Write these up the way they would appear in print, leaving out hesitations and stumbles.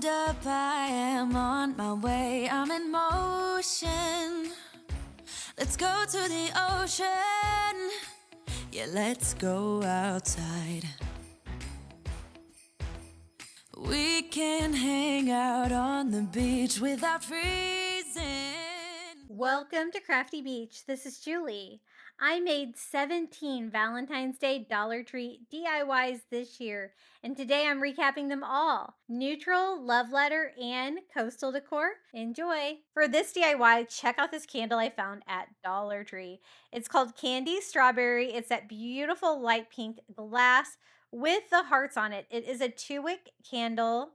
Hold up, I am on my way, I'm in motion. Let's go to the ocean. Yeah, let's go outside. We can hang out on the beach without freezing. Welcome to Crafty Beach. This is Julie. I made 17 Valentine's Day Dollar Tree DIYs this year, and today I'm recapping them all. Neutral, love letter, and coastal decor. Enjoy! For this DIY, check out this candle I found at Dollar Tree. It's called Candy Strawberry. It's that beautiful light pink glass with the hearts on it. It is a 2-wick candle.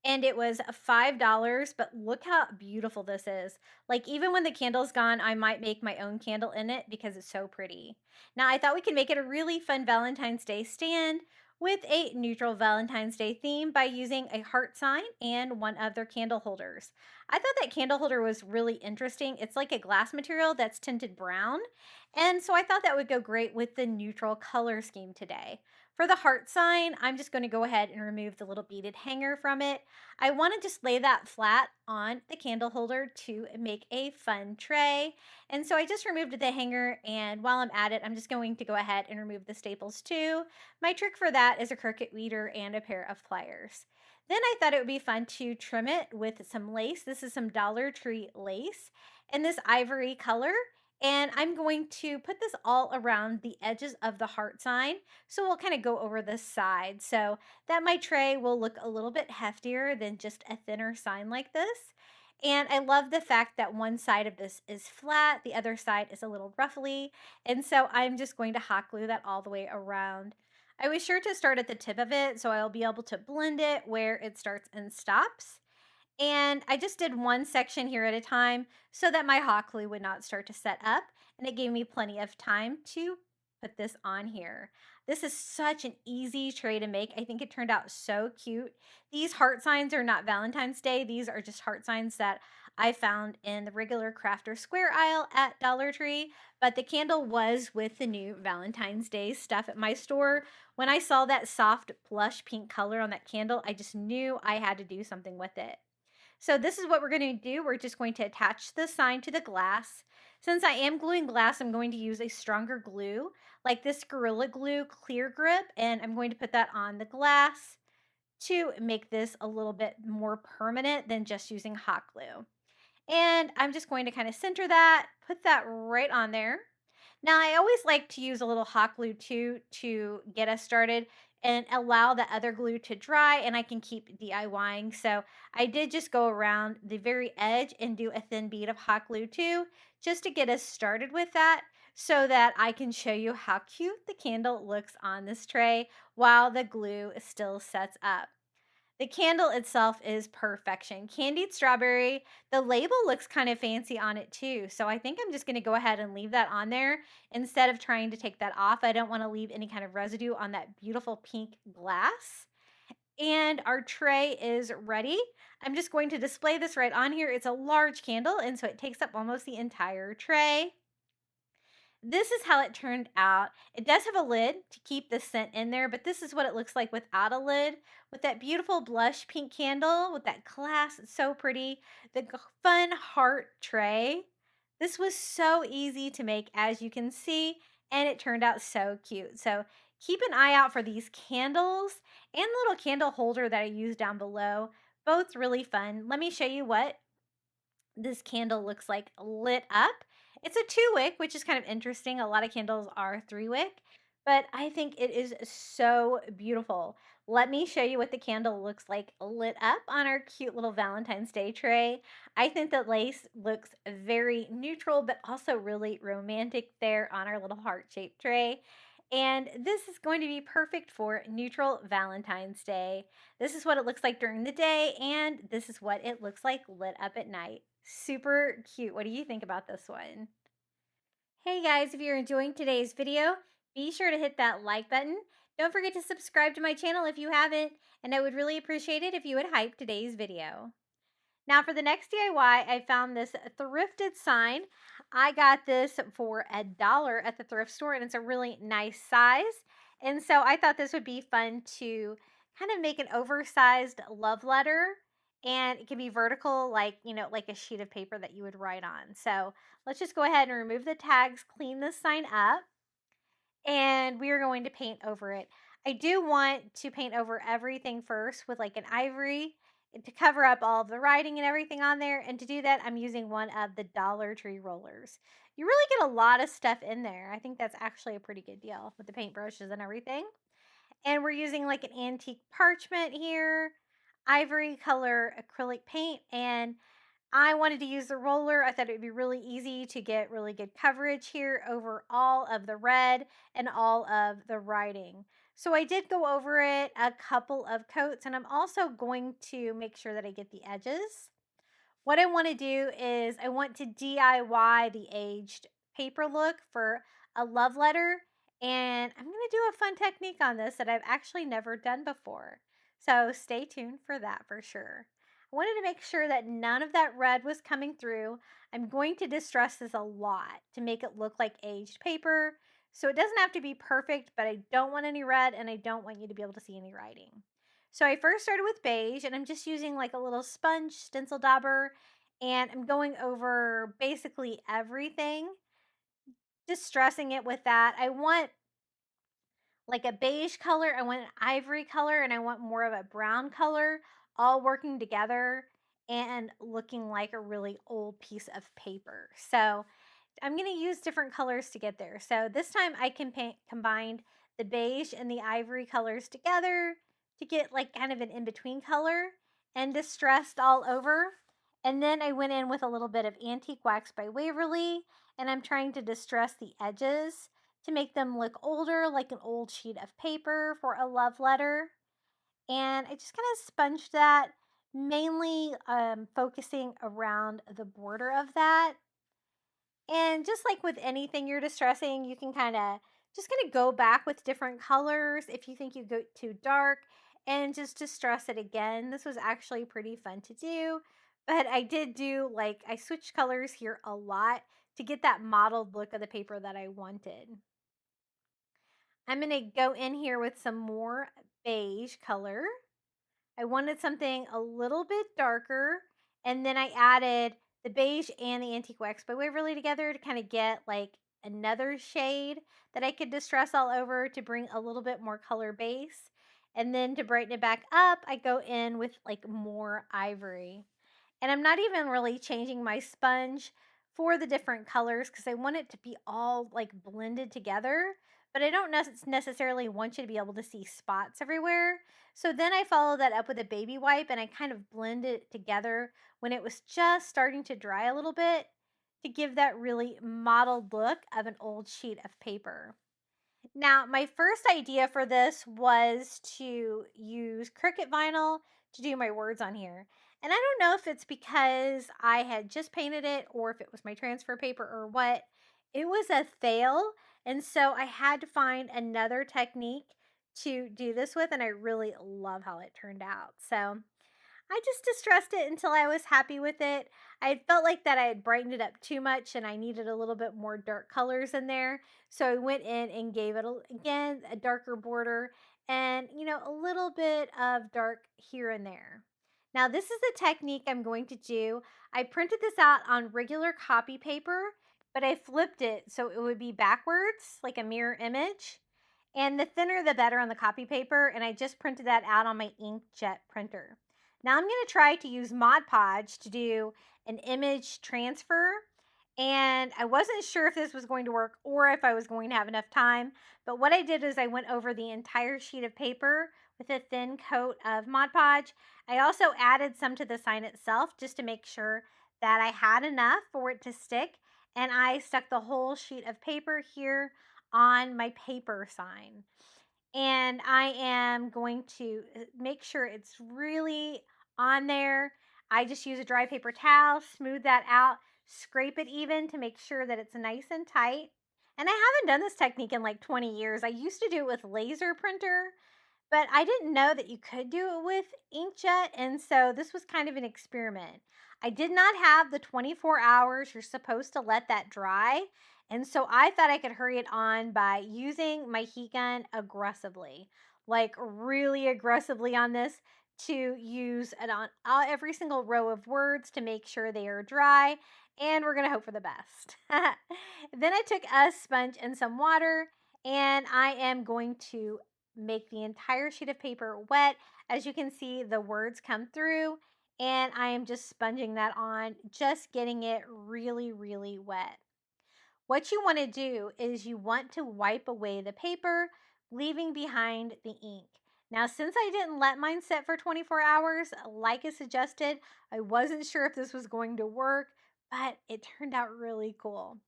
And it was $5, but look how beautiful this is. Like, even when the candle's gone, I might make my own candle in it because it's so pretty. Now, I thought we could make it a really fun Valentine's Day stand with a neutral Valentine's Day theme by using a heart sign and one of their candle holders. I thought that candle holder was really interesting. It's like a glass material that's tinted brown, and so I thought that would go great with the neutral color scheme today. For the heart sign, I'm just going to go ahead and remove the little beaded hanger from it. I want to just lay that flat on the candle holder to make a fun tray. And so I just removed the hanger, and while I'm at it, I'm just going to go ahead and remove the staples too. My trick for that is a Cricut weeder and a pair of pliers. Then I thought it would be fun to trim it with some lace. This is some Dollar Tree lace in this ivory color. And I'm going to put this all around the edges of the heart sign. So we'll kind of go over the side so that my tray will look a little bit heftier than just a thinner sign like this. And I love the fact that one side of this is flat, the other side is a little ruffly. And so I'm just going to hot glue that all the way around. I was sure to start at the tip of it so I'll be able to blend it where it starts and stops. And I just did one section here at a time so that my hot glue would not start to set up, and it gave me plenty of time to put this on here. This is such an easy tray to make. I think it turned out so cute. These heart signs are not Valentine's Day. These are just heart signs that I found in the regular crafter square aisle at Dollar Tree, but the candle was with the new Valentine's Day stuff at my store. When I saw that soft blush pink color on that candle, I just knew I had to do something with it. So this is what we're going to do. We're just going to attach the sign to the glass. Since I am gluing glass, I'm going to use a stronger glue, like this Gorilla Glue Clear Grip, and I'm going to put that on the glass to make this a little bit more permanent than just using hot glue. And I'm just going to kind of center that, put that right on there. Now, I always like to use a little hot glue too to get us started and allow the other glue to dry, and I can keep DIYing. So I did just go around the very edge and do a thin bead of hot glue too, just to get us started with that so that I can show you how cute the candle looks on this tray while the glue still sets up. The candle itself is perfection. Candied strawberry. The label looks kind of fancy on it too. So I think I'm just going to go ahead and leave that on there instead of trying to take that off. I don't want to leave any kind of residue on that beautiful pink glass. And our tray is ready. I'm just going to display this right on here. It's a large candle, and so it takes up almost the entire tray. This is how it turned out. It does have a lid to keep the scent in there, but this is what it looks like without a lid. With that beautiful blush pink candle, with that glass, it's so pretty. The fun heart tray. This was so easy to make, as you can see, and it turned out so cute. So keep an eye out for these candles and the little candle holder that I used down below. Both really fun. Let me show you what this candle looks like lit up. It's a 2-wick, which is kind of interesting. A lot of candles are 3-wick, but I think it is so beautiful. Let me show you what the candle looks like lit up on our cute little Valentine's Day tray. I think the lace looks very neutral, but also really romantic there on our little heart-shaped tray. And this is going to be perfect for neutral Valentine's Day. This is what it looks like during the day, and this is what it looks like lit up at night. Super cute. What do you think about this one? Hey guys, if you're enjoying today's video, be sure to hit that like button. Don't forget to subscribe to my channel if you haven't, and I would really appreciate it if you would hype today's video. Now for the next DIY, I found this thrifted sign. I got this for $1 at the thrift store, and it's a really nice size. And so I thought this would be fun to kind of make an oversized love letter and it can be vertical, like, like a sheet of paper that you would write on. So let's just go ahead and remove the tags, clean this sign up, and we are going to paint over it. I do want to paint over everything first with like an ivory to cover up all of the writing and everything on there. And to do that, I'm using one of the Dollar Tree rollers. You really get a lot of stuff in there. I think that's actually a pretty good deal with the paintbrushes and everything. And we're using like an antique parchment here, ivory color acrylic paint, and I wanted to use the roller. I thought it would be really easy to get really good coverage here over all of the red and all of the writing. So I did go over it a couple of coats, and I'm also going to make sure that I get the edges. What I want to do is I want to DIY the aged paper look for a love letter. And I'm going to do a fun technique on this that I've actually never done before. So stay tuned for that for sure. I wanted to make sure that none of that red was coming through. I'm going to distress this a lot to make it look like aged paper. So it doesn't have to be perfect, but I don't want any red and I don't want you to be able to see any writing. So I first started with beige, and I'm just using like a little sponge stencil dauber, and I'm going over basically everything, distressing it with that. I want like a beige color, I want an ivory color, and I want more of a brown color, all working together and looking like a really old piece of paper. So I'm going to use different colors to get there. So this time I can combined the beige and the ivory colors together to get like kind of an in-between color and distressed all over. And then I went in with a little bit of Antique Wax by Waverly, and I'm trying to distress the edges to make them look older, like an old sheet of paper for a love letter. And I just kind of sponged that, mainly focusing around the border of that. And just like with anything you're distressing, you can kind of go back with different colors if you think you go too dark and just distress it again. This was actually pretty fun to do, but I did do like I switched colors here a lot to get that mottled look of the paper that I wanted. I'm going to go in here with some more beige color. I wanted something a little bit darker, and then I added the beige and the Antique Wax by Waverly together to kind of get like another shade that I could distress all over to bring a little bit more color base. And then to brighten it back up, I go in with like more ivory. And I'm not even really changing my sponge for the different colors because I want it to be all like blended together, but I don't necessarily want you to be able to see spots everywhere. So then I follow that up with a baby wipe, and I kind of blend it together when it was just starting to dry a little bit to give that really mottled look of an old sheet of paper. Now, my first idea for this was to use Cricut vinyl to do my words on here. And I don't know if it's because I had just painted it or if it was my transfer paper or what. It was a fail. And so I had to find another technique to do this with. And I really love how it turned out. So I just distressed it until I was happy with it. I felt like that I had brightened it up too much and I needed a little bit more dark colors in there. So I went in and gave it, again, a darker border and, a little bit of dark here and there. Now, this is the technique I'm going to do. I printed this out on regular copy paper, but I flipped it so it would be backwards, like a mirror image. And the thinner, the better on the copy paper. And I just printed that out on my Inkjet printer. Now I'm going to try to use Mod Podge to do an image transfer. And I wasn't sure if this was going to work or if I was going to have enough time. But what I did is I went over the entire sheet of paper with a thin coat of Mod Podge. I also added some to the sign itself just to make sure that I had enough for it to stick. And I stuck the whole sheet of paper here on my paper sign. And I am going to make sure it's really on there. I just use a dry paper towel, smooth that out, scrape it even to make sure that it's nice and tight. And I haven't done this technique in like 20 years. I used to do it with laser printer, but I didn't know that you could do it with Inkjet, and so this was kind of an experiment. I did not have the 24 hours you're supposed to let that dry, and so I thought I could hurry it on by using my heat gun aggressively, like really aggressively on this to use it on every single row of words to make sure they are dry, and we're going to hope for the best. Then I took a sponge and some water, and I am going to make the entire sheet of paper wet. As you can see, the words come through, and I am just sponging that on, just getting it really, really wet. What you want to do is you want to wipe away the paper, leaving behind the ink. Now, since I didn't let mine sit for 24 hours, like I suggested, I wasn't sure if this was going to work, but it turned out really cool.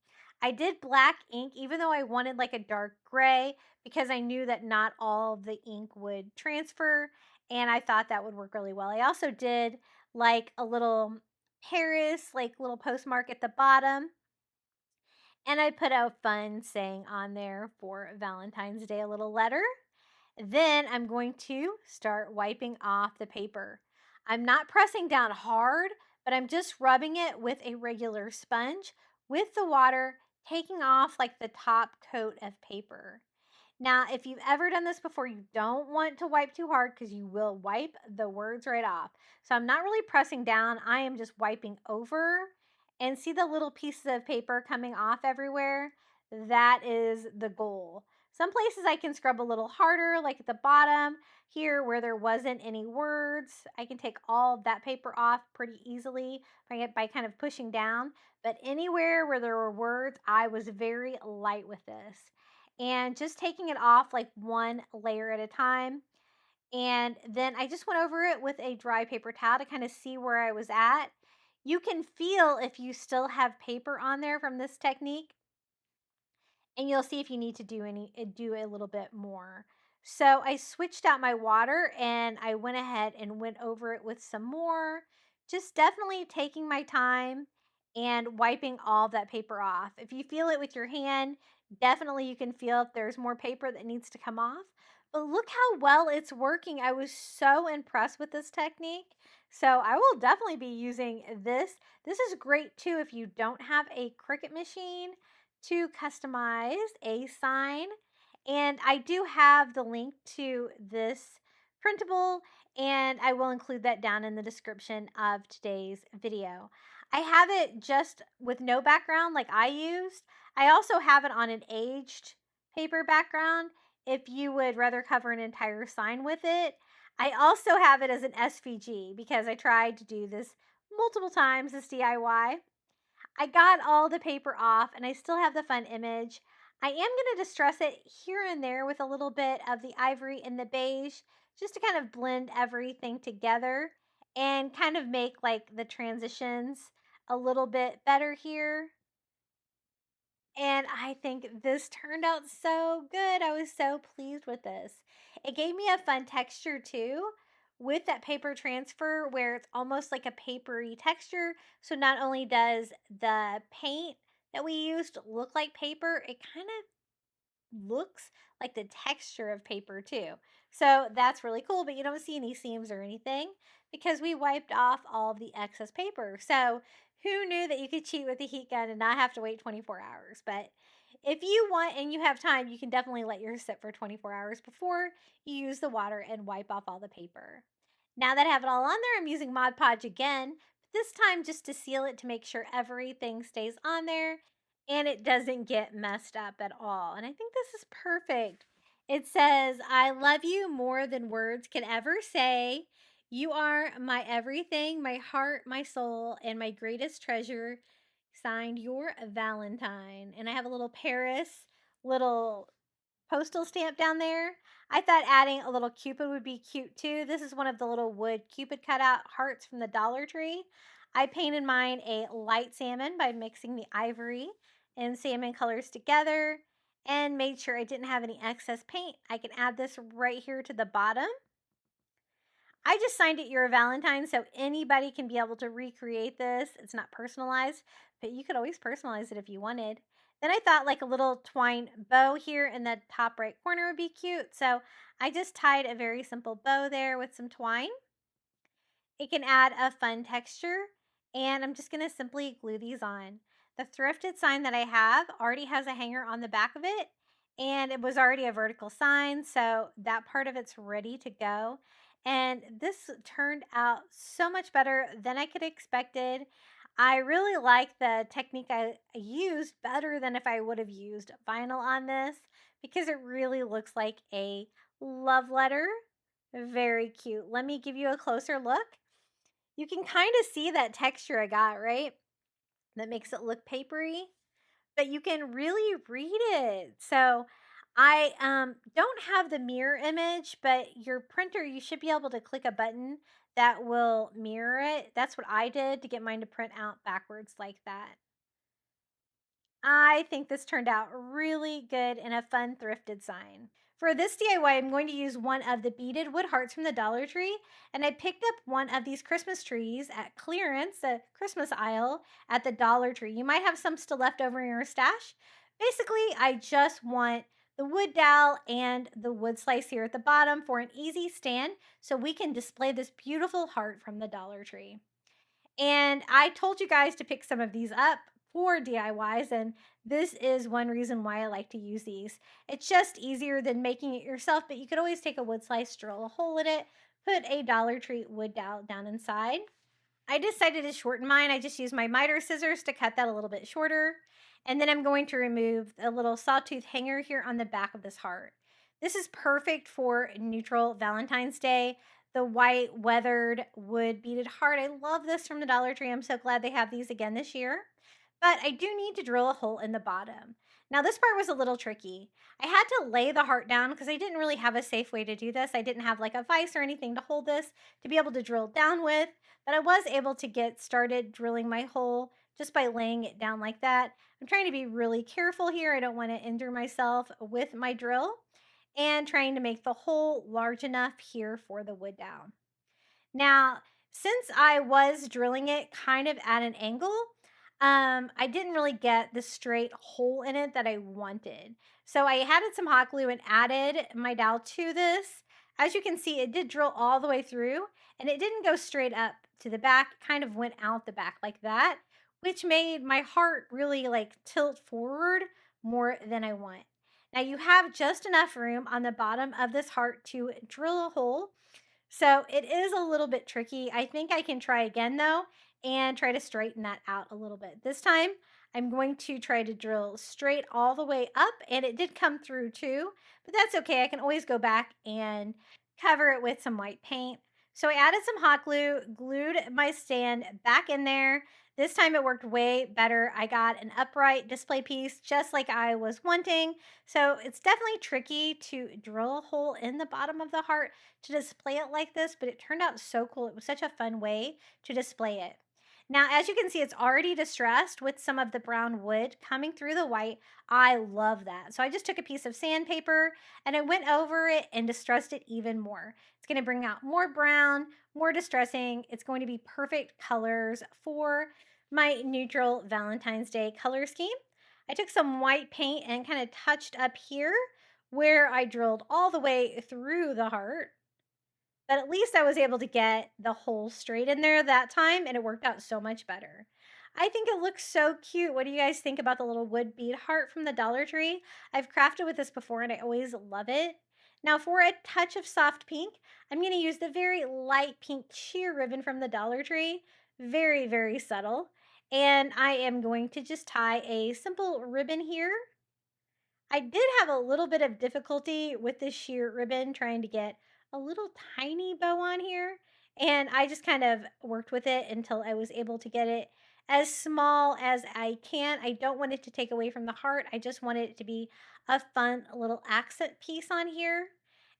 I did black ink, even though I wanted like a dark gray, because I knew that not all of the ink would transfer, and I thought that would work really well. I also did like a little Paris, like little postmark at the bottom, and I put a fun saying on there for Valentine's Day, a little letter. Then I'm going to start wiping off the paper. I'm not pressing down hard, but I'm just rubbing it with a regular sponge with the water, taking off like the top coat of paper. Now, if you've ever done this before, you don't want to wipe too hard because you will wipe the words right off. So I'm not really pressing down. I am just wiping over, and see the little pieces of paper coming off everywhere? That is the goal. Some places I can scrub a little harder, like at the bottom here where there wasn't any words. I can take all of that paper off pretty easily by kind of pushing down. But anywhere where there were words, I was very light with this, and just taking it off like one layer at a time. And then I just went over it with a dry paper towel to kind of see where I was at. You can feel if you still have paper on there from this technique, and you'll see if you need to do a little bit more. So I switched out my water, and I went ahead and went over it with some more, just definitely taking my time and wiping all that paper off. If you feel it with your hand, definitely you can feel if there's more paper that needs to come off. But look how well it's working. I was so impressed with this technique. So I will definitely be using this. This is great too if you don't have a Cricut machine to customize a sign. And I do have the link to this printable, and I will include that down in the description of today's video. I have it just with no background like I used. I also have it on an aged paper background if you would rather cover an entire sign with it. I also have it as an SVG because I tried to do this multiple times, this DIY. I got all the paper off, and I still have the fun image. I am going to distress it here and there with a little bit of the ivory and the beige, just to kind of blend everything together and kind of make like the transitions a little bit better here. And I think this turned out so good. I was so pleased with this. It gave me a fun texture too with that paper transfer where it's almost like a papery texture. So not only does the paint that we used look like paper, it kind of looks like the texture of paper too. So that's really cool, but you don't see any seams or anything because we wiped off all of the excess paper. So who knew that you could cheat with the heat gun and not have to wait 24 hours? But if you want and you have time, you can definitely let yours sit for 24 hours before you use the water and wipe off all the paper. Now that I have it all on there, I'm using Mod Podge again, but this time just to seal it to make sure everything stays on there and it doesn't get messed up at all. And I think this is perfect. It says, I love you more than words can ever say. You are my everything, my heart, my soul, and my greatest treasure. Signed, your Valentine. And I have a little Paris, little postal stamp down there. I thought adding a little Cupid would be cute too. This is one of the little wood Cupid cutout hearts from the Dollar Tree. I painted mine a light salmon by mixing the ivory and salmon colors together and made sure I didn't have any excess paint. I can add this right here to the bottom. I just signed it Your Valentine so anybody can be able to recreate this. It's not personalized, but you could always personalize it if you wanted. Then I thought like a little twine bow here in the top right corner would be cute. So I just tied a very simple bow there with some twine. It can add a fun texture, and I'm just going to simply glue these on. The thrifted sign that I have already has a hanger on the back of it, and it was already a vertical sign, so that part of it's ready to go. And this turned out so much better than I could have expected. I really like the technique I used better than if I would have used vinyl on this because it really looks like a love letter. Very cute. Let me give you a closer look. You can kind of see that texture I got, right? That makes it look papery, but you can really read it. So I don't have the mirror image, but your printer, you should be able to click a button that will mirror it. That's what I did to get mine to print out backwards like that. I think this turned out really good and a fun thrifted sign. For this DIY, I'm going to use one of the beaded wood hearts from the Dollar Tree, and I picked up one of these Christmas trees at clearance, the Christmas aisle at the Dollar Tree. You might have some still left over in your stash. Basically, I just want the wood dowel and the wood slice here at the bottom for an easy stand so we can display this beautiful heart from the Dollar Tree. And I told you guys to pick some of these up for DIYs, and this is one reason why I like to use these. It's just easier than making it yourself, but you could always take a wood slice, drill a hole in it, put a Dollar Tree wood dowel down inside. I decided to shorten mine. I just used my miter scissors to cut that a little bit shorter. And then I'm going to remove a little sawtooth hanger here on the back of this heart. This is perfect for neutral Valentine's Day. The white weathered wood beaded heart. I love this from the Dollar Tree. I'm so glad they have these again this year. But I do need to drill a hole in the bottom. Now, this part was a little tricky. I had to lay the heart down because I didn't really have a safe way to do this. I didn't have like a vise or anything to hold this to be able to drill down with, but I was able to get started drilling my hole just by laying it down like that. I'm trying to be really careful here. I don't want to injure myself with my drill and trying to make the hole large enough here for the wood dowel. Now, since I was drilling it kind of at an angle, I didn't really get the straight hole in it that I wanted. So I added some hot glue and added my dowel to this. As you can see, it did drill all the way through and it didn't go straight up to the back, it kind of went out the back like that, which made my heart really like tilt forward more than I want. Now you have just enough room on the bottom of this heart to drill a hole, so it is a little bit tricky. I think I can try again though and try to straighten that out a little bit. This time I'm going to try to drill straight all the way up, and it did come through too, but that's okay. I can always go back and cover it with some white paint. So I added some hot glue, glued my stand back in there. This time it worked way better. I got an upright display piece just like I was wanting. So it's definitely tricky to drill a hole in the bottom of the heart to display it like this, but it turned out so cool. It was such a fun way to display it. Now, as you can see, it's already distressed with some of the brown wood coming through the white. I love that. So I just took a piece of sandpaper and I went over it and distressed it even more. It's going to bring out more brown, more distressing. It's going to be perfect colors for my neutral Valentine's Day color scheme. I took some white paint and kind of touched up here where I drilled all the way through the heart. But at least I was able to get the hole straight in there that time, and it worked out so much better. I think it looks so cute. What do you guys think about the little wood bead heart from the Dollar Tree? I've crafted with this before and I always love it. Now for a touch of soft pink, I'm going to use the very light pink sheer ribbon from the Dollar Tree. Very, very subtle. And I am going to just tie a simple ribbon here. I did have a little bit of difficulty with this sheer ribbon trying to get a little tiny bow on here, and I just kind of worked with it until I was able to get it as small as I can. I don't want it to take away from the heart. I just want it to be a fun little accent piece on here.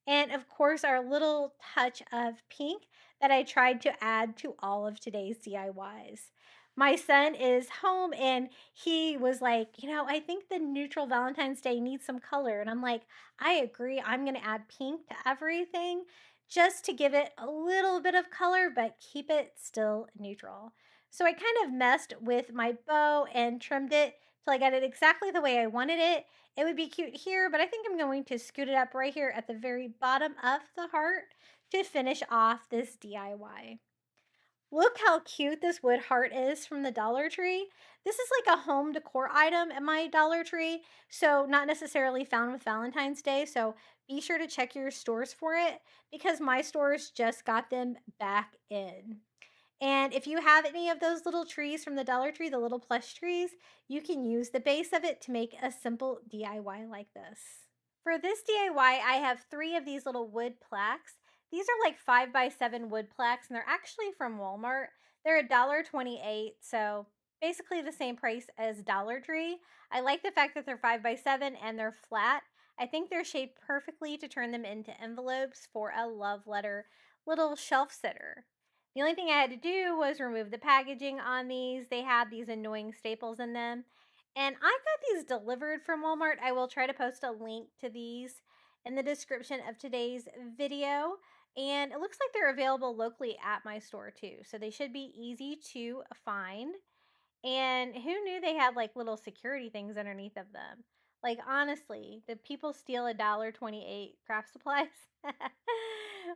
And of course, our little touch of pink that I tried to add to all of today's DIYs. My son is home and he was like, I think the neutral Valentine's Day needs some color. And I'm like, I agree. I'm going to add pink to everything just to give it a little bit of color, but keep it still neutral. So I kind of messed with my bow and trimmed it till I got it exactly the way I wanted it. It would be cute here, but I think I'm going to scoot it up right here at the very bottom of the heart to finish off this DIY. Look how cute this wood heart is from the Dollar Tree. This is like a home decor item at my Dollar Tree, so not necessarily found with Valentine's Day. So be sure to check your stores for it because my stores just got them back in. And if you have any of those little trees from the Dollar Tree, the little plush trees, you can use the base of it to make a simple DIY like this. For this DIY, I have 3 of these little wood plaques. These are like 5x7 wood plaques, and they're actually from Walmart. They're $1.28, so basically the same price as Dollar Tree. I like the fact that they're 5x7 and they're flat. I think they're shaped perfectly to turn them into envelopes for a love letter little shelf sitter. The only thing I had to do was remove the packaging on these. They had these annoying staples in them. And I got these delivered from Walmart. I will try to post a link to these in the description of today's video. And it looks like they're available locally at my store too. So they should be easy to find. And who knew they had like little security things underneath of them? Like honestly, did people steal $1.28 craft supplies?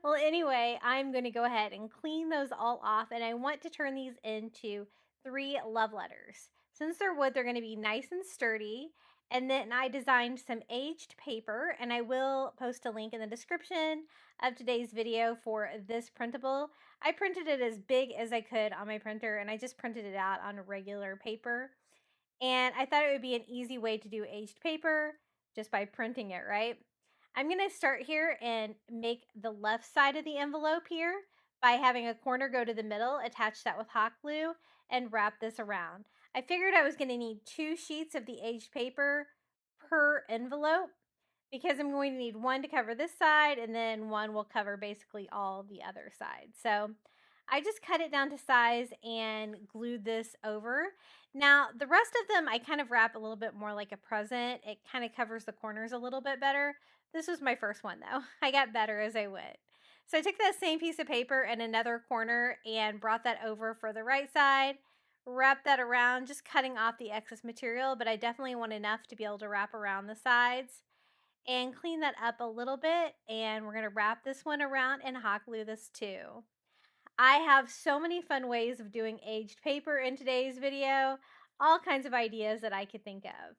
Well, anyway, I'm going to go ahead and clean those all off, and I want to turn these into 3 love letters. Since they're wood, they're going to be nice and sturdy. And then I designed some aged paper, and I will post a link in the description of today's video for this printable. I printed it as big as I could on my printer, and I just printed it out on a regular paper. And I thought it would be an easy way to do aged paper just by printing it, right? I'm going to start here and make the left side of the envelope here by having a corner go to the middle, attach that with hot glue, and wrap this around. I figured I was going to need 2 sheets of the aged paper per envelope because I'm going to need one to cover this side and then one will cover basically all the other sides. So I just cut it down to size and glued this over. Now, the rest of them I kind of wrap a little bit more like a present. It kind of covers the corners a little bit better. This was my first one though. I got better as I went. So I took that same piece of paper in another corner and brought that over for the right side, wrap that around, just cutting off the excess material, but I definitely want enough to be able to wrap around the sides and clean that up a little bit. And we're going to wrap this one around and hot glue this too. I have so many fun ways of doing aged paper in today's video, all kinds of ideas that I could think of.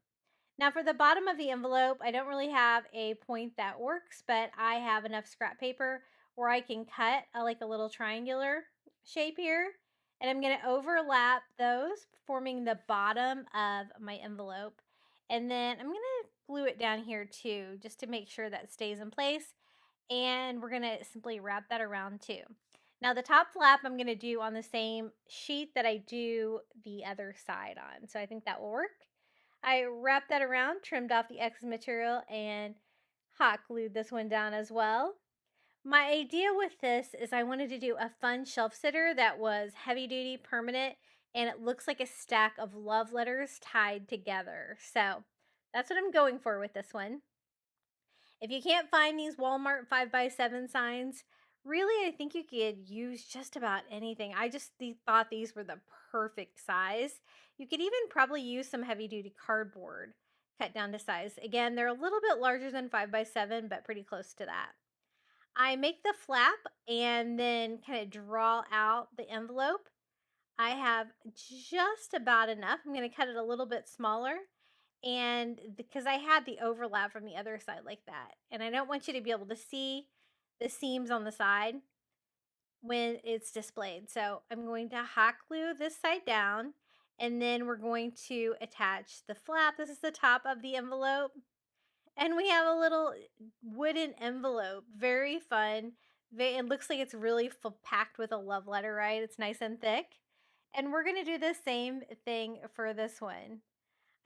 Now for the bottom of the envelope, I don't really have a point that works, but I have enough scrap paper where I can cut like a little triangular shape here. And I'm going to overlap those, forming the bottom of my envelope. And then I'm going to glue it down here too, just to make sure that stays in place. And we're going to simply wrap that around too. Now the top flap I'm going to do on the same sheet that I do the other side on. So I think that will work. I wrapped that around, trimmed off the excess material, and hot glued this one down as well. My idea with this is I wanted to do a fun shelf sitter that was heavy duty, permanent, and it looks like a stack of love letters tied together. So that's what I'm going for with this one. If you can't find these Walmart 5x7 signs, really, I think you could use just about anything. I just thought these were the perfect size. You could even probably use some heavy duty cardboard cut down to size. Again, they're a little bit larger than 5x7, but pretty close to that. I make the flap and then kind of draw out the envelope. I have just about enough. I'm going to cut it a little bit smaller, and because I had the overlap from the other side like that, and I don't want you to be able to see the seams on the side when it's displayed. So I'm going to hot glue this side down, and then we're going to attach the flap. This is the top of the envelope, and we have a little wooden envelope. Very fun. It looks like it's really packed with a love letter, right? It's nice and thick. And we're going to do the same thing for this one.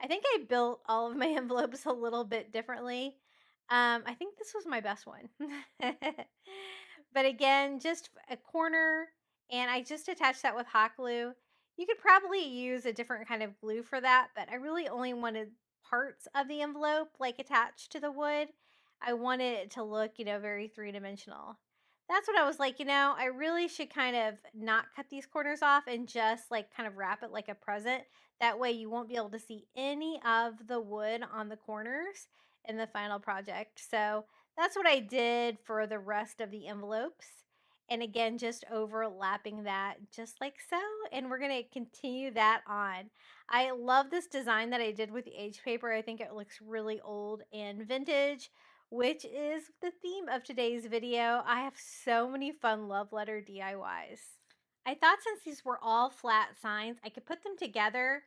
I think I built all of my envelopes a little bit differently. I think this was my best one. But again, just a corner, and I just attached that with hot glue. You could probably use a different kind of glue for that, but I really only wanted parts of the envelope like attached to the wood. I wanted it to look, very three-dimensional. That's what I was like, I really should kind of not cut these corners off and just like kind of wrap it like a present. That way you won't be able to see any of the wood on the corners in the final project. So that's what I did for the rest of the envelopes. And again, just overlapping that just like so. And we're going to continue that on. I love this design that I did with the H paper. I think it looks really old and vintage, which is the theme of today's video. I have so many fun love letter DIYs. I thought since these were all flat signs, I could put them together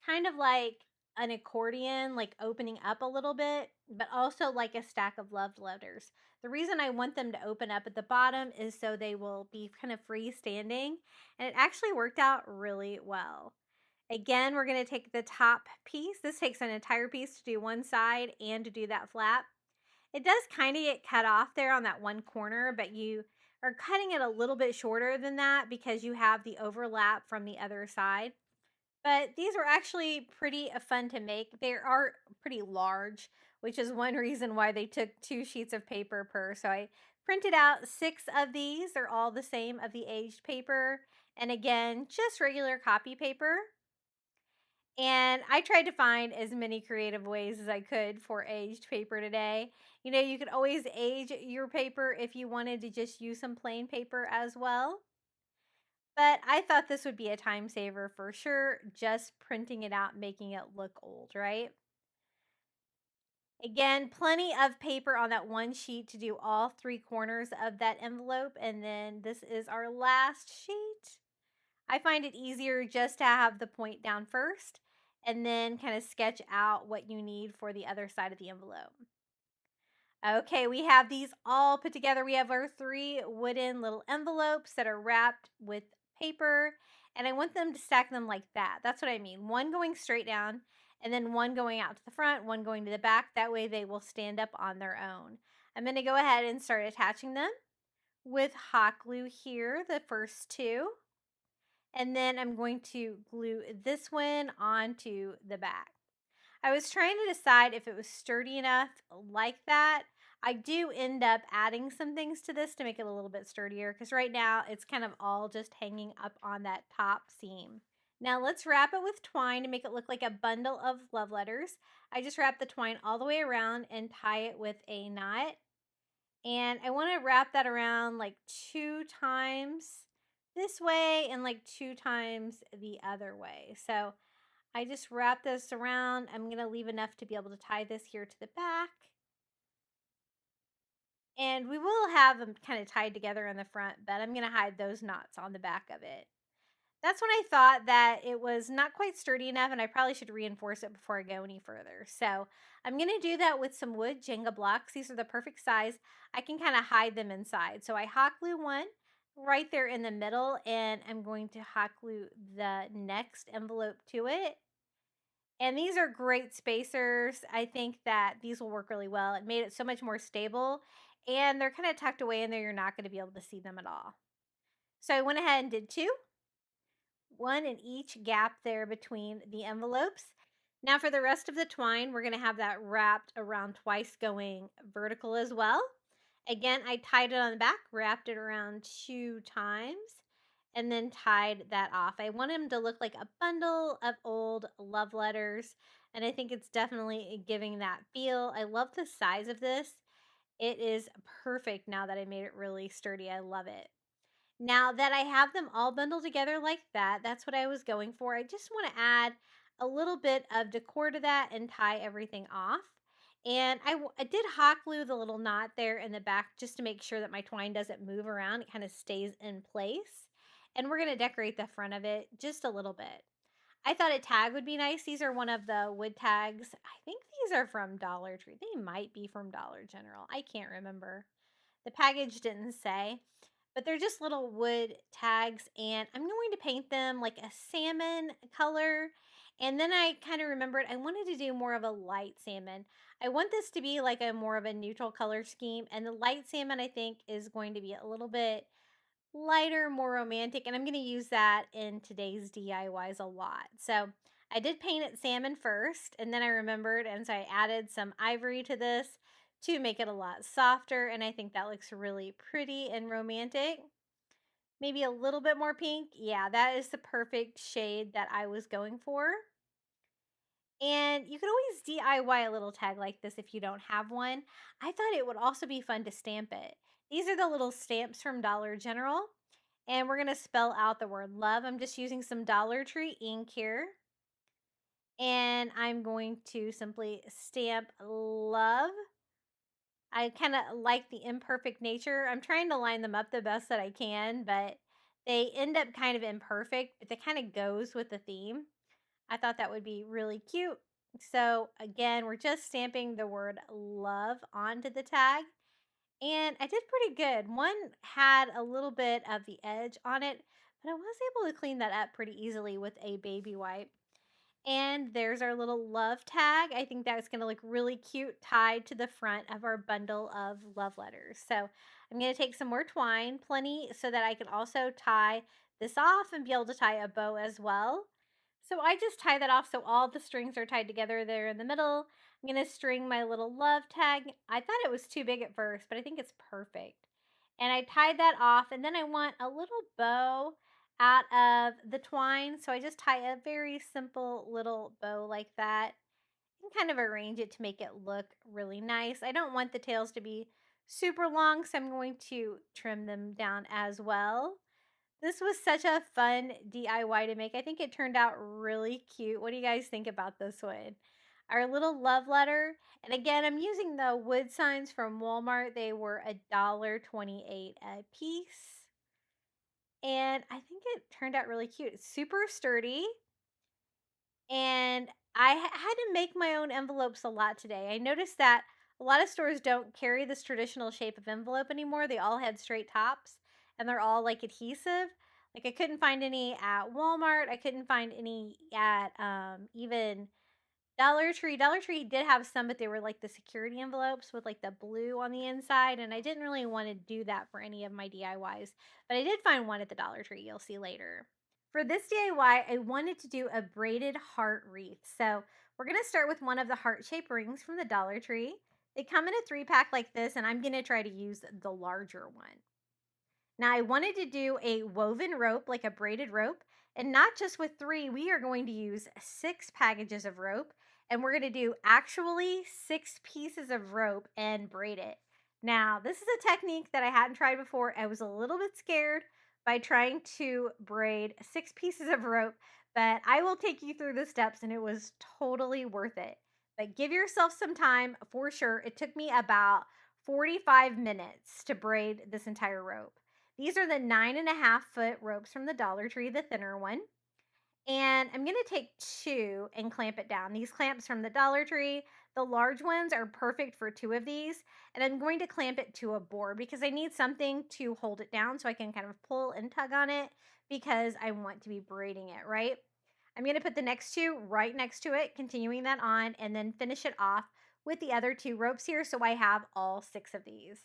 kind of like an accordion, like opening up a little bit, but also like a stack of love letters. The reason I want them to open up at the bottom is so they will be kind of freestanding, and it actually worked out really well. Again, we're going to take the top piece. This takes an entire piece to do one side and to do that flap. It does kind of get cut off there on that one corner, but you are cutting it a little bit shorter than that because you have the overlap from the other side. But these were actually pretty fun to make. They are pretty large, which is one reason why they took 2 sheets of paper per. So I printed out 6 of these. They're all the same of the aged paper. And again, just regular copy paper. And I tried to find as many creative ways as I could for aged paper today. You know, you could always age your paper if you wanted to just use some plain paper as well. But I thought this would be a time saver for sure, just printing it out, making it look old, right? Again, plenty of paper on that one sheet to do all 3 corners of that envelope. And then this is our last sheet. I find it easier just to have the point down first and then kind of sketch out what you need for the other side of the envelope. Okay, we have these all put together. We have our 3 wooden little envelopes that are wrapped with paper, and I want them to stack them like that. That's what I mean. One going straight down, and then one going out to the front, one going to the back. That way they will stand up on their own. I'm going to go ahead and start attaching them with hot glue here, the first 2. And then I'm going to glue this one onto the back. I was trying to decide if it was sturdy enough like that. I do end up adding some things to this to make it a little bit sturdier because right now it's kind of all just hanging up on that top seam. Now let's wrap it with twine to make it look like a bundle of love letters. I just wrap the twine all the way around and tie it with a knot. And I want to wrap that around like 2 times this way and like 2 times the other way. So I just wrap this around. I'm going to leave enough to be able to tie this here to the back. And we will have them kind of tied together in the front, but I'm going to hide those knots on the back of it. That's when I thought that it was not quite sturdy enough and I probably should reinforce it before I go any further. So I'm going to do that with some wood Jenga blocks. These are the perfect size. I can kind of hide them inside. So I hot glue one right there in the middle, and I'm going to hot glue the next envelope to it. And these are great spacers. I think that these will work really well. It made it so much more stable, and they're kind of tucked away in there. You're not going to be able to see them at all. So I went ahead and did 2. One in each gap there between the envelopes. Now for the rest of the twine, we're going to have that wrapped around twice going vertical as well. Again, I tied it on the back, wrapped it around 2 times, and then tied that off. I want them to look like a bundle of old love letters, and I think it's definitely giving that feel. I love the size of this. It is perfect now that I made it really sturdy. I love it. Now that I have them all bundled together like that, that's what I was going for. I just want to add a little bit of decor to that and tie everything off. And I did hot glue the little knot there in the back just to make sure that my twine doesn't move around. It kind of stays in place. And we're going to decorate the front of it just a little bit. I thought a tag would be nice. These are one of the wood tags. I think these are from Dollar Tree. They might be from Dollar General. I can't remember. The package didn't say, but they're just little wood tags, and I'm going to paint them like a salmon color. And then I kind of remembered I wanted to do more of a light salmon. I want this to be like a more of a neutral color scheme, and the light salmon I think is going to be a little bit lighter, more romantic, and I'm going to use that in today's DIYs a lot. So I did paint it salmon first, and then I remembered, and so I added some ivory to this to make it a lot softer, and I think that looks really pretty and romantic. Maybe a little bit more pink. Yeah, that is the perfect shade that I was going for. And you could always DIY a little tag like this if you don't have one. I thought it would also be fun to stamp it. These are the little stamps from Dollar General. And we're going to spell out the word love. I'm just using some Dollar Tree ink here. And I'm going to simply stamp love. I kind of like the imperfect nature. I'm trying to line them up the best that I can, but they end up kind of imperfect, but it kind of goes with the theme. I thought that would be really cute. So again, we're just stamping the word love onto the tag. And I did pretty good. One had a little bit of the edge on it, but I was able to clean that up pretty easily with a baby wipe. And there's our little love tag. I think that's going to look really cute tied to the front of our bundle of love letters. So I'm going to take some more twine, plenty, so that I can also tie this off and be able to tie a bow as well. So I just tie that off so all the strings are tied together there in the middle. I'm going to string my little love tag. I thought it was too big at first, but I think it's perfect. And I tied that off, and then I want a little bow out of the twine. So I just tie a very simple little bow like that and kind of arrange it to make it look really nice. I don't want the tails to be super long, so I'm going to trim them down as well. This was such a fun DIY to make. I think it turned out really cute. What do you guys think about this one? Our little love letter. And again, I'm using the wood signs from Walmart. They were $1.28 a piece. And I think it turned out really cute. It's super sturdy. And I had to make my own envelopes a lot today. I noticed that a lot of stores don't carry this traditional shape of envelope anymore. They all had straight tops and they're all like adhesive. Like I couldn't find any at Walmart. I couldn't find any at even Dollar Tree. Dollar Tree did have some, but they were like the security envelopes with like the blue on the inside. And I didn't really want to do that for any of my DIYs. But I did find one at the Dollar Tree. You'll see later. For this DIY, I wanted to do a braided heart wreath. So we're going to start with one of the heart-shaped rings from the Dollar Tree. They come in a 3-pack like this, and I'm going to try to use the larger one. Now, I wanted to do a woven rope, like a braided rope, and not just with 3, we are going to use 6 packages of rope, and we're going to do actually 6 pieces of rope and braid it. Now, this is a technique that I hadn't tried before. I was a little bit scared by trying to braid 6 pieces of rope, but I will take you through the steps, and it was totally worth it. But give yourself some time for sure. It took me about 45 minutes to braid this entire rope. These are the 9.5-foot ropes from the Dollar Tree, the thinner one. And I'm going to take 2 and clamp it down. These clamps from the Dollar Tree, the large ones are perfect for 2 of these. And I'm going to clamp it to a board because I need something to hold it down so I can kind of pull and tug on it because I want to be braiding it, right? I'm going to put the next 2 right next to it, continuing that on, and then finish it off with the other 2 ropes here so I have all 6 of these.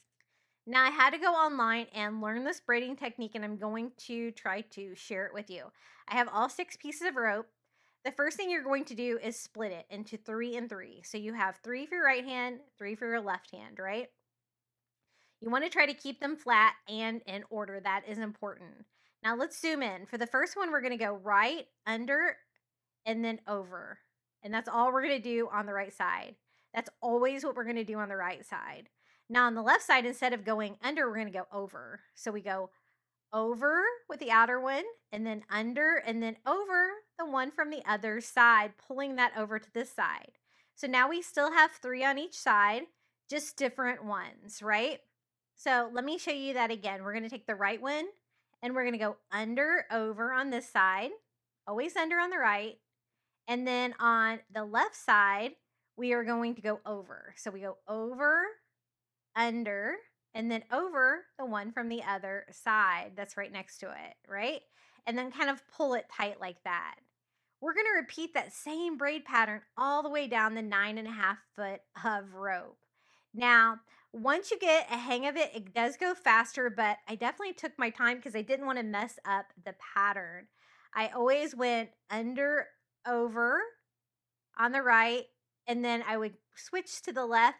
Now, I had to go online and learn this braiding technique, and I'm going to try to share it with you. I have all 6 pieces of rope. The first thing you're going to do is split it into 3 and 3. So you have 3 for your right hand, 3 for your left hand, right? You want to try to keep them flat and in order. That is important. Now, let's zoom in. For the first one, we're going to go right, under, and then over. And that's all we're going to do on the right side. That's always what we're going to do on the right side. Now on the left side, instead of going under, we're going to go over. So we go over with the outer one, and then under, and then over the one from the other side, pulling that over to this side. So now we still have 3 on each side, just different ones, right? So let me show you that again. We're going to take the right one, and we're going to go under, over on this side, always under on the right. And then on the left side, we are going to go over. So we go over, under, and then over the one from the other side that's right next to it, right? And then kind of pull it tight like that. We're going to repeat that same braid pattern all the way down the 9.5-foot of rope. Now, once you get a hang of it, it does go faster, but I definitely took my time because I didn't want to mess up the pattern. I always went under, over on the right, and then I would switch to the left.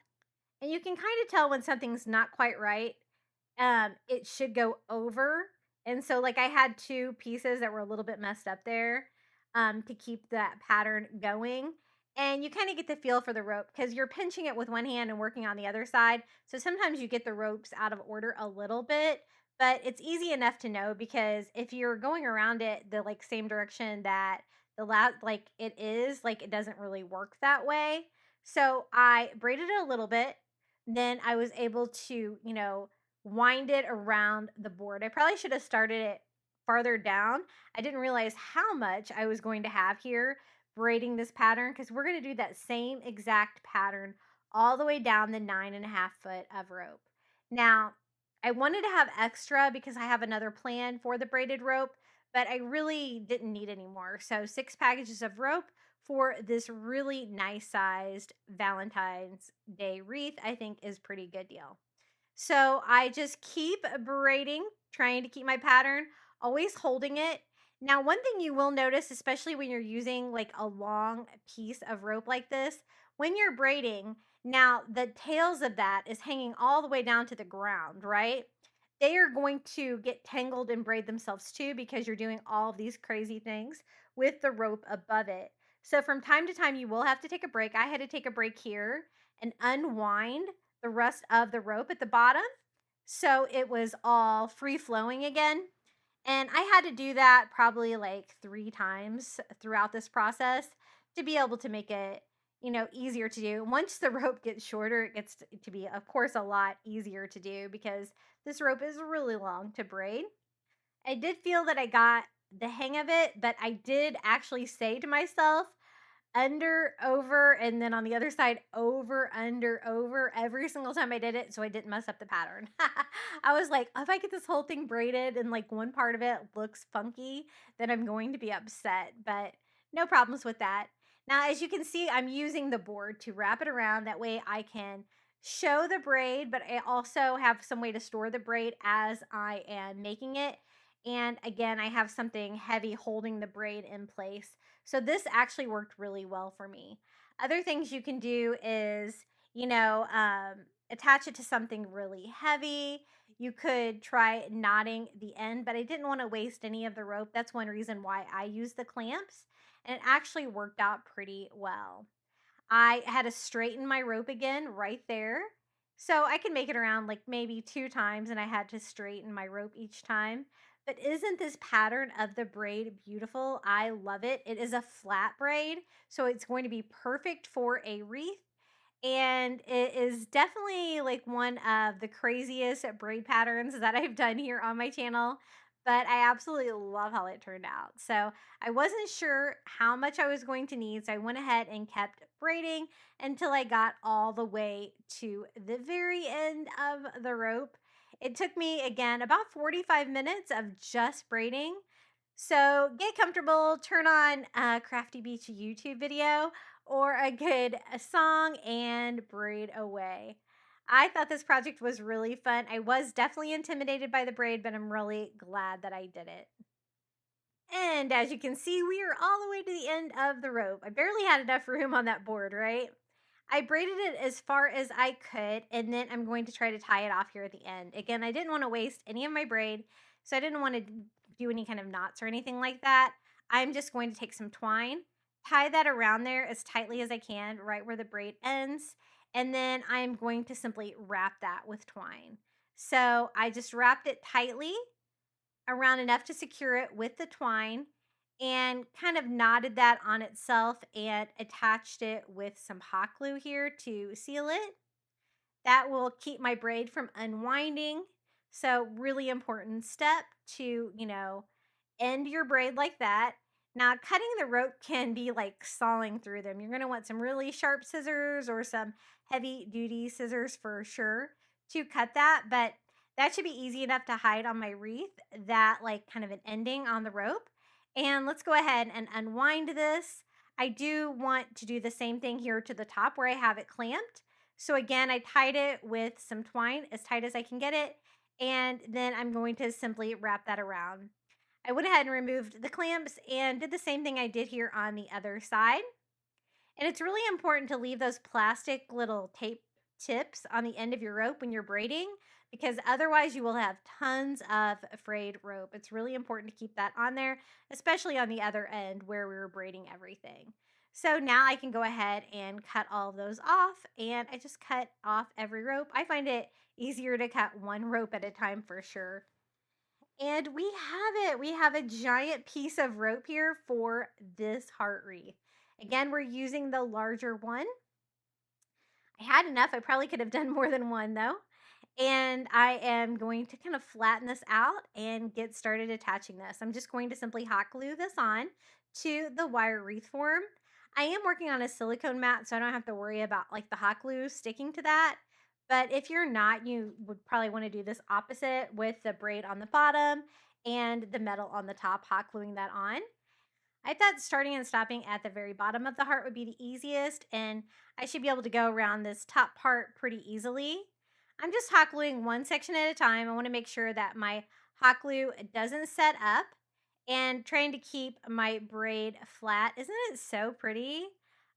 And you can kind of tell when something's not quite right. It should go over. And so like I had 2 pieces that were a little bit messed up there to keep that pattern going. and you kind of get the feel for the rope because you're pinching it with one hand and working on the other side. So sometimes you get the ropes out of order a little bit, but it's easy enough to know because if you're going around it the like same direction that the like it is, like it doesn't really work that way. So I braided it a little bit, then I was able to, wind it around the board. I probably should have started it farther down. I didn't realize how much I was going to have here braiding this pattern because we're going to do that same exact pattern all the way down the 9.5 foot of rope. Now, I wanted to have extra because I have another plan for the braided rope, but I really didn't need any more. So 6 packages of rope for this really nice sized Valentine's Day wreath, I think is pretty good deal. So I just keep braiding, trying to keep my pattern, always holding it. Now, one thing you will notice, especially when you're using like a long piece of rope like this, when you're braiding, now the tails of that is hanging all the way down to the ground, right? They are going to get tangled and braid themselves too because you're doing all of these crazy things with the rope above it. So from time to time, you will have to take a break. I had to take a break here and unwind the rest of the rope at the bottom so it was all free flowing again. And I had to do that probably like 3 times throughout this process to be able to make it, easier to do. Once the rope gets shorter, it gets to be, of course, a lot easier to do because this rope is really long to braid. I did feel that I got the hang of it, but I did actually say to myself, under, over, and then on the other side, over, under, over every single time I did it so I didn't mess up the pattern. I was like, if I get this whole thing braided and like one part of it looks funky, then I'm going to be upset, but no problems with that. Now, as you can see, I'm using the board to wrap it around. That way I can show the braid, but I also have some way to store the braid as I am making it. And again, I have something heavy holding the braid in place. So this actually worked really well for me. Other things you can do is, attach it to something really heavy. You could try knotting the end, but I didn't want to waste any of the rope. That's one reason why I used the clamps, and it actually worked out pretty well. I had to straighten my rope again right there. So I can make it around like maybe 2 times, and I had to straighten my rope each time. But isn't this pattern of the braid beautiful? I love it. It is a flat braid, so it's going to be perfect for a wreath. And it is definitely like one of the craziest braid patterns that I've done here on my channel, but I absolutely love how it turned out. So I wasn't sure how much I was going to need, so I went ahead and kept braiding until I got all the way to the very end of the rope. It took me, again, about 45 minutes of just braiding. So get comfortable, turn on a Crafty Beach YouTube video or a good song and braid away. I thought this project was really fun. I was definitely intimidated by the braid, but I'm really glad that I did it. And as you can see, we are all the way to the end of the rope. I barely had enough room on that board, right? I braided it as far as I could, and then I'm going to try to tie it off here at the end. Again, I didn't want to waste any of my braid, so I didn't want to do any kind of knots or anything like that. I'm just going to take some twine, tie that around there as tightly as I can, right where the braid ends, and then I'm going to simply wrap that with twine. So I just wrapped it tightly around enough to secure it with the twine and kind of knotted that on itself and attached it with some hot glue here to seal it. That will keep my braid from unwinding. So really important step to, end your braid like that. Now, cutting the rope can be like sawing through them. You're going to want some really sharp scissors or some heavy duty scissors for sure to cut that, but that should be easy enough to hide on my wreath, that like kind of an ending on the rope. And let's go ahead and unwind this. I do want to do the same thing here to the top where I have it clamped. So again, I tied it with some twine as tight as I can get it, and then I'm going to simply wrap that around. I went ahead and removed the clamps and did the same thing I did here on the other side. And it's really important to leave those plastic little tape tips on the end of your rope when you're braiding, because otherwise you will have tons of frayed rope. It's really important to keep that on there, especially on the other end where we were braiding everything. So now I can go ahead and cut all of those off, and I just cut off every rope. I find it easier to cut one rope at a time for sure. And we have it. We have a giant piece of rope here for this heart wreath. Again, we're using the larger one. I had enough. I probably could have done more than one though. And I am going to kind of flatten this out and get started attaching this. I'm just going to simply hot glue this on to the wire wreath form. I am working on a silicone mat, so I don't have to worry about like the hot glue sticking to that. But if you're not, you would probably want to do this opposite with the braid on the bottom and the metal on the top, hot gluing that on. I thought starting and stopping at the very bottom of the heart would be the easiest, and I should be able to go around this top part pretty easily. I'm just hot gluing one section at a time. I want to make sure that my hot glue doesn't set up and trying to keep my braid flat. Isn't it so pretty?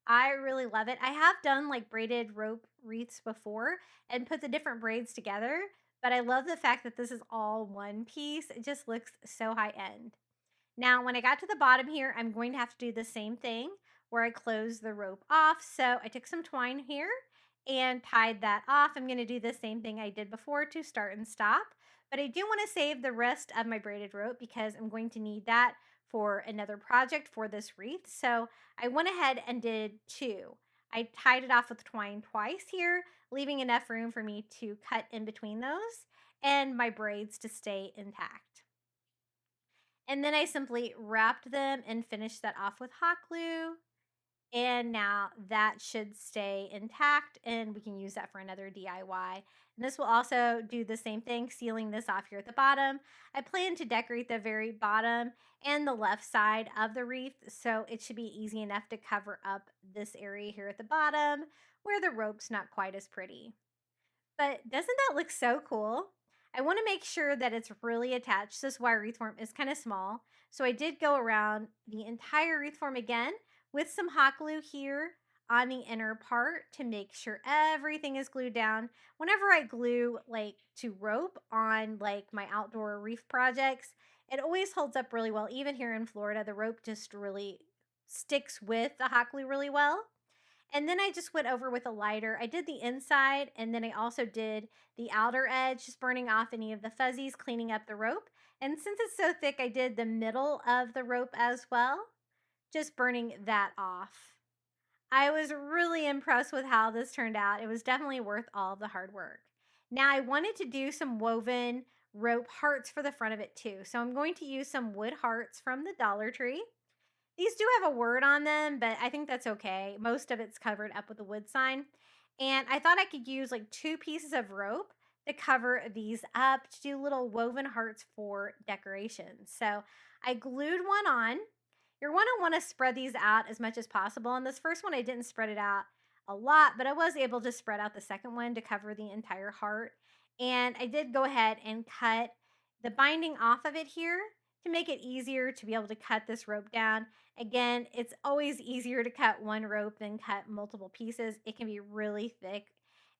I really love it. I have done like braided rope wreaths before and put the different braids together, but I love the fact that this is all one piece. It just looks so high end. Now, when I got to the bottom here, I'm going to have to do the same thing where I close the rope off. So I took some twine here and tied that off. I'm going to do the same thing I did before to start and stop. But I do want to save the rest of my braided rope because I'm going to need that for another project for this wreath. So I went ahead and did two. I tied it off with twine twice here, leaving enough room for me to cut in between those and my braids to stay intact. And then I simply wrapped them and finished that off with hot glue. And now that should stay intact and we can use that for another DIY. And this will also do the same thing, sealing this off here at the bottom. I plan to decorate the very bottom and the left side of the wreath, so it should be easy enough to cover up this area here at the bottom where the rope's not quite as pretty. But doesn't that look so cool? I want to make sure that it's really attached. This wire wreath form is kind of small. So I did go around the entire wreath form again with some hot glue here on the inner part to make sure everything is glued down. Whenever I glue like to rope on like my outdoor reef projects, it always holds up really well. Even here in Florida, the rope just really sticks with the hot glue really well. And then I just went over with a lighter. I did the inside and then I also did the outer edge, just burning off any of the fuzzies, cleaning up the rope. And since it's so thick, I did the middle of the rope as well, just burning that off. I was really impressed with how this turned out. It was definitely worth all of the hard work. Now I wanted to do some woven rope hearts for the front of it too. So I'm going to use some wood hearts from the Dollar Tree. These do have a word on them, but I think that's okay. Most of it's covered up with a wood sign. And I thought I could use like two pieces of rope to cover these up to do little woven hearts for decoration. So I glued one on. You're going to want to spread these out as much as possible. And this first one, I didn't spread it out a lot, but I was able to spread out the second one to cover the entire heart. And I did go ahead and cut the binding off of it here to make it easier to be able to cut this rope down. Again, it's always easier to cut one rope than cut multiple pieces. It can be really thick.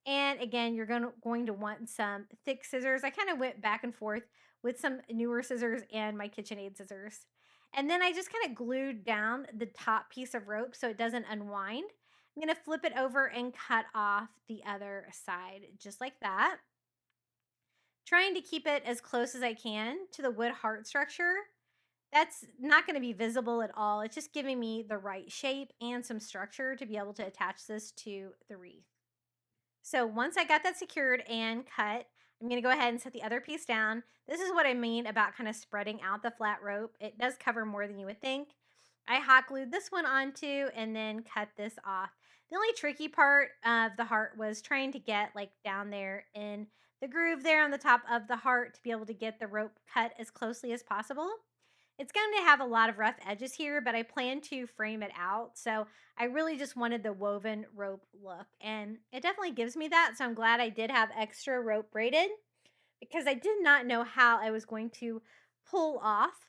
And again, you're going to want some thick scissors. I kind of went back and forth with some newer scissors and my KitchenAid scissors. And then I just kind of glued down the top piece of rope so it doesn't unwind. I'm going to flip it over and cut off the other side just like that. Trying to keep it as close as I can to the wood heart structure. That's not going to be visible at all. It's just giving me the right shape and some structure to be able to attach this to the wreath. So once I got that secured and cut, I'm going to go ahead and set the other piece down. This is what I mean about kind of spreading out the flat rope. It does cover more than you would think. I hot glued this one onto and then cut this off. The only tricky part of the heart was trying to get like down there in the groove there on the top of the heart to be able to get the rope cut as closely as possible. It's going to have a lot of rough edges here, but I plan to frame it out. So I really just wanted the woven rope look, and it definitely gives me that. So I'm glad I did have extra rope braided because I did not know how I was going to pull off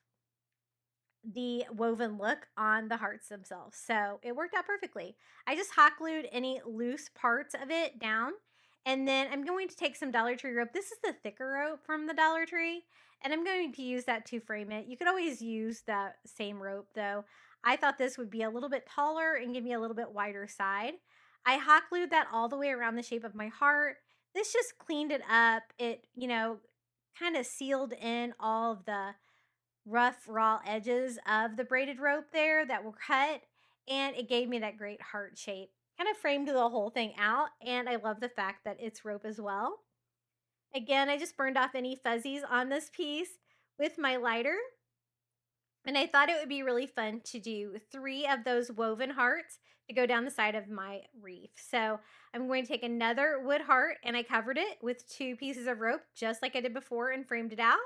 the woven look on the hearts themselves. So it worked out perfectly. I just hot glued any loose parts of it down And then I'm going to take some Dollar Tree rope. This is the thicker rope from the Dollar Tree, and I'm going to use that to frame it. You could always use the same rope though. I thought this would be a little bit taller and give me a little bit wider side. I hot glued that all the way around the shape of my heart. This just cleaned it up. It, kind of sealed in all of the rough, raw edges of the braided rope there that were cut, and it gave me that great heart shape. Kind of framed the whole thing out, and I love the fact that it's rope as well. Again, I just burned off any fuzzies on this piece with my lighter. And I thought it would be really fun to do 3 of those woven hearts to go down the side of my wreath. So I'm going to take another wood heart, and I covered it with 2 pieces of rope, just like I did before, and framed it out.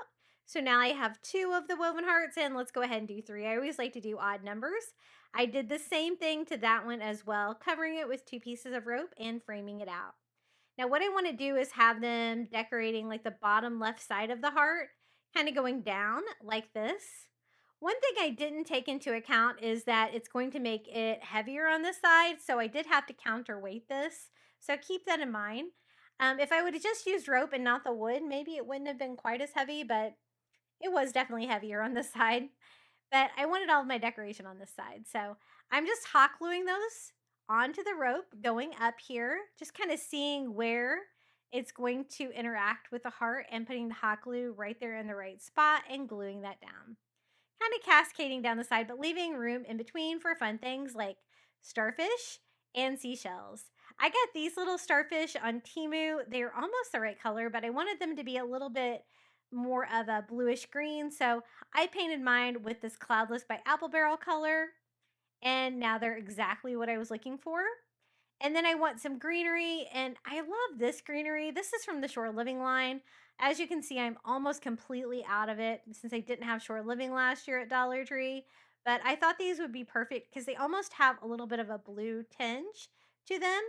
So now I have 2 of the woven hearts, and let's go ahead and do 3. I always like to do odd numbers. I did the same thing to that one as well, covering it with 2 pieces of rope and framing it out. Now what I want to do is have them decorating like the bottom left side of the heart, kind of going down like this. One thing I didn't take into account is that it's going to make it heavier on this side, so I did have to counterweight this. So keep that in mind. If I would have just used rope and not the wood, maybe it wouldn't have been quite as heavy, but it was definitely heavier on this side. But I wanted all of my decoration on this side. So I'm just hot gluing those onto the rope going up here, just kind of seeing where it's going to interact with the heart and putting the hot glue right there in the right spot and gluing that down. Kind of cascading down the side, but leaving room in between for fun things like starfish and seashells. I got these little starfish on Temu. They're almost the right color, but I wanted them to be a little bit more of a bluish green. So I painted mine with this Cloudless by Apple Barrel color. And now they're exactly what I was looking for. And then I want some greenery, and I love this greenery. This is from the Shore Living line. As you can see, I'm almost completely out of it since I didn't have Shore Living last year at Dollar Tree. But I thought these would be perfect because they almost have a little bit of a blue tinge to them,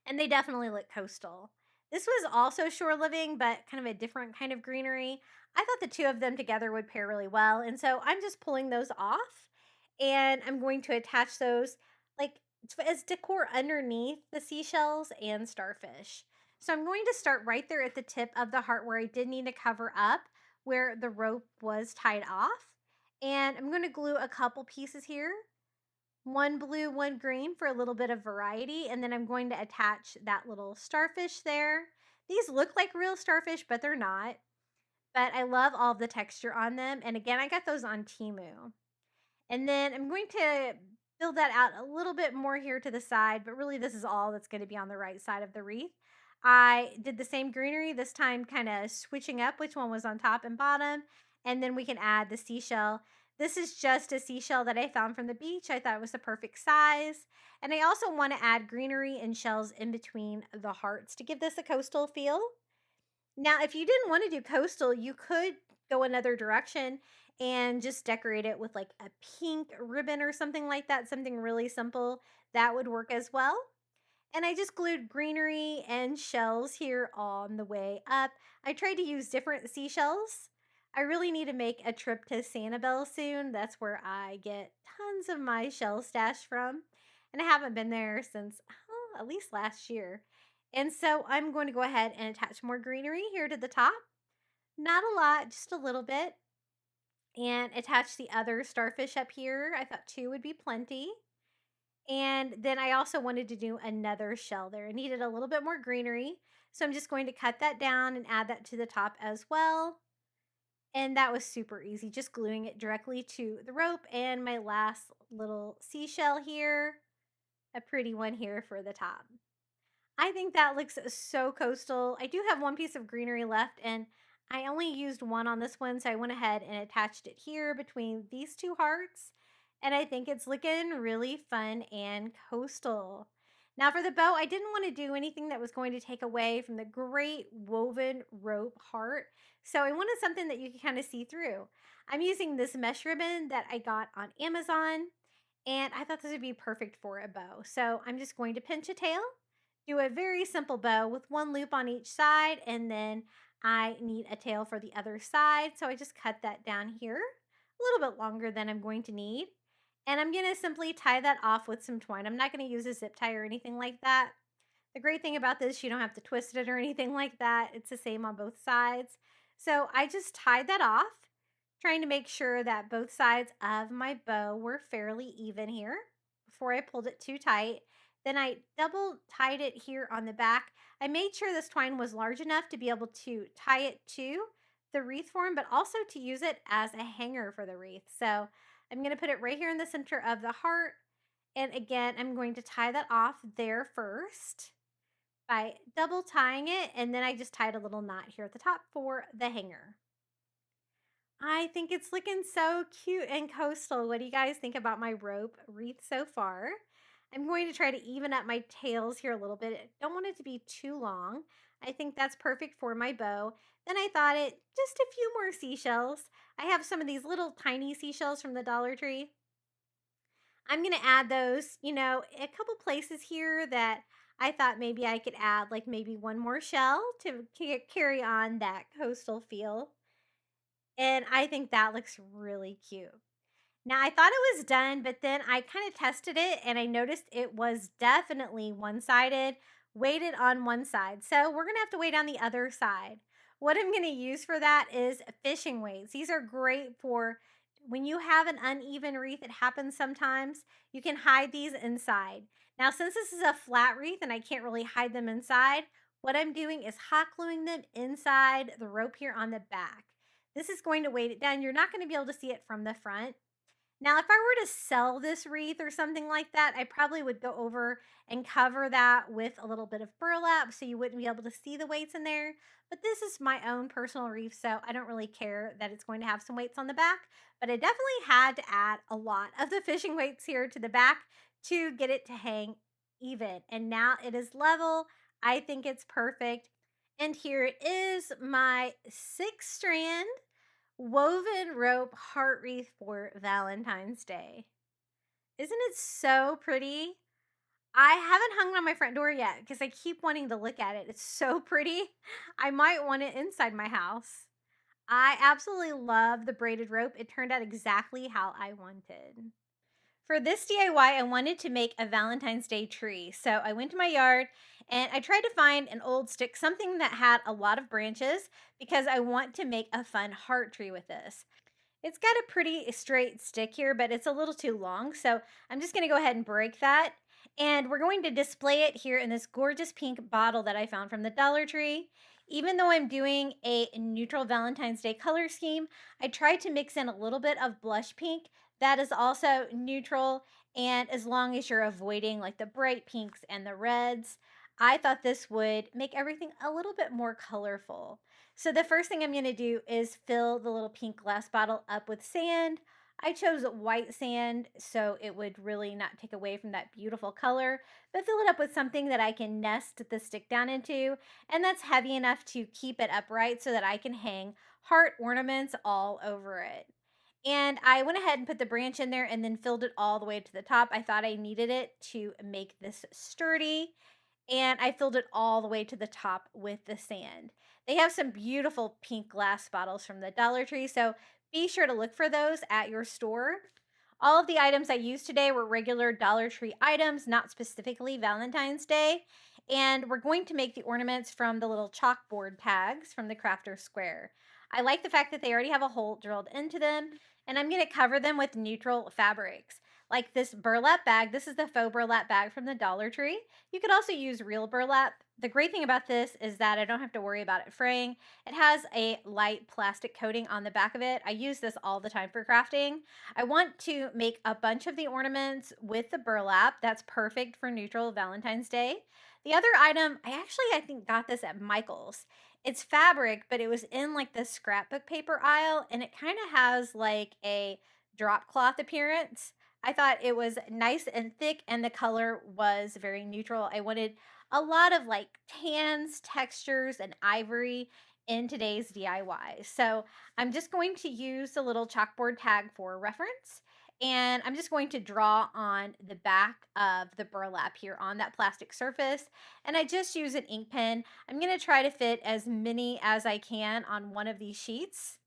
and they definitely look coastal. This was also Shore Living, but kind of a different kind of greenery. I thought the 2 of them together would pair really well, and so I'm just pulling those off, and I'm going to attach those like as decor underneath the seashells and starfish. So I'm going to start right there at the tip of the heart where I did need to cover up where the rope was tied off. And I'm going to glue a couple pieces here, 1 blue, 1 green for a little bit of variety. And then I'm going to attach that little starfish there. These look like real starfish, but they're not. But I love all of the texture on them. And again, I got those on Temu. And then I'm going to build that out a little bit more here to the side, but really this is all that's going to be on the right side of the wreath. I did the same greenery, this time kind of switching up which one was on top and bottom, and then we can add the seashell. This is just a seashell that I found from the beach. I thought it was the perfect size. And I also want to add greenery and shells in between the hearts to give this a coastal feel. Now, if you didn't want to do coastal, you could go another direction and just decorate it with like a pink ribbon or something like that, something really simple. That would work as well. And I just glued greenery and shells here on the way up. I tried to use different seashells. I really need to make a trip to Sanibel soon. That's where I get tons of my shell stash from. And I haven't been there since at least last year. And so I'm going to go ahead and attach more greenery here to the top. Not a lot, just a little bit. And attach the other starfish up here. I thought 2 would be plenty. And then I also wanted to do another shell there. I needed a little bit more greenery. So I'm just going to cut that down and add that to the top as well. And that was super easy, just gluing it directly to the rope. And my last little seashell here, a pretty one here for the top. I think that looks so coastal. I do have 1 piece of greenery left, and I only used 1 on this one, so I went ahead and attached it here between these 2 hearts. And I think it's looking really fun and coastal. Now for the bow, I didn't want to do anything that was going to take away from the great woven rope heart. So I wanted something that you could kind of see through. I'm using this mesh ribbon that I got on Amazon, and I thought this would be perfect for a bow. So I'm just going to pinch a tail, do a very simple bow with 1 loop on each side, and then I need a tail for the other side. So I just cut that down here a little bit longer than I'm going to need. And I'm going to simply tie that off with some twine. I'm not going to use a zip tie or anything like that. The great thing about this, you don't have to twist it or anything like that. It's the same on both sides. So I just tied that off, trying to make sure that both sides of my bow were fairly even here before I pulled it too tight. Then I double tied it here on the back. I made sure this twine was large enough to be able to tie it to the wreath form, but also to use it as a hanger for the wreath. So I'm going to put it right here in the center of the heart. And again, I'm going to tie that off there first by double tying it, and then I just tied a little knot here at the top for the hanger. I think it's looking so cute and coastal. What do you guys think about my rope wreath so far? I'm going to try to even up my tails here a little bit. I don't want it to be too long. I think that's perfect for my bow. Then I thought it just a few more seashells. I have some of these little tiny seashells from the Dollar Tree. I'm going to add those, a couple places here that I thought maybe I could add like maybe one more shell to carry on that coastal feel. And I think that looks really cute. Now, I thought it was done, but then I kind of tested it and I noticed it was definitely one-sided, weighted on one side. So we're going to have to weight on the other side. What I'm going to use for that is fishing weights. These are great for when you have an uneven wreath. It happens sometimes. You can hide these inside. Now, since this is a flat wreath and I can't really hide them inside, what I'm doing is hot gluing them inside the rope here on the back. This is going to weight it down. You're not going to be able to see it from the front. Now, if I were to sell this wreath or something like that, I probably would go over and cover that with a little bit of burlap so you wouldn't be able to see the weights in there. But this is my own personal wreath, so I don't really care that it's going to have some weights on the back. But I definitely had to add a lot of the fishing weights here to the back to get it to hang even. And now it is level. I think it's perfect. And here it is, my 6-strand woven rope heart wreath for Valentine's Day. Isn't it so pretty? I haven't hung it on my front door yet because I keep wanting to look at it. It's so pretty. I might want it inside my house. I absolutely love the braided rope. It turned out exactly how I wanted. For this DIY, I wanted to make a Valentine's Day tree. So I went to my yard and I tried to find an old stick, something that had a lot of branches, because I want to make a fun heart tree with this. It's got a pretty straight stick here, but it's a little too long. So I'm just going to go ahead and break that. And we're going to display it here in this gorgeous pink bottle that I found from the Dollar Tree. Even though I'm doing a neutral Valentine's Day color scheme, I tried to mix in a little bit of blush pink that is also neutral. And as long as you're avoiding like the bright pinks and the reds, I thought this would make everything a little bit more colorful. So the first thing I'm going to do is fill the little pink glass bottle up with sand. I chose white sand so it would really not take away from that beautiful color, but fill it up with something that I can nest the stick down into, and that's heavy enough to keep it upright so that I can hang heart ornaments all over it. And I went ahead and put the branch in there and then filled it all the way to the top. I thought I needed it to make this sturdy, and I filled it all the way to the top with the sand. They have some beautiful pink glass bottles from the Dollar Tree, so be sure to look for those at your store. All of the items I used today were regular Dollar Tree items, not specifically Valentine's Day. And we're going to make the ornaments from the little chalkboard tags from the Crafter Square. I like the fact that they already have a hole drilled into them, and I'm going to cover them with neutral fabrics. Like this burlap bag. This is the faux burlap bag from the Dollar Tree. You could also use real burlap. The great thing about this is that I don't have to worry about it fraying. It has a light plastic coating on the back of it. I use this all the time for crafting. I want to make a bunch of the ornaments with the burlap. That's perfect for neutral Valentine's Day. The other item, I think got this at Michael's. It's fabric, but it was in like the scrapbook paper aisle, and it kind of has like a drop cloth appearance. I thought it was nice and thick, and the color was very neutral. I wanted a lot of like tans, textures, and ivory in today's DIY. So I'm just going to use the little chalkboard tag for reference. And I'm just going to draw on the back of the burlap here on that plastic surface. And I just use an ink pen. I'm going to try to fit as many as I can on one of these sheets.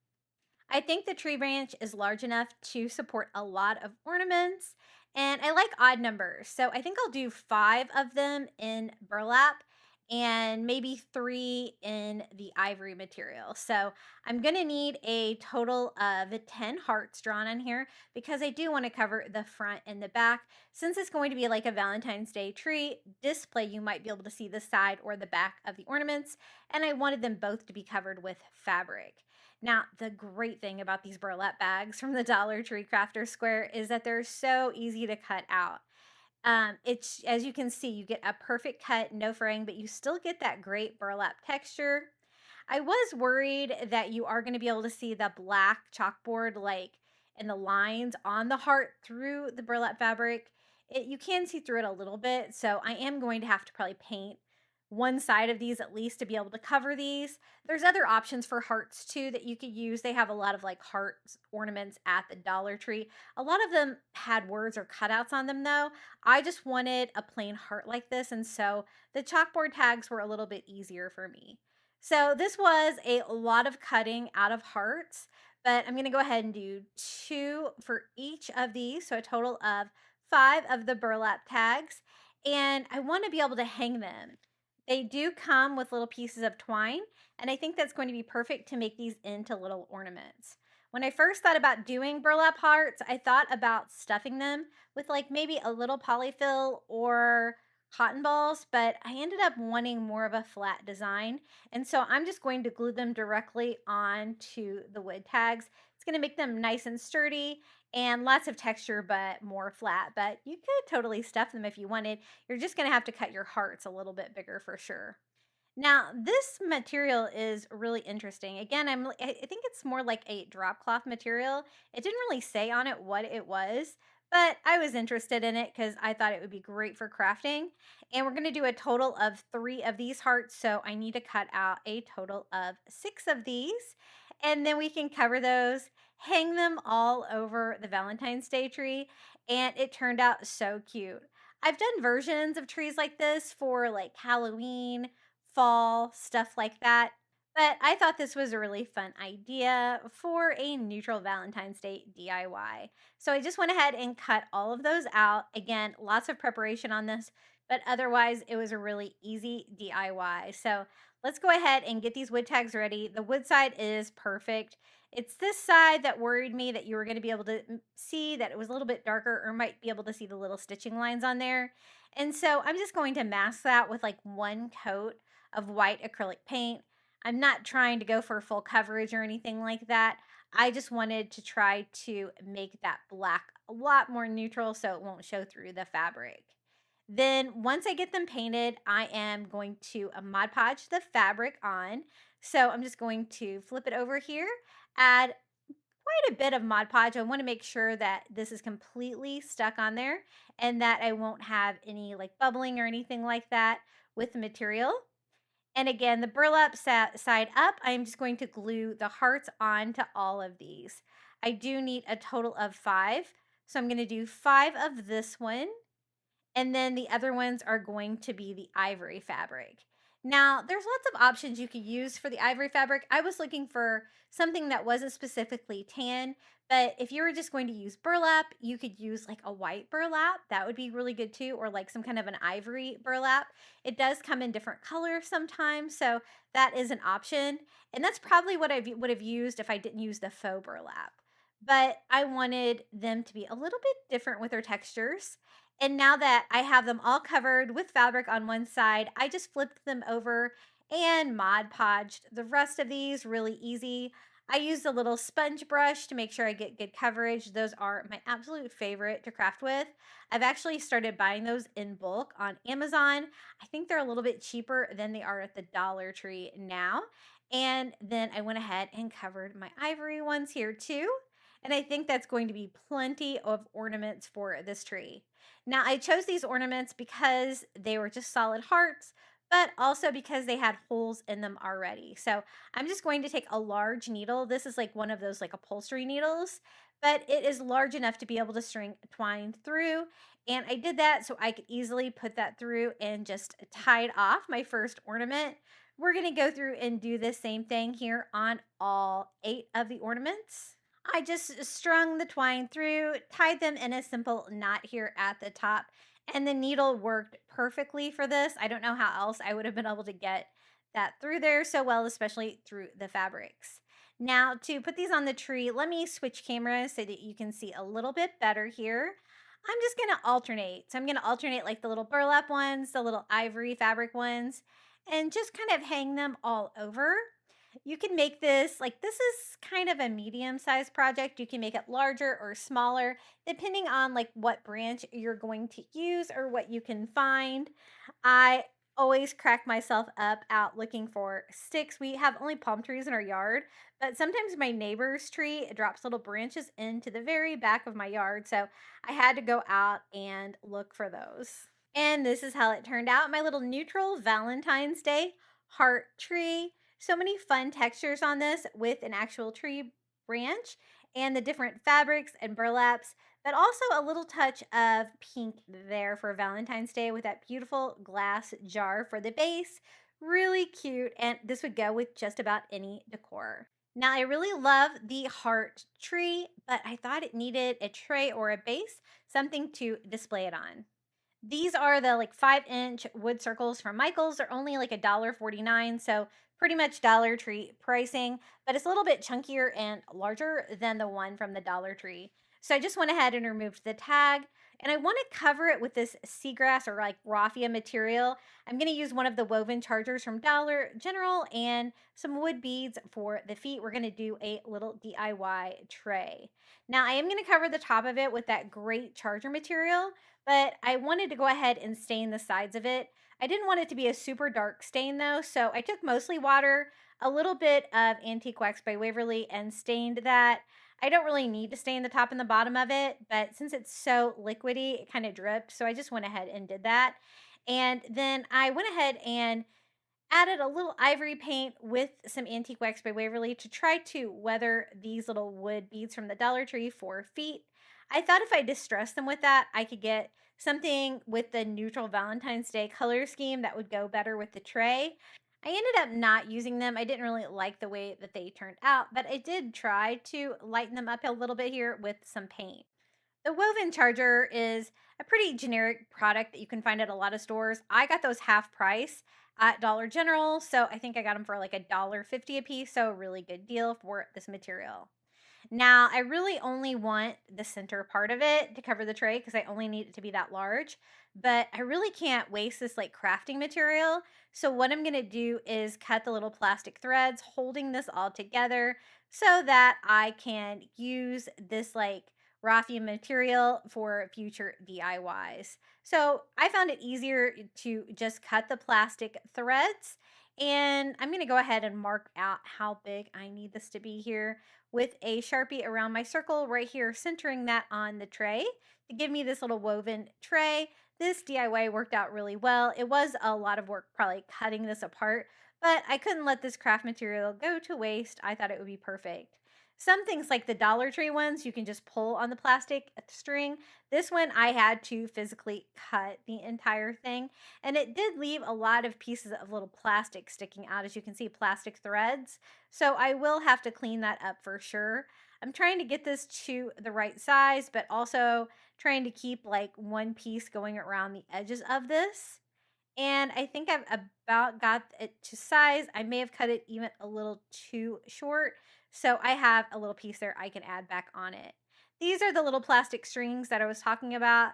I think the tree branch is large enough to support a lot of ornaments, and I like odd numbers. So I think I'll do 5 of them in burlap and maybe 3 in the ivory material. So I'm going to need a total of 10 hearts drawn on here because I do want to cover the front and the back. Since it's going to be like a Valentine's Day tree display, you might be able to see the side or the back of the ornaments, and I wanted them both to be covered with fabric. Now, the great thing about these burlap bags from the Dollar Tree Crafter Square is that they're so easy to cut out. It's, as you can see, you get a perfect cut, no fraying, but you still get that great burlap texture. I was worried that you are going to be able to see the black chalkboard, like, and the lines on the heart through the burlap fabric. You can see through it a little bit, so I am going to have to probably paint one side of these at least to be able to cover these. There's other options for hearts too that you could use. They have a lot of like hearts ornaments at the Dollar Tree. A lot of them had words or cutouts on them though. I just wanted a plain heart like this, and so the chalkboard tags were a little bit easier for me. So this was a lot of cutting out of hearts, but I'm going to go ahead and do 2 for each of these. So a total of 5 of the burlap tags. And I want to be able to hang them. They do come with little pieces of twine, and I think that's going to be perfect to make these into little ornaments. When I first thought about doing burlap hearts, I thought about stuffing them with like maybe a little polyfill or cotton balls, but I ended up wanting more of a flat design. And so I'm just going to glue them directly onto the wood tags. It's going to make them nice and sturdy and lots of texture, but more flat. But you could totally stuff them if you wanted. You're just going to have to cut your hearts a little bit bigger for sure. Now, this material is really interesting. Again, I think it's more like a drop cloth material. It didn't really say on it what it was, but I was interested in it because I thought it would be great for crafting. And we're going to do a total of 3 of these hearts, so I need to cut out a total of 6 of these. And then we can cover those, hang them all over the Valentine's Day tree, and it turned out so cute. I've done versions of trees like this for like Halloween, fall, stuff like that. But I thought this was a really fun idea for a neutral Valentine's Day DIY. So I just went ahead and cut all of those out. Again, lots of preparation on this, but otherwise it was a really easy DIY. So let's go ahead and get these wood tags ready. The wood side is perfect. It's this side that worried me that you were going to be able to see that it was a little bit darker or might be able to see the little stitching lines on there. And so I'm just going to mask that with like one coat of white acrylic paint. I'm not trying to go for full coverage or anything like that. I just wanted to try to make that black a lot more neutral so it won't show through the fabric. Then once I get them painted, I am going to Mod Podge the fabric on. So I'm just going to flip it over here, add quite a bit of Mod Podge. I want to make sure that this is completely stuck on there and that I won't have any like bubbling or anything like that with the material. And again, the burlap side up, I'm just going to glue the hearts onto all of these. I do need a total of 5. So I'm going to do 5 of this one. And then the other ones are going to be the ivory fabric. Now, there's lots of options you could use for the ivory fabric. I was looking for something that wasn't specifically tan, but if you were just going to use burlap, you could use like a white burlap. That would be really good too, or like some kind of an ivory burlap. It does come in different colors sometimes, so that is an option. And that's probably what I would have used if I didn't use the faux burlap. But I wanted them to be a little bit different with their textures. And now that I have them all covered with fabric on one side, I just flipped them over and Mod Podged the rest of these really easy. I used a little sponge brush to make sure I get good coverage. Those are my absolute favorite to craft with. I've actually started buying those in bulk on Amazon. I think they're a little bit cheaper than they are at the Dollar Tree now. And then I went ahead and covered my ivory ones here too. And I think that's going to be plenty of ornaments for this tree. Now, I chose these ornaments because they were just solid hearts, but also because they had holes in them already. So I'm just going to take a large needle. This is like one of those like upholstery needles, but it is large enough to be able to string twine through. And I did that so I could easily put that through and just tied off my first ornament. We're going to go through and do the same thing here on all 8 of the ornaments. I just strung the twine through, tied them in a simple knot here at the top, and the needle worked perfectly for this. I don't know how else I would have been able to get that through there so well, especially through the fabrics. Now, to put these on the tree, let me switch cameras so that you can see a little bit better here. I'm just going to alternate. So I'm going to alternate like the little burlap ones, the little ivory fabric ones, and just kind of hang them all over. You can make this, like this is kind of a medium-sized project. You can make it larger or smaller, depending on like what branch you're going to use or what you can find. I always crack myself up out looking for sticks. We have only palm trees in our yard, but sometimes my neighbor's tree drops little branches into the very back of my yard. So I had to go out and look for those. And this is how it turned out. My little neutral Valentine's Day heart tree. So many fun textures on this with an actual tree branch and the different fabrics and burlaps, but also a little touch of pink there for Valentine's Day with that beautiful glass jar for the base. Really cute, and this would go with just about any decor. Now, I really love the heart tree, but I thought it needed a tray or a base, something to display it on. These are the like 5-inch wood circles from Michaels. They're only like $1.49, so pretty much Dollar Tree pricing, but it's a little bit chunkier and larger than the one from the Dollar Tree. So I just went ahead and removed the tag, and I want to cover it with this seagrass or like raffia material. I'm going to use one of the woven chargers from Dollar General and some wood beads for the feet. We're going to do a little DIY tray. Now I am going to cover the top of it with that great charger material, but I wanted to go ahead and stain the sides of it. I didn't want it to be a super dark stain though, so I took mostly water, a little bit of Antique Wax by Waverly, and stained that. I don't really need to stain the top and the bottom of it, but since it's so liquidy, it kind of dripped, so I just went ahead and did that. And then I went ahead and added a little ivory paint with some Antique Wax by Waverly to try to weather these little wood beads from the Dollar Tree for feet. I thought if I distressed them with that, I could get something with the neutral Valentine's Day color scheme that would go better with the tray. I ended up not using them. I didn't really like the way that they turned out, but I did try to lighten them up a little bit here with some paint. The woven charger is a pretty generic product that you can find at a lot of stores. I got those half price at Dollar General, so I think I got them for like $1.50 a piece, so a really good deal for this material. Now, I really only want the center part of it to cover the tray because I only need it to be that large, but I really can't waste this like crafting material. So what I'm going to do is cut the little plastic threads holding this all together so that I can use this like raffia material for future DIYs. So I found it easier to just cut the plastic threads, and I'm going to go ahead and mark out how big I need this to be here with a Sharpie around my circle right here, centering that on the tray to give me this little woven tray. This DIY worked out really well. It was a lot of work probably cutting this apart, but I couldn't let this craft material go to waste. I thought it would be perfect. Some things like the Dollar Tree ones, you can just pull on the plastic string. This one, I had to physically cut the entire thing, and it did leave a lot of pieces of little plastic sticking out. As you can see, plastic threads. So I will have to clean that up for sure. I'm trying to get this to the right size, but also trying to keep like one piece going around the edges of this. And I think I've about got it to size. I may have cut it even a little too short. So I have a little piece there I can add back on it. These are the little plastic strings that I was talking about.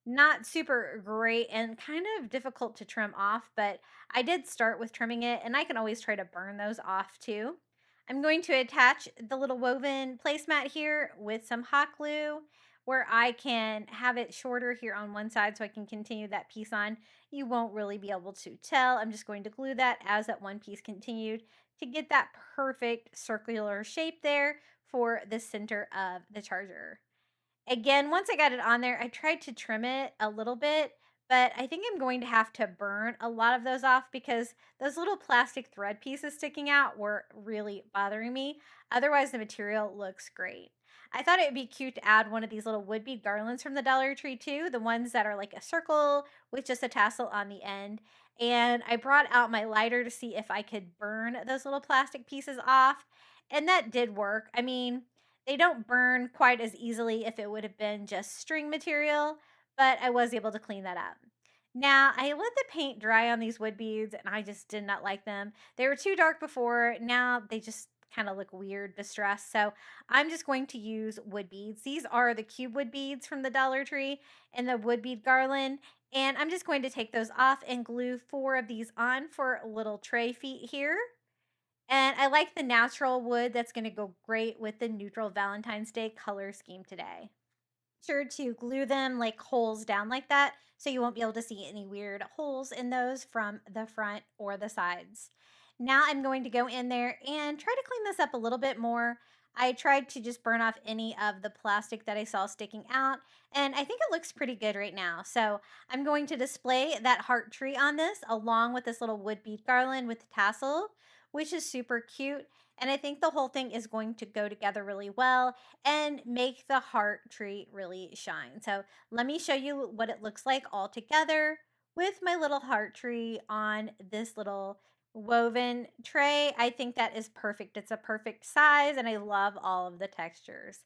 Not super great and kind of difficult to trim off, but I did start with trimming it, and I can always try to burn those off too. I'm going to attach the little woven placemat here with some hot glue where I can have it shorter here on one side so I can continue that piece on. You won't really be able to tell. I'm just going to glue that as that one piece continued to get that perfect circular shape there for the center of the charger. Again, once I got it on there, I tried to trim it a little bit, but I think I'm going to have to burn a lot of those off because those little plastic thread pieces sticking out were really bothering me. Otherwise, the material looks great. I thought it would be cute to add one of these little wood bead garlands from the Dollar Tree too, the ones that are like a circle with just a tassel on the end. and I brought out my lighter to see if I could burn those little plastic pieces off, and that did work. I mean, they don't burn quite as easily if it would have been just string material, but I was able to clean that up. Now, I let the paint dry on these wood beads and I just did not like them. They were too dark before. Now they just kind of look weird, distressed. So I'm just going to use wood beads. These are the cube wood beads from the Dollar Tree and the wood bead garland. And I'm just going to take those off and glue 4 of these on for little tray feet here. And I like the natural wood that's going to go great with the neutral Valentine's Day color scheme today. Sure to glue them like holes down like that so you won't be able to see any weird holes in those from the front or the sides. Now I'm going to go in there and try to clean this up a little bit more. I tried to just burn off any of the plastic that I saw sticking out, and I think it looks pretty good right now. So I'm going to display that heart tree on this along with this little wood bead garland with the tassel, which is super cute. And I think the whole thing is going to go together really well and make the heart tree really shine. So let me show you what it looks like all together with my little heart tree on this little woven tray. I think that is perfect. It's a perfect size and I love all of the textures.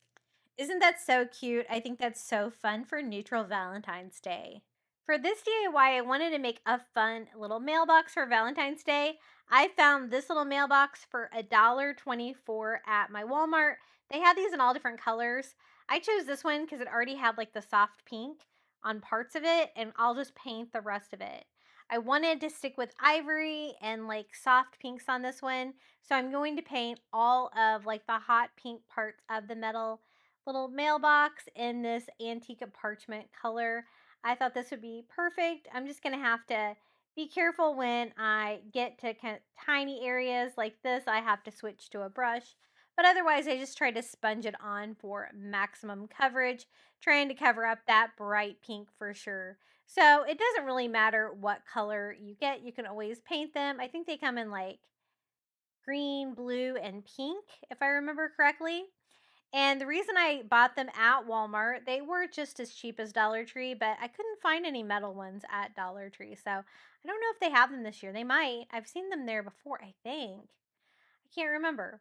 Isn't that so cute? I think that's so fun for neutral Valentine's Day. For this DIY, I wanted to make a fun little mailbox for Valentine's Day. I found this little mailbox for $1.24 at my Walmart. They had these in all different colors. I chose this one because it already had like the soft pink on parts of it, and I'll just paint the rest of it. I wanted to stick with ivory and like soft pinks on this one, so I'm going to paint all of like the hot pink parts of the metal little mailbox in this antique parchment color. I thought this would be perfect. I'm just going to have to be careful when I get to kind of tiny areas like this. I have to switch to a brush. But otherwise, I just try to sponge it on for maximum coverage, trying to cover up that bright pink for sure. So it doesn't really matter what color you get. You can always paint them. I think they come in like green, blue, and pink, if I remember correctly. And the reason I bought them at Walmart, they were just as cheap as Dollar Tree, but I couldn't find any metal ones at Dollar Tree. So I don't know if they have them this year. They might. I've seen them there before, I think. I can't remember.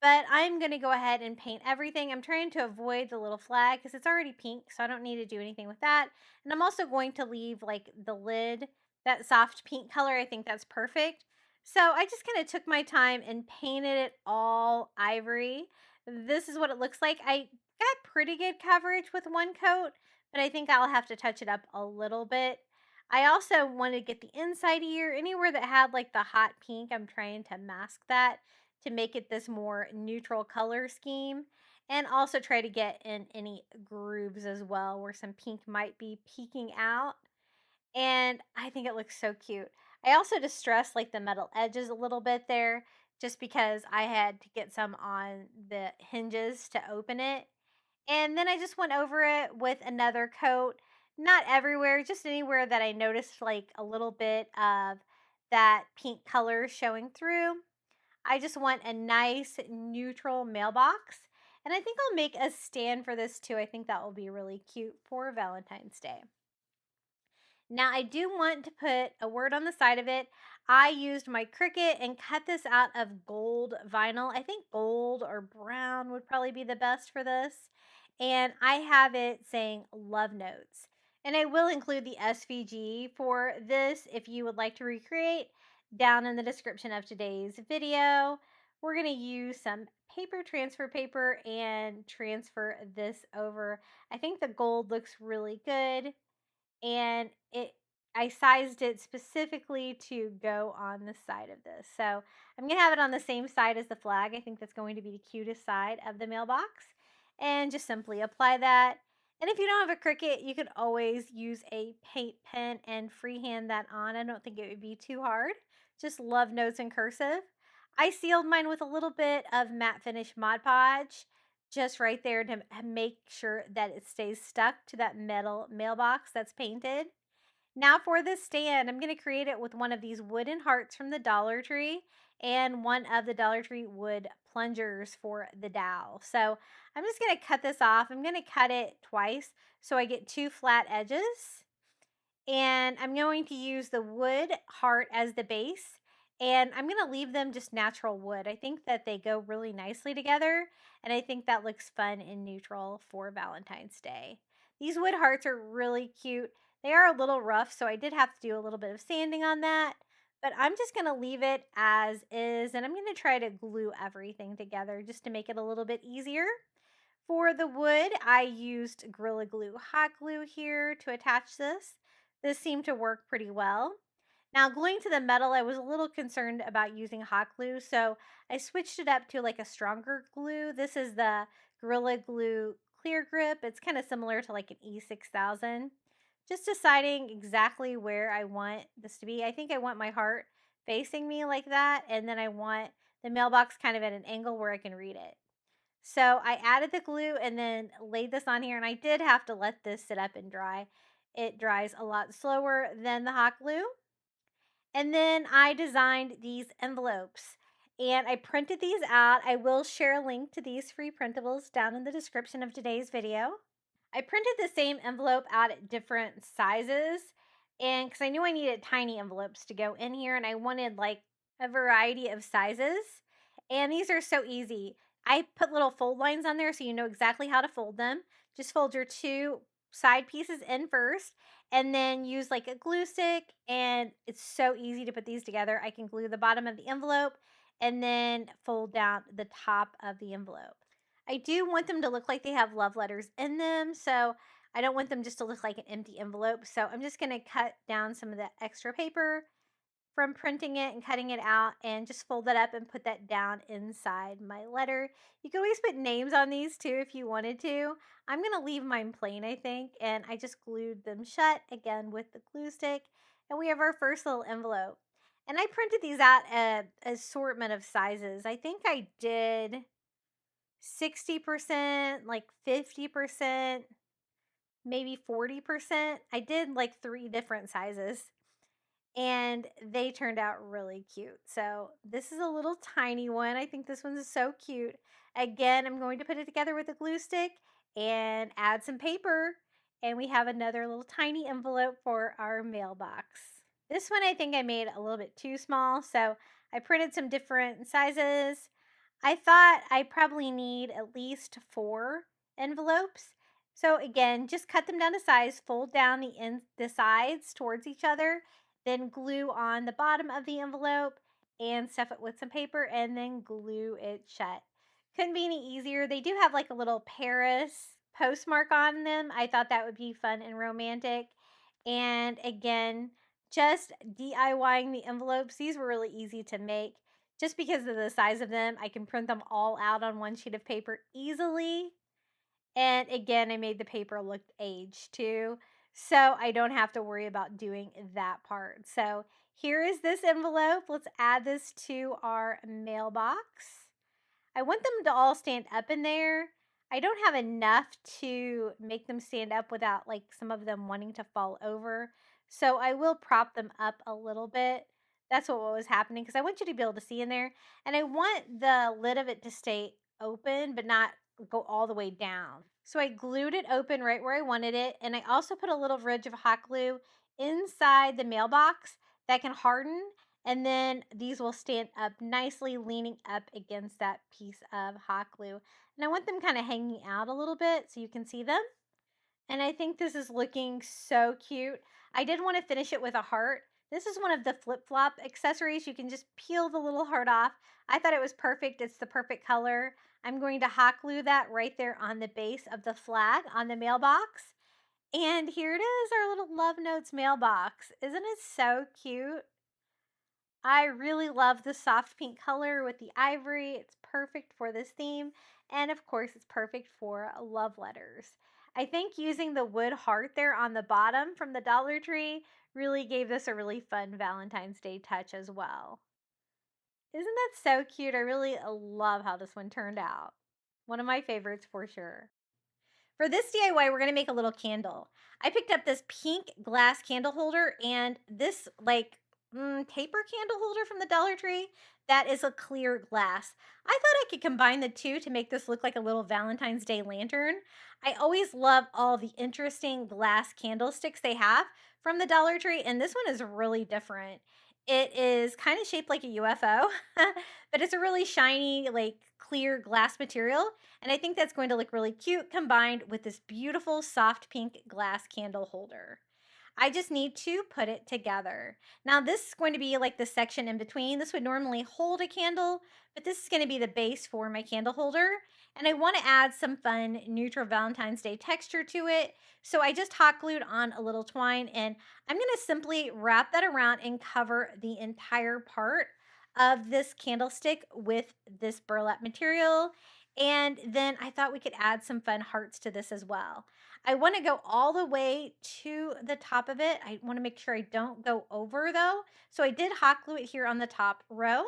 But I'm going to go ahead and paint everything. I'm trying to avoid the little flag because it's already pink, so I don't need to do anything with that. And I'm also going to leave like the lid, that soft pink color. I think that's perfect. So I just kind of took my time and painted it all ivory. This is what it looks like. I got pretty good coverage with one coat, but I think I'll have to touch it up a little bit. I also wanted to get the inside ear, anywhere that had like the hot pink. I'm trying to mask that to make it this more neutral color scheme, and also try to get in any grooves as well where some pink might be peeking out. And I think it looks so cute. I also distressed like the metal edges a little bit there just because I had to get some on the hinges to open it. And then I just went over it with another coat, not everywhere, just anywhere that I noticed like a little bit of that pink color showing through. I just want a nice neutral mailbox. And I think I'll make a stand for this too. I think that will be really cute for Valentine's Day. Now I do want to put a word on the side of it. I used my Cricut and cut this out of gold vinyl. I think gold or brown would probably be the best for this. And I have it saying love notes. And I will include the SVG for this if you would like to recreate down in the description of today's video. We're going to use some paper transfer paper and transfer this over. I think the gold looks really good, and I sized it specifically to go on the side of this. So I'm going to have it on the same side as the flag. I think that's going to be the cutest side of the mailbox. And just simply apply that. And if you don't have a Cricut, you can always use a paint pen and freehand that on. I don't think it would be too hard. Just love notes in cursive. I sealed mine with a little bit of matte finish Mod Podge just right there to make sure that it stays stuck to that metal mailbox that's painted. Now for this stand, I'm going to create it with one of these wooden hearts from the Dollar Tree and one of the Dollar Tree wood plungers for the dowel. So I'm just going to cut this off. I'm going to cut it twice so I get 2 flat edges. And I'm going to use the wood heart as the base. And I'm going to leave them just natural wood. I think that they go really nicely together. And I think that looks fun and neutral for Valentine's Day. These wood hearts are really cute. They are a little rough, so I did have to do a little bit of sanding on that. But I'm just going to leave it as is. And I'm going to try to glue everything together just to make it a little bit easier. For the wood, I used Gorilla Glue hot glue here to attach this. This seemed to work pretty well. Now, gluing to the metal, I was a little concerned about using hot glue, so I switched it up to like a stronger glue. This is the Gorilla Glue Clear Grip. It's kind of similar to like an E6000. Just deciding exactly where I want this to be. I think I want my heart facing me like that, and then I want the mailbox kind of at an angle where I can read it. So I added the glue and then laid this on here, and I did have to let this sit up and dry. It dries a lot slower than the hot glue. And then I designed these envelopes and I printed these out. I will share a link to these free printables down in the description of today's video. I printed the same envelope out at different sizes, and because I knew I needed tiny envelopes to go in here and I wanted like a variety of sizes. And these are so easy. I put little fold lines on there so you know exactly how to fold them. Just fold your two side pieces in first and then use like a glue stick, and it's so easy to put these together. I can glue the bottom of the envelope and then fold down the top of the envelope. I do want them to look like they have love letters in them, so I don't want them just to look like an empty envelope. So I'm just going to cut down some of the extra paper from printing it and cutting it out and just fold that up and put that down inside my letter. You can always put names on these too if you wanted to. I'm going to leave mine plain, I think, and I just glued them shut again with the glue stick. And we have our first little envelope. And I printed these out at an assortment of sizes. I think I did 60%, like 50%, maybe 40%. I did like 3 different sizes and they turned out really cute. So this is a little tiny one. I think this one's so cute. Again, I'm going to put it together with a glue stick and add some paper. And we have another little tiny envelope for our mailbox. This one I think I made a little bit too small, so I printed some different sizes. I thought I probably need at least 4 envelopes. So again, just cut them down to size, fold down the sides towards each other, then glue on the bottom of the envelope and stuff it with some paper and then glue it shut. Couldn't be any easier. They do have like a little Paris postmark on them. I thought that would be fun and romantic. And again, just DIYing the envelopes. These were really easy to make. Just because of the size of them, I can print them all out on one sheet of paper easily. And again, I made the paper look aged too, so I don't have to worry about doing that part. So here is this envelope. Let's add this to our mailbox. I want them to all stand up in there. I don't have enough to make them stand up without like some of them wanting to fall over. So I will prop them up a little bit. That's what was happening because I want you to be able to see in there. And I want the lid of it to stay open but not go all the way down. So I glued it open right where I wanted it. And I also put a little ridge of hot glue inside the mailbox that can harden, and then these will stand up nicely, leaning up against that piece of hot glue. And I want them kind of hanging out a little bit so you can see them. And I think this is looking so cute. I did want to finish it with a heart. This is one of the flip-flop accessories. You can just peel the little heart off. I thought it was perfect. It's the perfect color. I'm going to hot glue that right there on the base of the flag on the mailbox. And here it is, our little Love Notes mailbox. Isn't it so cute? I really love the soft pink color with the ivory. It's perfect for this theme. And of course, it's perfect for love letters. I think using the wood heart there on the bottom from the Dollar Tree really gave this a really fun Valentine's Day touch as well. Isn't that so cute? I really love how this one turned out. One of my favorites for sure. For this DIY, we're going to make a little candle. I picked up this pink glass candle holder and this like paper candle holder from the Dollar Tree that is a clear glass. I thought I could combine the two to make this look like a little Valentine's Day lantern. I always love all the interesting glass candlesticks they have from the Dollar Tree, and this one is really different. It is kind of shaped like a UFO, but it's a really shiny, like clear glass material. And I think that's going to look really cute combined with this beautiful soft pink glass candle holder. I just need to put it together. Now, this is going to be like the section in between. This would normally hold a candle, but this is going to be the base for my candle holder. And I want to add some fun neutral Valentine's Day texture to it. So I just hot glued on a little twine, and I'm going to simply wrap that around and cover the entire part of this candlestick with this burlap material. And then I thought we could add some fun hearts to this as well. I want to go all the way to the top of it. I want to make sure I don't go over though. So I did hot glue it here on the top row.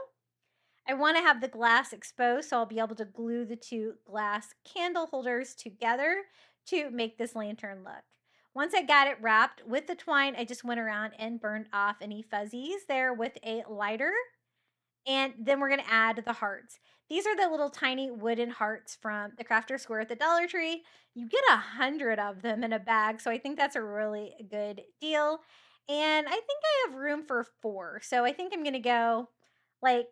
I want to have the glass exposed so I'll be able to glue the two glass candle holders together to make this lantern look. Once I got it wrapped with the twine, I just went around and burned off any fuzzies there with a lighter. And then we're going to add the hearts. These are the little tiny wooden hearts from the Crafter Square at the Dollar Tree. You get 100 of them in a bag, so I think that's a really good deal. And I think I have room for 4. So I think I'm going to go like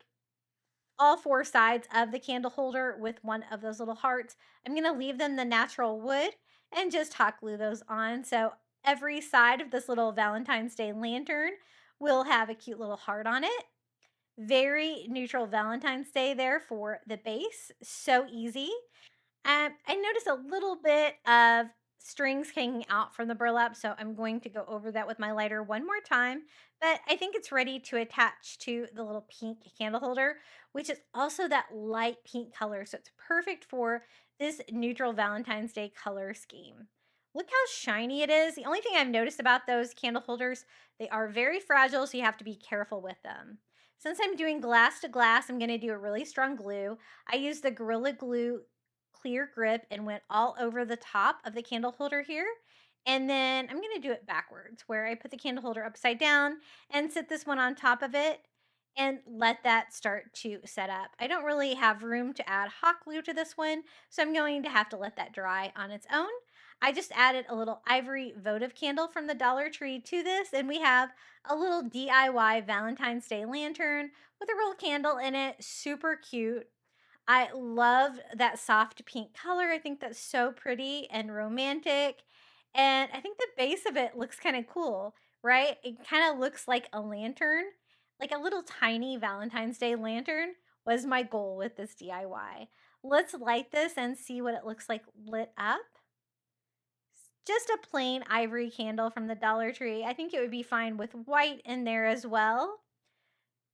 all 4 sides of the candle holder with one of those little hearts. I'm going to leave them the natural wood and just hot glue those on. So every side of this little Valentine's Day lantern will have a cute little heart on it. Very neutral Valentine's Day there for the base. So easy. I noticed a little bit of strings hanging out from the burlap, so I'm going to go over that with my lighter one more time. But I think it's ready to attach to the little pink candle holder, which is also that light pink color. So it's perfect for this neutral Valentine's Day color scheme. Look how shiny it is. The only thing I've noticed about those candle holders, they are very fragile, so you have to be careful with them. Since I'm doing glass to glass, I'm going to do a really strong glue. I use the Gorilla Glue clear grip and went all over the top of the candle holder here. And then I'm going to do it backwards where I put the candle holder upside down and sit this one on top of it and let that start to set up. I don't really have room to add hot glue to this one, so I'm going to have to let that dry on its own. I just added a little ivory votive candle from the Dollar Tree to this, and we have a little DIY Valentine's Day lantern with a real candle in it. Super cute. I love that soft pink color. I think that's so pretty and romantic. And I think the base of it looks kind of cool, right? It kind of looks like a lantern, like a little tiny Valentine's Day lantern was my goal with this DIY. Let's light this and see what it looks like lit up. Just a plain ivory candle from the Dollar Tree. I think it would be fine with white in there as well.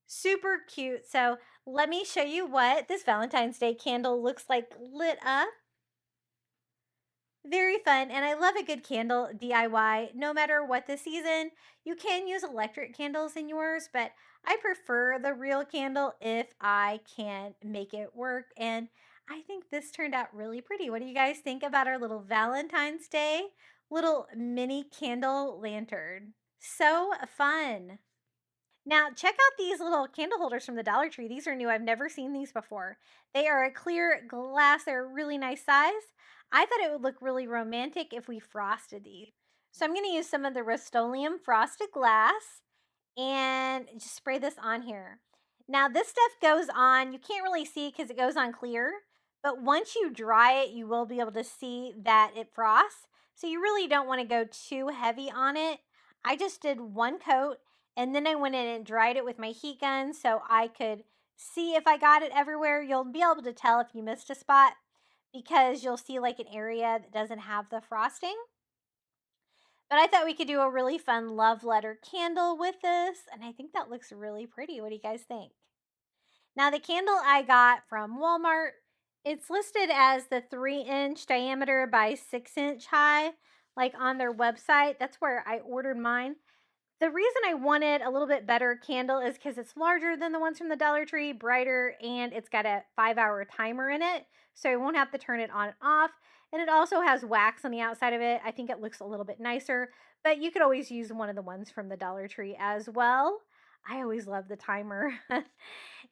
Super cute. So let me show you what this Valentine's Day candle looks like lit up. Very fun, and I love a good candle DIY no matter what the season. You can use electric candles in yours, but I prefer the real candle if I can make it work. And I think this turned out really pretty. What do you guys think about our little Valentine's Day little mini candle lantern? So fun. Now, check out these little candle holders from the Dollar Tree. These are new. I've never seen these before. They are a clear glass. They're a really nice size. I thought it would look really romantic if we frosted these. So I'm going to use some of the Rust-Oleum frosted glass and just spray this on here. Now, this stuff goes on. You can't really see because it goes on clear, but once you dry it, you will be able to see that it frosts. So you really don't want to go too heavy on it. I just did one coat, and then I went in and dried it with my heat gun so I could see if I got it everywhere. You'll be able to tell if you missed a spot because you'll see like an area that doesn't have the frosting. But I thought we could do a really fun love letter candle with this, and I think that looks really pretty. What do you guys think? Now, the candle I got from Walmart, it's listed as the 3-inch diameter by 6-inch high, like on their website. That's where I ordered mine. The reason I wanted a little bit better candle is because it's larger than the ones from the Dollar Tree, brighter, and it's got a 5-hour timer in it, so I won't have to turn it on and off. And it also has wax on the outside of it. I think it looks a little bit nicer, but you could always use one of the ones from the Dollar Tree as well. I always love the timer.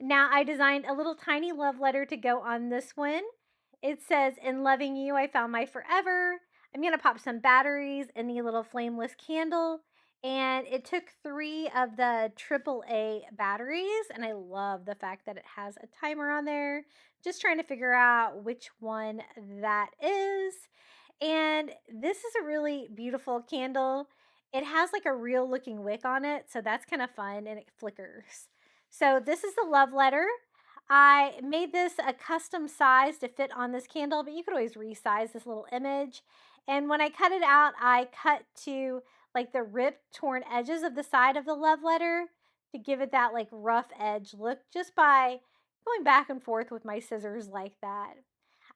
Now, I designed a little tiny love letter to go on this one. It says, "In loving you, I found my forever." I'm going to pop some batteries in the little flameless candle. And it took 3 of the AAA batteries, and I love the fact that it has a timer on there. Just trying to figure out which one that is. And this is a really beautiful candle. It has like a real looking wick on it, so that's kind of fun, and it flickers. So this is the love letter. I made this a custom size to fit on this candle, but you could always resize this little image. And when I cut it out, I cut to like the ripped, torn edges of the side of the love letter to give it that like rough edge look just by going back and forth with my scissors like that.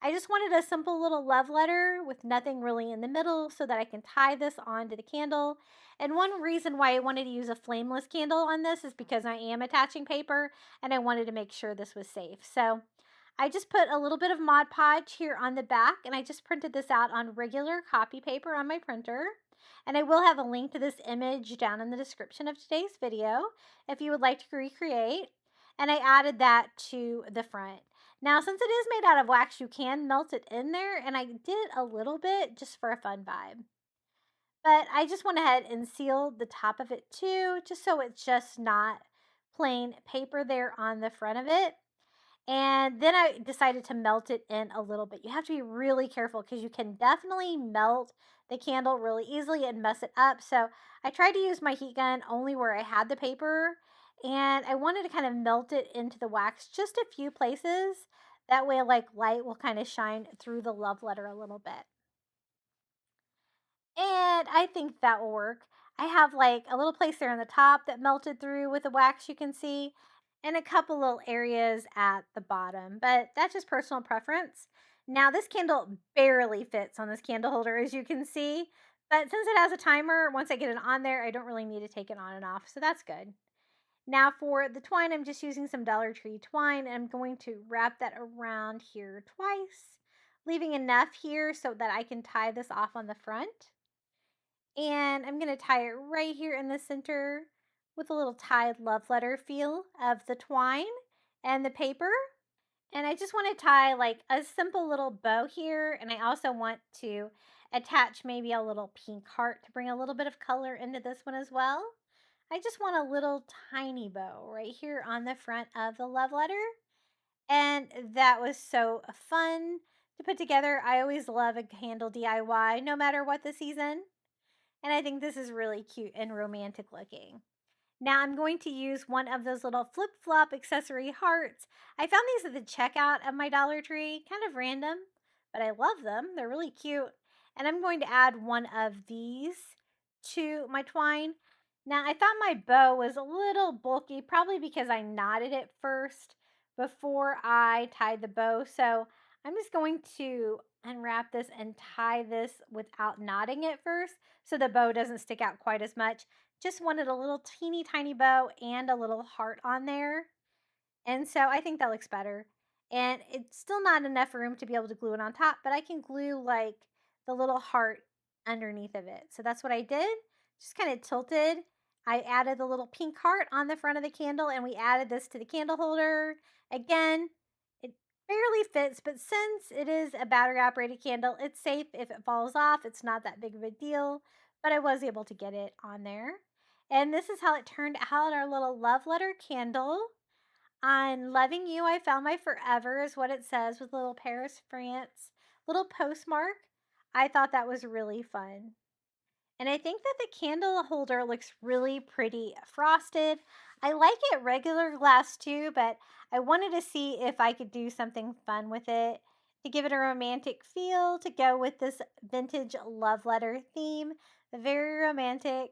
I just wanted a simple little love letter with nothing really in the middle so that I can tie this onto the candle. And one reason why I wanted to use a flameless candle on this is because I am attaching paper and I wanted to make sure this was safe. So I just put a little bit of Mod Podge here on the back, and I just printed this out on regular copy paper on my printer. And I will have a link to this image down in the description of today's video if you would like to recreate. And I added that to the front. Now, since it is made out of wax, you can melt it in there, and I did a little bit just for a fun vibe. But I just went ahead and sealed the top of it too, just so it's just not plain paper there on the front of it. And then I decided to melt it in a little bit. You have to be really careful because you can definitely melt the candle really easily and mess it up. So I tried to use my heat gun only where I had the paper, and I wanted to kind of melt it into the wax just a few places. That way, like light will kind of shine through the love letter a little bit. And I think that will work. I have like a little place there on the top that melted through with the wax, you can see, and a couple little areas at the bottom, but that's just personal preference. Now, this candle barely fits on this candle holder, as you can see, but since it has a timer, once I get it on there, I don't really need to take it on and off, so that's good. Now, for the twine, I'm just using some Dollar Tree twine, and I'm going to wrap that around here twice, leaving enough here so that I can tie this off on the front. And I'm going to tie it right here in the center with a little tied love letter feel of the twine and the paper. And I just want to tie like a simple little bow here. And I also want to attach maybe a little pink heart to bring a little bit of color into this one as well. I just want a little tiny bow right here on the front of the love letter. And that was so fun to put together. I always love a candle DIY, no matter what the season. And I think this is really cute and romantic looking. Now I'm going to use one of those little flip-flop accessory hearts. I found these at the checkout of my Dollar Tree, kind of random, but I love them. They're really cute. And I'm going to add one of these to my twine. Now I thought my bow was a little bulky, probably because I knotted it first before I tied the bow. So I'm just going to unwrap this and tie this without knotting it first so the bow doesn't stick out quite as much. Just wanted a little teeny tiny bow and a little heart on there. And so I think that looks better. And it's still not enough room to be able to glue it on top, but I can glue like the little heart underneath of it. So that's what I did. Just kind of tilted. I added the little pink heart on the front of the candle, and we added this to the candle holder. Again, it barely fits, but since it is a battery operated candle, it's safe. If it falls off, it's not that big of a deal, but I was able to get it on there. And this is how it turned out, our little love letter candle. On Loving You, I Found My Forever is what it says with little Paris, France, little postmark. I thought that was really fun. And I think that the candle holder looks really pretty frosted. I like it regular glass too, but I wanted to see if I could do something fun with it to give it a romantic feel to go with this vintage love letter theme. Very romantic.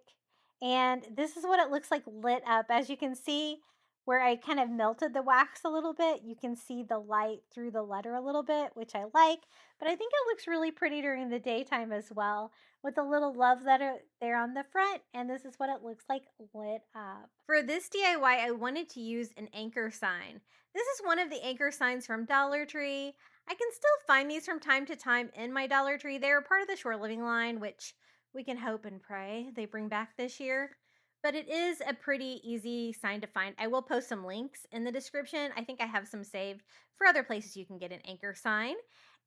And this is what it looks like lit up. As you can see, where I kind of melted the wax a little bit, you can see the light through the letter a little bit, which I like. But I think it looks really pretty during the daytime as well, with a little love letter there on the front, and this is what it looks like lit up. For this DIY, I wanted to use an anchor sign. This is one of the anchor signs from Dollar Tree. I can still find these from time to time in my Dollar Tree. They are part of the Shore Living line, which we can hope and pray they bring back this year. But it is a pretty easy sign to find. I will post some links in the description. I think I have some saved for other places you can get an anchor sign.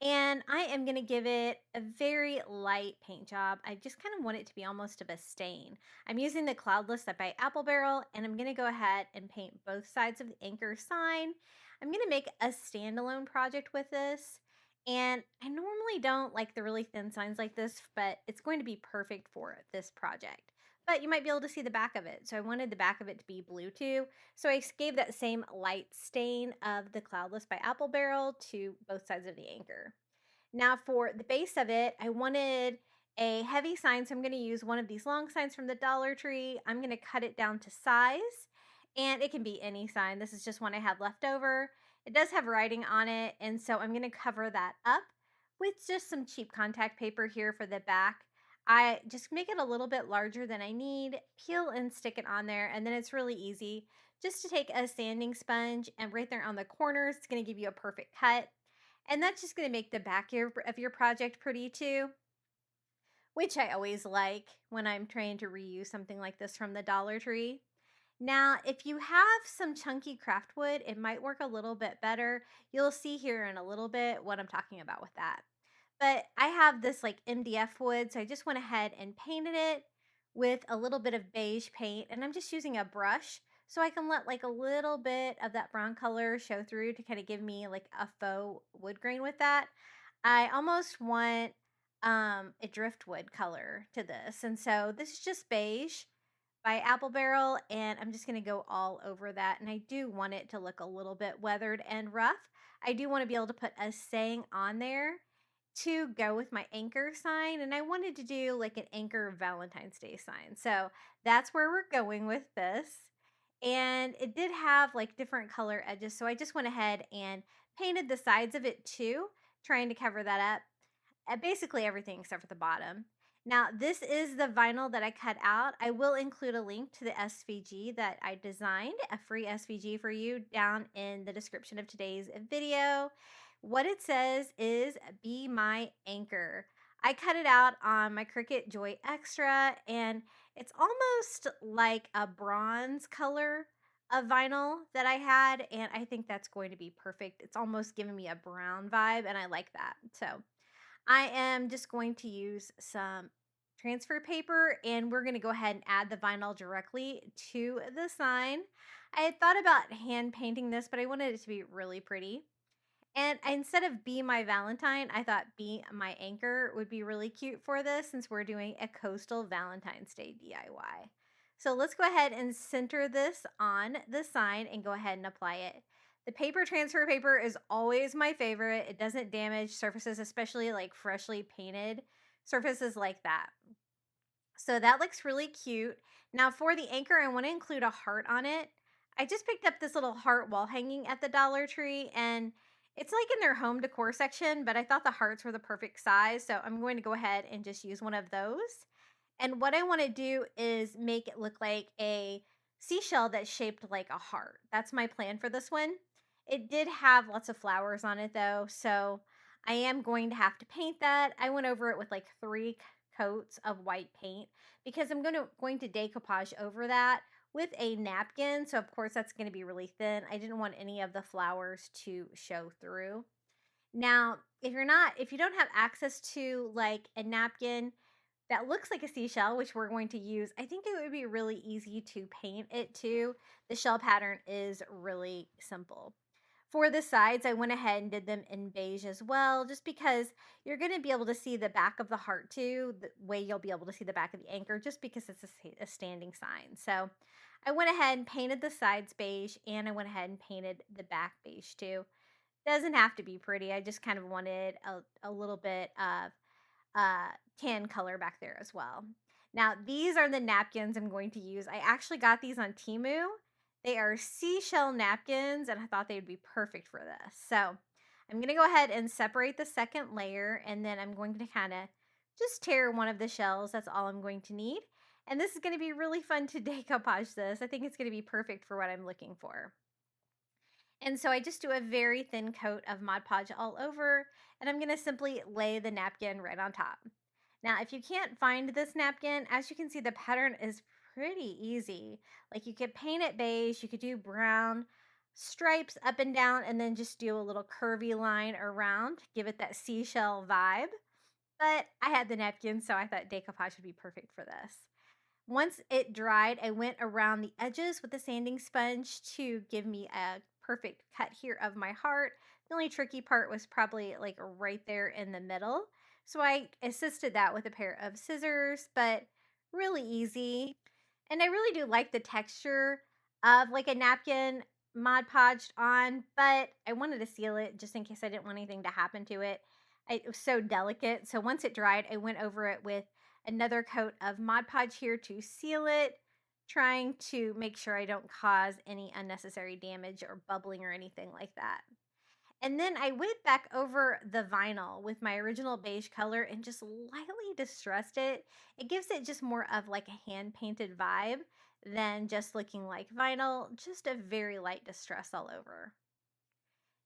And I am going to give it a very light paint job. I just kind of want it to be almost of a stain. I'm using the Cloudless by Apple Barrel, and I'm going to go ahead and paint both sides of the anchor sign. I'm going to make a standalone project with this. And I normally don't like the really thin signs like this, but it's going to be perfect for this project. But you might be able to see the back of it. So I wanted the back of it to be blue too. So I gave that same light stain of the Cloudless by Apple Barrel to both sides of the anchor. Now for the base of it, I wanted a heavy sign, so I'm going to use one of these long signs from the Dollar Tree. I'm going to cut it down to size, and it can be any sign. This is just one I had left over. It does have writing on it, and so I'm going to cover that up with just some cheap contact paper here for the back. I just make it a little bit larger than I need, peel and stick it on there, and then it's really easy just to take a sanding sponge and right there on the corners, it's going to give you a perfect cut. And that's just going to make the back of your project pretty too, which I always like when I'm trying to reuse something like this from the Dollar Tree. Now, if you have some chunky craft wood, it might work a little bit better. You'll see here in a little bit what I'm talking about with that. But I have this like MDF wood, so I just went ahead and painted it with a little bit of beige paint, and I'm just using a brush so I can let like a little bit of that brown color show through to kind of give me like a faux wood grain with that. I almost want a driftwood color to this, and so this is just beige by Apple Barrel, and I'm just going to go all over that. And I do want it to look a little bit weathered and rough. I do want to be able to put a saying on there to go with my anchor sign, and I wanted to do like an anchor Valentine's Day sign. So that's where we're going with this. And it did have like different color edges, so I just went ahead and painted the sides of it too, trying to cover that up. Basically everything except for the bottom. Now, this is the vinyl that I cut out. I will include a link to the SVG that I designed, a free SVG for you down in the description of today's video. What it says is "Be My Anchor." I cut it out on my Cricut Joy Extra, and it's almost like a bronze color of vinyl that I had, and I think that's going to be perfect. It's almost giving me a brown vibe, and I like that. So I am just going to use some transfer paper, and we're going to go ahead and add the vinyl directly to the sign. I had thought about hand painting this, but I wanted it to be really pretty. And instead of "Be My Valentine," I thought "Be My Anchor" would be really cute for this since we're doing a coastal Valentine's Day DIY. So let's go ahead and center this on the sign and go ahead and apply it. The paper transfer paper is always my favorite. It doesn't damage surfaces, especially like freshly painted surfaces like that. So that looks really cute. Now for the anchor, I want to include a heart on it. I just picked up this little heart wall hanging at the Dollar Tree, and it's like in their home decor section, but I thought the hearts were the perfect size. So I'm going to go ahead and just use one of those. And what I want to do is make it look like a seashell that's shaped like a heart. That's my plan for this one. It did have lots of flowers on it though, so I am going to have to paint that. I went over it with like 3 coats of white paint because I'm going to decoupage over that with a napkin. So of course that's going to be really thin. I didn't want any of the flowers to show through. Now, if you don't have access to like a napkin that looks like a seashell, which we're going to use, I think it would be really easy to paint it too. The shell pattern is really simple. For the sides, I went ahead and did them in beige as well, just because you're going to be able to see the back of the heart too, the way you'll be able to see the back of the anchor, just because it's a standing sign. So I went ahead and painted the sides beige, and I went ahead and painted the back beige too. Doesn't have to be pretty. I just kind of wanted a little bit of tan color back there as well. Now, these are the napkins I'm going to use. I actually got these on Temu. They are seashell napkins, and I thought they would be perfect for this. So I'm going to go ahead and separate the second layer, and then I'm going to kind of just tear one of the shells. That's all I'm going to need. And this is going to be really fun to decoupage this. I think it's going to be perfect for what I'm looking for. And so I just do a very thin coat of Mod Podge all over, and I'm going to simply lay the napkin right on top. Now, if you can't find this napkin, as you can see, the pattern is pretty easy. Like you could paint it beige, you could do brown stripes up and down and then just do a little curvy line around, give it that seashell vibe. But I had the napkin, so I thought decoupage would be perfect for this. Once it dried, I went around the edges with a sanding sponge to give me a perfect cut here of my heart. The only tricky part was probably like right there in the middle. So I assisted that with a pair of scissors, but really easy. And I really do like the texture of like a napkin Mod Podged on, but I wanted to seal it just in case I didn't want anything to happen to it. It was so delicate. So once it dried, I went over it with another coat of Mod Podge here to seal it, trying to make sure I don't cause any unnecessary damage or bubbling or anything like that. And then I went back over the vinyl with my original beige color and just lightly distressed it. It gives it just more of like a hand painted vibe than just looking like vinyl, just a very light distress all over.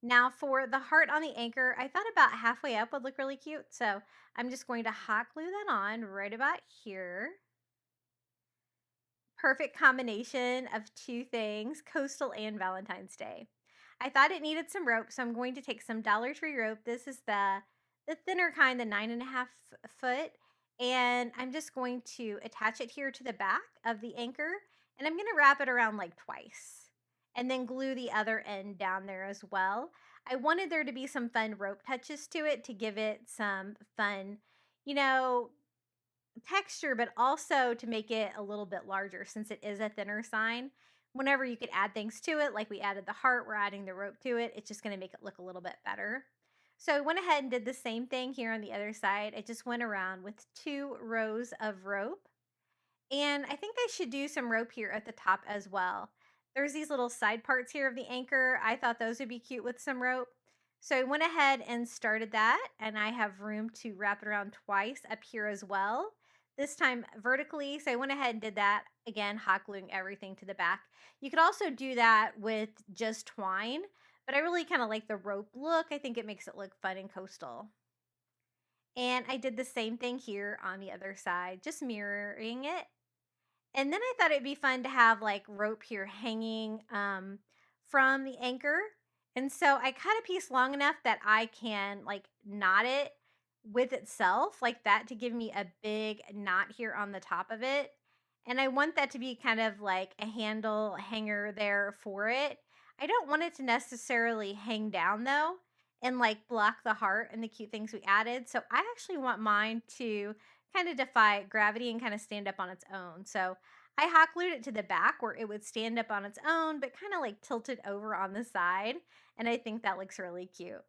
Now for the heart on the anchor, I thought about halfway up would look really cute. So I'm just going to hot glue that on right about here. Perfect combination of two things, coastal and Valentine's Day. I thought it needed some rope, so I'm going to take some Dollar Tree rope. This is the thinner kind, the 9.5 foot, and I'm just going to attach it here to the back of the anchor, and I'm going to wrap it around like twice, and then glue the other end down there as well. I wanted there to be some fun rope touches to it to give it some fun, you know, texture, but also to make it a little bit larger since it is a thinner sign. Whenever you could add things to it, like we added the heart, we're adding the rope to it, it's just going to make it look a little bit better. So I went ahead and did the same thing here on the other side. I just went around with 2 rows of rope. And I think I should do some rope here at the top as well. There's these little side parts here of the anchor. I thought those would be cute with some rope. So I went ahead and started that, and I have room to wrap it around twice up here as well. This time vertically. So I went ahead and did that again, hot gluing everything to the back. You could also do that with just twine, but I really kind of like the rope look. I think it makes it look fun and coastal. And I did the same thing here on the other side, just mirroring it. And then I thought it'd be fun to have like rope here hanging from the anchor. And so I cut a piece long enough that I can like knot it with itself like that to give me a big knot here on the top of it. And I want that to be kind of like a handle hanger there for it. I don't want it to necessarily hang down though and like block the heart and the cute things we added. So I actually want mine to kind of defy gravity and kind of stand up on its own. So I hot glued it to the back where it would stand up on its own, but kind of like tilted over on the side. And I think that looks really cute.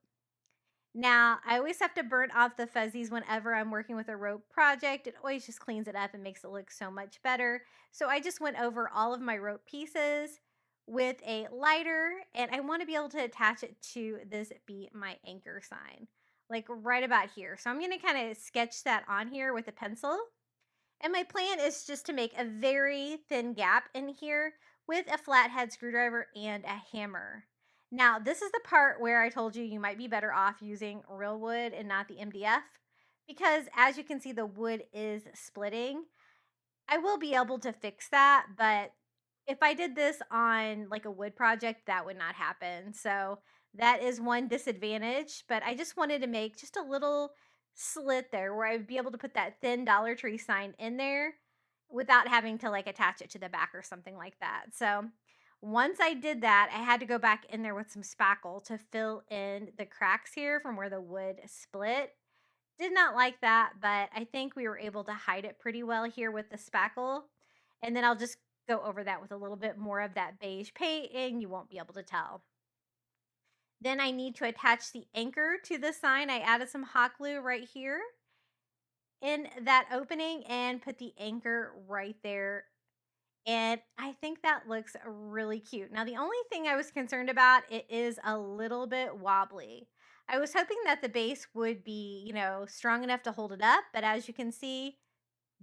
Now, I always have to burn off the fuzzies whenever I'm working with a rope project. It always just cleans it up and makes it look so much better. So I just went over all of my rope pieces with a lighter, and I want to be able to attach it to this Be My Anchor sign, like right about here. So I'm going to kind of sketch that on here with a pencil. And my plan is just to make a very thin gap in here with a flathead screwdriver and a hammer. Now, this is the part where I told you might be better off using real wood and not the MDF because as you can see, the wood is splitting. I will be able to fix that, but if I did this on like a wood project, that would not happen. So that is one disadvantage, but I just wanted to make just a little slit there where I'd be able to put that thin Dollar Tree sign in there without having to like attach it to the back or something like that. So once I did that, I had to go back in there with some spackle to fill in the cracks here from where the wood split. Did not like that, but I think we were able to hide it pretty well here with the spackle. And then I'll just go over that with a little bit more of that beige paint and you won't be able to tell. Then I need to attach the anchor to the sign. I added some hot glue right here in that opening and put the anchor right there. And I think that looks really cute. Now, the only thing I was concerned about, it is a little bit wobbly. I was hoping that the base would be, strong enough to hold it up, but as you can see,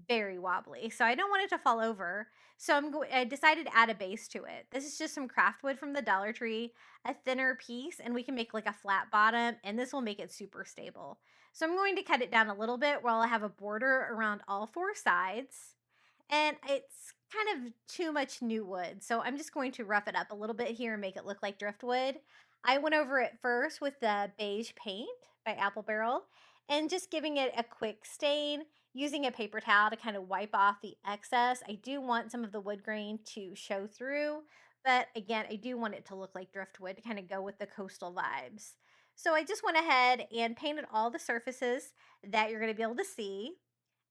very wobbly. So I don't want it to fall over. So I decided to add a base to it. This is just some craft wood from the Dollar Tree, a thinner piece, and we can make like a flat bottom, and this will make it super stable. So I'm going to cut it down a little bit while I have a border around all 4 sides. And it's kind kind of too much new wood. So I'm just going to rough it up a little bit here and make it look like driftwood. I went over it first with the beige paint by Apple Barrel and just giving it a quick stain, using a paper towel to kind of wipe off the excess. I do want some of the wood grain to show through, but again, I do want it to look like driftwood to kind of go with the coastal vibes. So I just went ahead and painted all the surfaces that you're going to be able to see,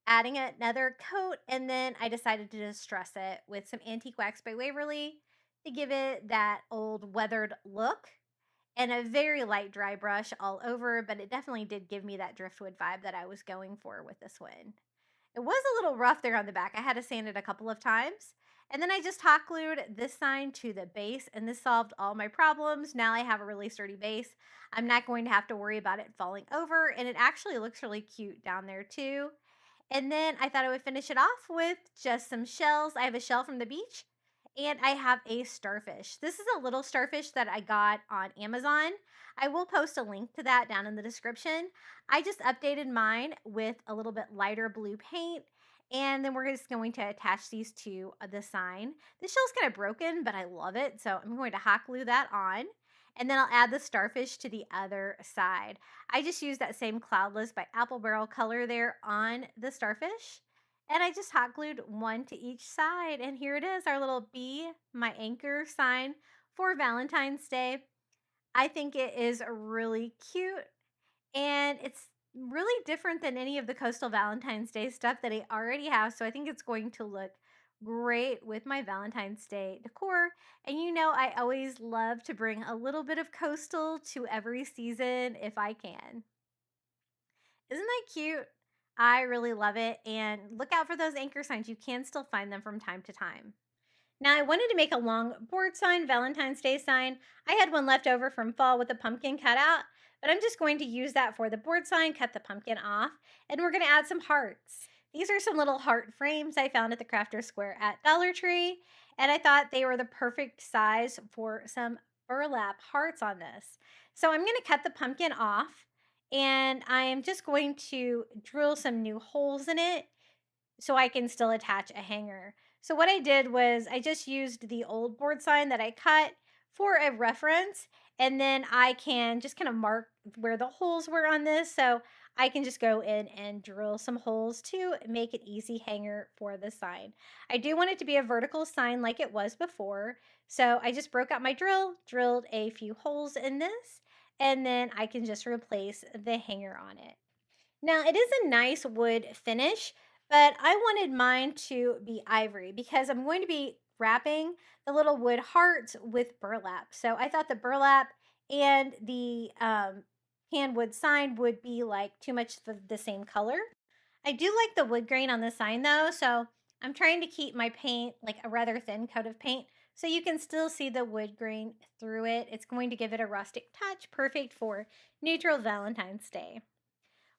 adding another coat, and then I decided to distress it with some Antique Wax by Waverly to give it that old weathered look, and a very light dry brush all over, but it definitely did give me that driftwood vibe that I was going for with this one. It was a little rough there on the back. I had to sand it a couple of times. And then I just hot glued this sign to the base, and this solved all my problems. Now I have a really sturdy base. I'm not going to have to worry about it falling over, and it actually looks really cute down there too. And then I thought I would finish it off with just some shells. I have a shell from the beach, and I have a starfish. This is a little starfish that I got on Amazon. I will post a link to that down in the description. I just updated mine with a little bit lighter blue paint, and then we're just going to attach these to the sign. This shell's kind of broken, but I love it, so I'm going to hot glue that on. And then I'll add the starfish to the other side. I just used that same Cloudless by Apple Barrel color there on the starfish. And I just hot glued one to each side. And here it is, our little bee, my anchor sign for Valentine's Day. I think it is really cute, and it's really different than any of the Coastal Valentine's Day stuff that I already have. So I think it's going to look great with my Valentine's Day decor. And you know, I always love to bring a little bit of coastal to every season if I can. Isn't that cute? I really love it. And look out for those anchor signs. You can still find them from time to time. Now, I wanted to make a long board sign, Valentine's Day sign. I had one left over from fall with a pumpkin cut out, but I'm just going to use that for the board sign, cut the pumpkin off, and we're going to add some hearts. These are some little heart frames I found at the Crafter Square at Dollar Tree, and I thought they were the perfect size for some burlap hearts on this. So I'm going to cut the pumpkin off, and I am just going to drill some new holes in it so I can still attach a hanger. So what I did was I just used the old board sign that I cut for a reference, and then I can just kind of mark where the holes were on this, so I can just go in and drill some holes to make an easy hanger for the sign. I do want it to be a vertical sign like it was before, so I just broke out my drill, drilled a few holes in this, and then I can just replace the hanger on it. Now, it is a nice wood finish, but I wanted mine to be ivory because I'm going to be wrapping the little wood hearts with burlap. So I thought the burlap and the hand wood sign would be like too much the same color. I do like the wood grain on the sign though, so I'm trying to keep my paint like a rather thin coat of paint so you can still see the wood grain through it. It's going to give it a rustic touch, perfect for neutral Valentine's Day.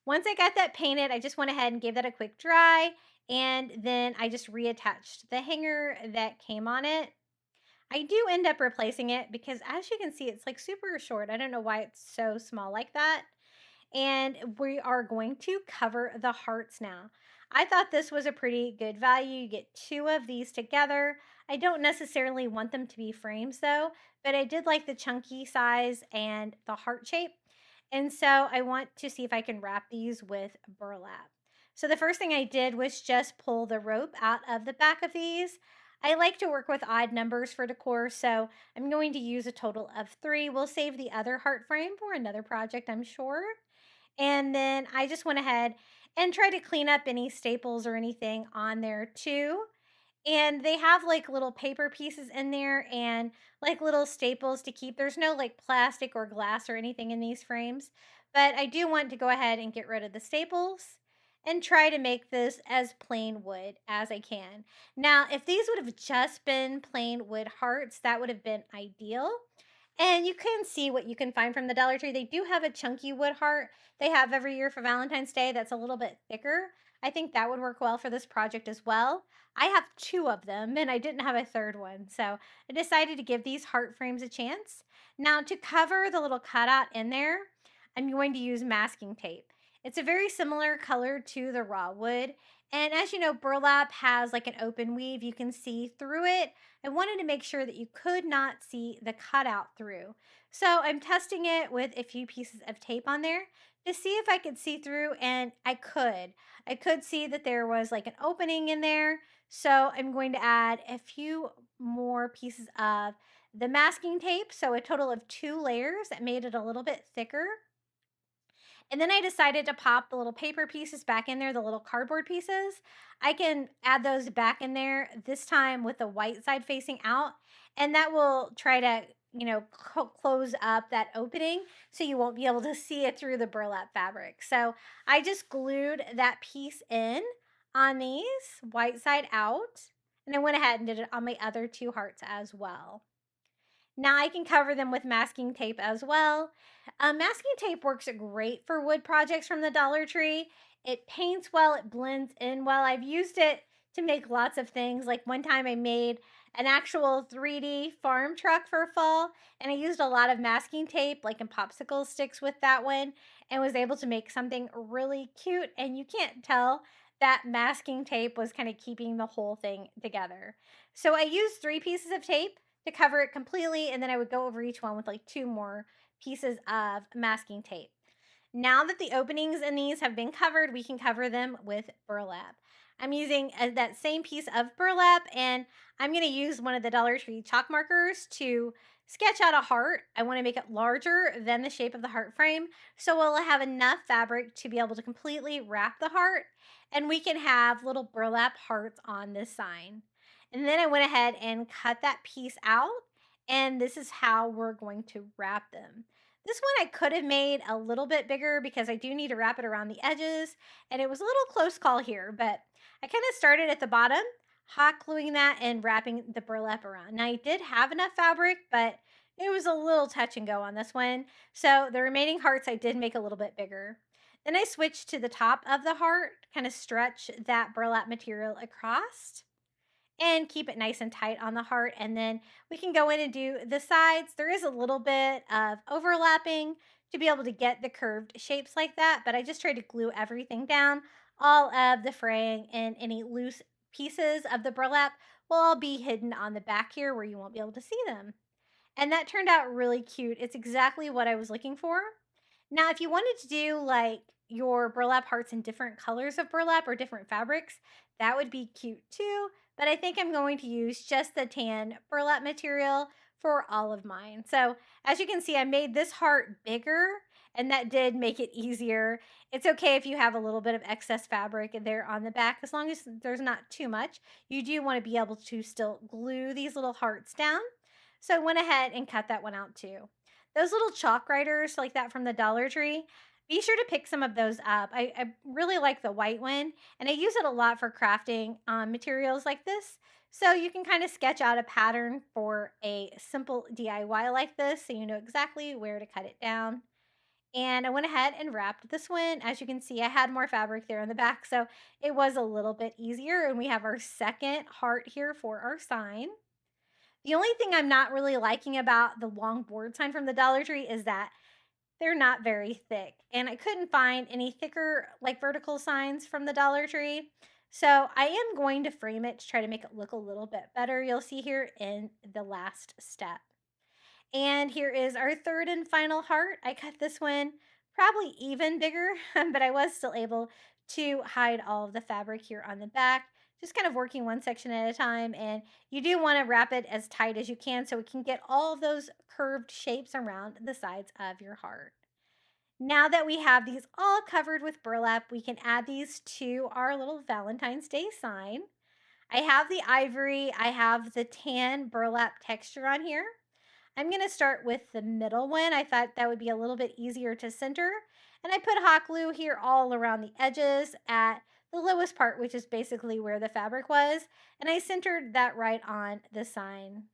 Once I got that painted, I just went ahead and gave that a quick dry, and then I just reattached the hanger that came on it. I do end up replacing it because as you can see, it's like super short. I don't know why it's so small like that. And we are going to cover the hearts now. I thought this was a pretty good value. You get two of these together. I don't necessarily want them to be frames though, but I did like the chunky size and the heart shape. And so I want to see if I can wrap these with burlap. So the first thing I did was just pull the rope out of the back of these. I like to work with odd numbers for decor, so I'm going to use a total of 3. We'll save the other heart frame for another project, I'm sure. And then I just went ahead and tried to clean up any staples or anything on there too. And they have like little paper pieces in there and like little staples to keep. There's no like plastic or glass or anything in these frames, but I do want to go ahead and get rid of the staples and try to make this as plain wood as I can. Now, if these would have just been plain wood hearts, that would have been ideal. And you can see what you can find from the Dollar Tree. They do have a chunky wood heart they have every year for Valentine's Day that's a little bit thicker. I think that would work well for this project as well. I have 2 of them and I didn't have a third one, so I decided to give these heart frames a chance. Now, to cover the little cutout in there, I'm going to use masking tape. It's a very similar color to the raw wood, And as you know, burlap has like an open weave. You can see through it. I wanted to make sure that you could not see the cutout through. So I'm testing it with a few pieces of tape on there to see if I could see through, and I could. I could see that there was like an opening in there. So I'm going to add a few more pieces of the masking tape. So a total of 2 layers that made it a little bit thicker. And then I decided to pop the little paper pieces back in there, the little cardboard pieces. I can add those back in there, this time with the white side facing out. And that will try to, close up that opening so you won't be able to see it through the burlap fabric. So I just glued that piece in on these, white side out. And I went ahead and did it on my other 2 hearts as well. Now I can cover them with masking tape as well. Masking tape works great for wood projects from the Dollar Tree. It paints well, it blends in well. I've used it to make lots of things. Like one time I made an actual 3D farm truck for fall, and I used a lot of masking tape, like in popsicle sticks with that one, and was able to make something really cute. And you can't tell that masking tape was kind of keeping the whole thing together. So I used 3 pieces of tape to cover it completely, and then I would go over each one with like 2 more pieces of masking tape. Now that the openings in these have been covered, we can cover them with burlap. I'm using that same piece of burlap, and I'm going to use one of the Dollar Tree chalk markers to sketch out a heart. I want to make it larger than the shape of the heart frame, so we'll have enough fabric to be able to completely wrap the heart, and we can have little burlap hearts on this sign. And then I went ahead and cut that piece out, and this is how we're going to wrap them. This one I could have made a little bit bigger because I do need to wrap it around the edges, and it was a little close call here, but I kind of started at the bottom, hot gluing that and wrapping the burlap around. Now I did have enough fabric, but it was a little touch and go on this one. So the remaining hearts I did make a little bit bigger. Then I switched to the top of the heart, kind of stretch that burlap material across and keep it nice and tight on the heart. And then we can go in and do the sides. There is a little bit of overlapping to be able to get the curved shapes like that, but I just tried to glue everything down. All of the fraying and any loose pieces of the burlap will all be hidden on the back here where you won't be able to see them. And that turned out really cute. It's exactly what I was looking for. Now, if you wanted to do like your burlap hearts in different colors of burlap or different fabrics, that would be cute too. But I think I'm going to use just the tan burlap material for all of mine. So as you can see, I made this heart bigger, and that did make it easier. It's okay if you have a little bit of excess fabric there on the back, as long as there's not too much. You do want to be able to still glue these little hearts down. So I went ahead and cut that one out too. Those little chalk writers like that from the Dollar Tree, be sure to pick some of those up. I really like the white one, and I use it a lot for crafting materials like this. So you can kind of sketch out a pattern for a simple DIY like this so you know exactly where to cut it down. And I went ahead and wrapped this one. As you can see, I had more fabric there in the back, so it was a little bit easier. And we have our second heart here for our sign. The only thing I'm not really liking about the long board sign from the Dollar Tree is that they're not very thick. And I couldn't find any thicker, like vertical signs from the Dollar Tree. So I am going to frame it to try to make it look a little bit better. You'll see here in the last step. And here is our third and final heart. I cut this one probably even bigger, but I was still able to hide all of the fabric here on the back, just kind of working one section at a time. And you do want to wrap it as tight as you can so it can get all of those curved shapes around the sides of your heart. Now that we have these all covered with burlap, we can add these to our little Valentine's Day sign. I have the ivory, I have the tan burlap texture on here. I'm going to start with the middle one. I thought that would be a little bit easier to center. And I put hot glue here all around the edges at the lowest part, which is basically where the fabric was. And I centered that right on the sign.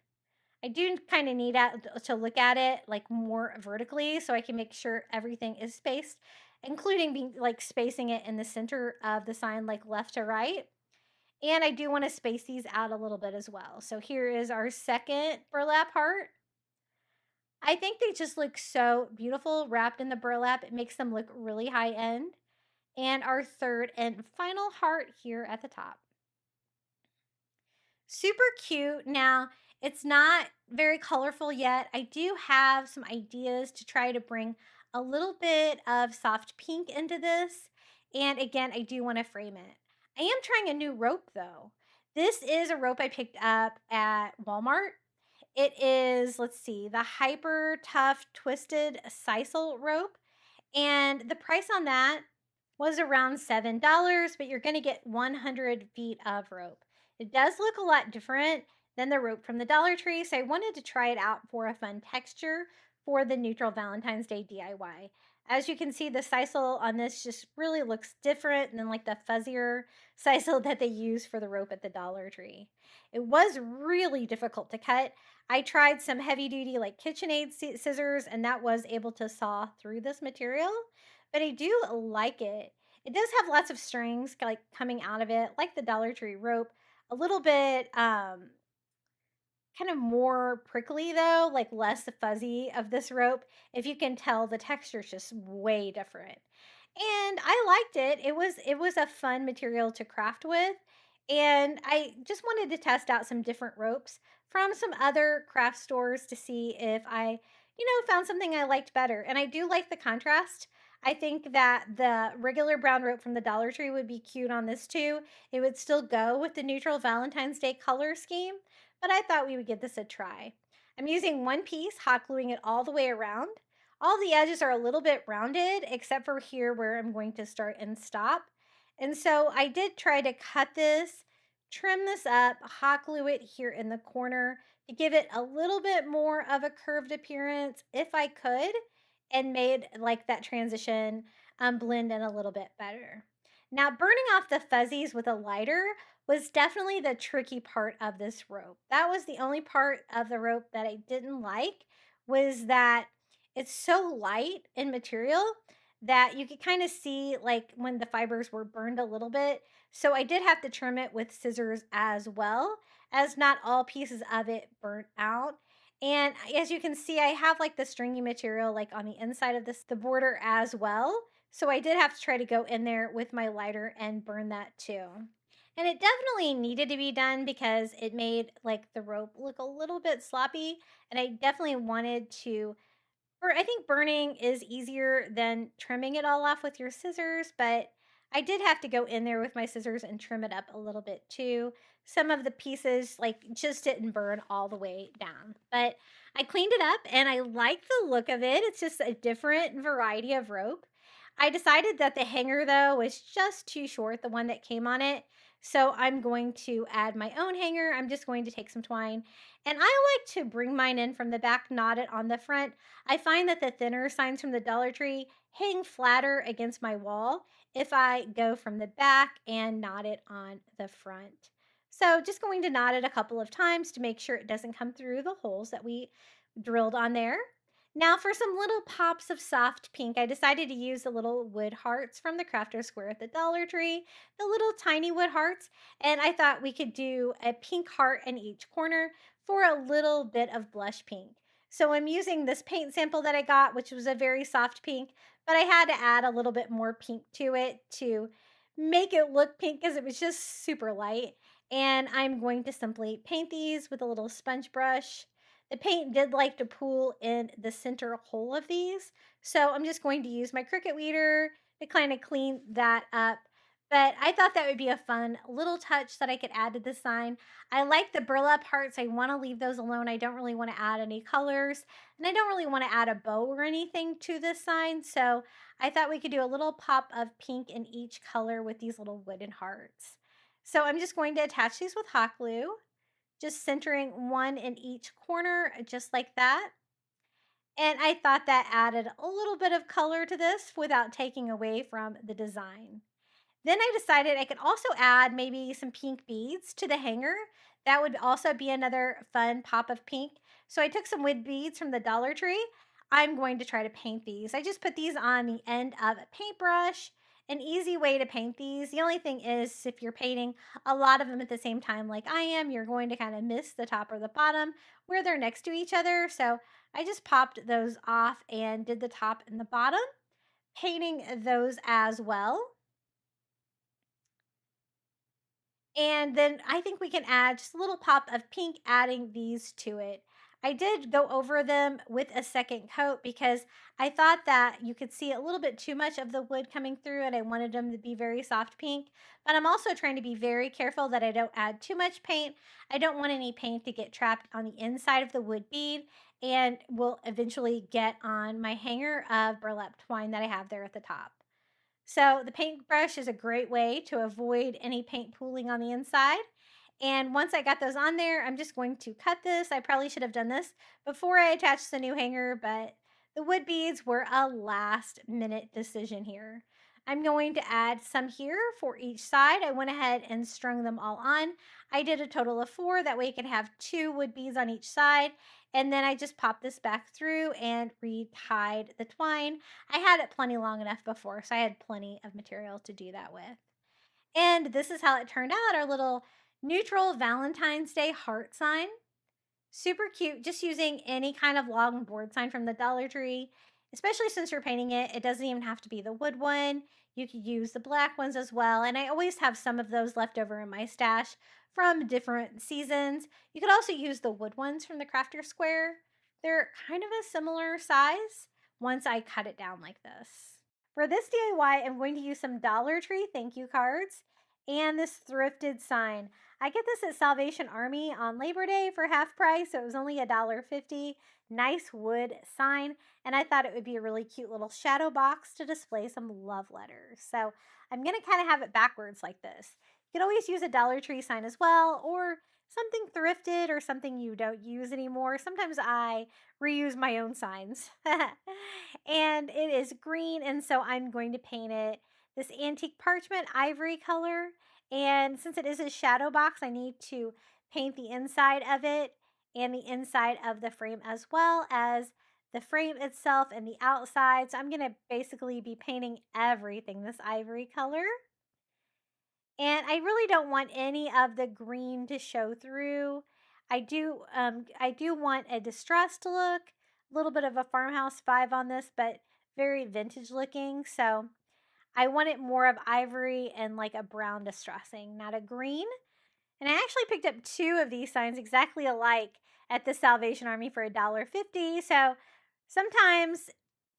I do kind of need to look at it like more vertically so I can make sure everything is spaced, including being like spacing it in the center of the sign, like left to right. And I do want to space these out a little bit as well. So here is our second burlap heart. I think they just look so beautiful wrapped in the burlap. It makes them look really high end. and our third and final heart here at the top. Super cute. Now, it's not very colorful yet. I do have some ideas to try to bring a little bit of soft pink into this. And again, I do want to frame it. I am trying a new rope though. This is a rope I picked up at Walmart. It is, let's see, the Hyper Tough Twisted Sisal rope. And the price on that was around $7, but you're going to get 100 feet of rope. It does look a lot different than the rope from the Dollar Tree, so I wanted to try it out for a fun texture for the neutral Valentine's Day DIY. As you can see, the sisal on this just really looks different than like the fuzzier sisal that they use for the rope at the Dollar Tree. It was really difficult to cut. I tried some heavy duty like KitchenAid scissors, and that was able to saw through this material, but I do like it. It does have lots of strings like coming out of it, like the Dollar Tree rope. A little bit kind of more prickly though, like less fuzzy of this rope. If you can tell, the texture is just way different. And I liked it. It was a fun material to craft with. And I just wanted to test out some different ropes from some other craft stores to see if I, found something I liked better. And I do like the contrast. I think that the regular brown rope from the Dollar Tree would be cute on this too. It would still go with the neutral Valentine's Day color scheme, but I thought we would give this a try. I'm using one piece, hot gluing it all the way around. All the edges are a little bit rounded, except for here where I'm going to start and stop. And so I did try to cut this, trim this up, hot glue it here in the corner to give it a little bit more of a curved appearance if I could, and made like that transition blend in a little bit better. Now, burning off the fuzzies with a lighter was definitely the tricky part of this rope. That was the only part of the rope that I didn't like, was that it's so light in material that you could kind of see like when the fibers were burned a little bit. So I did have to trim it with scissors as well, as not all pieces of it burnt out. And as you can see, I have like the stringy material like on the inside of the border as well. So I did have to try to go in there with my lighter and burn that too. And it definitely needed to be done because it made like the rope look a little bit sloppy. And I definitely wanted to, or I think burning is easier than trimming it all off with your scissors, but I did have to go in there with my scissors and trim it up a little bit too. Some of the pieces like just didn't burn all the way down, but I cleaned it up and I like the look of it. It's just a different variety of rope. I decided that the hanger though was just too short, the one that came on it. So I'm going to add my own hanger. I'm just going to take some twine, and I like to bring mine in from the back, knot it on the front. I find that the thinner signs from the Dollar Tree hang flatter against my wall if I go from the back and knot it on the front. So just going to knot it a couple of times to make sure it doesn't come through the holes that we drilled on there. Now for some little pops of soft pink, I decided to use the little wood hearts from the Crafter Square at the Dollar Tree, the little tiny wood hearts, and I thought we could do a pink heart in each corner for a little bit of blush pink. So I'm using this paint sample that I got, which was a very soft pink, but I had to add a little bit more pink to it to make it look pink because it was just super light. And I'm going to simply paint these with a little sponge brush. The paint did like to pool in the center hole of these, so I'm just going to use my Cricut weeder to kind of clean that up. But I thought that would be a fun little touch that I could add to the sign. I like the burlap hearts. I want to leave those alone. I don't really want to add any colors, and I don't really want to add a bow or anything to this sign. So I thought we could do a little pop of pink in each color with these little wooden hearts. So I'm just going to attach these with hot glue, just centering one in each corner, just like that. And I thought that added a little bit of color to this without taking away from the design. Then I decided I could also add maybe some pink beads to the hanger. That would also be another fun pop of pink. So I took some wood beads from the Dollar Tree. I'm going to try to paint these. I just put these on the end of a paintbrush. An easy way to paint these. The only thing is, if you're painting a lot of them at the same time like I am, you're going to kind of miss the top or the bottom where they're next to each other. So I just popped those off and did the top and the bottom, painting those as well. And then I think we can add just a little pop of pink, adding these to it. I did go over them with a second coat because I thought that you could see a little bit too much of the wood coming through and I wanted them to be very soft pink. But I'm also trying to be very careful that I don't add too much paint. I don't want any paint to get trapped on the inside of the wood bead and will eventually get on my hanger of burlap twine that I have there at the top. So the paintbrush is a great way to avoid any paint pooling on the inside. And once I got those on there, I'm just going to cut this. I probably should have done this before I attached the new hanger, but the wood beads were a last minute decision here. I'm going to add some here for each side. I went ahead and strung them all on. I did a total of 4. That way I can have 2 wood beads on each side. And then I just popped this back through and retied the twine. I had it plenty long enough before, so I had plenty of material to do that with. And this is how it turned out, our little neutral Valentine's Day heart sign. Super cute, just using any kind of long board sign from the Dollar Tree, especially since you're painting it. It doesn't even have to be the wood one. You could use the black ones as well. And I always have some of those left over in my stash from different seasons. You could also use the wood ones from the Crafter Square. They're kind of a similar size once I cut it down like this. For this DIY, I'm going to use some Dollar Tree thank you cards and this thrifted sign. I get this at Salvation Army on Labor Day for half price, so it was only $1.50. Nice wood sign, and I thought it would be a really cute little shadow box to display some love letters. So I'm going to kind of have it backwards like this. You can always use a Dollar Tree sign as well, or something thrifted or something you don't use anymore. Sometimes I reuse my own signs. And it is green, and so I'm going to paint it this antique parchment ivory color. And since it is a shadow box, I need to paint the inside of it and the inside of the frame as well as the frame itself and the outside. So I'm going to basically be painting everything this ivory color. And I really don't want any of the green to show through. I do want a distressed look, a little bit of a farmhouse vibe on this, but very vintage looking. So I want it more of ivory and like a brown distressing, not a green. And I actually picked up 2 of these signs exactly alike at the Salvation Army for $1.50. So sometimes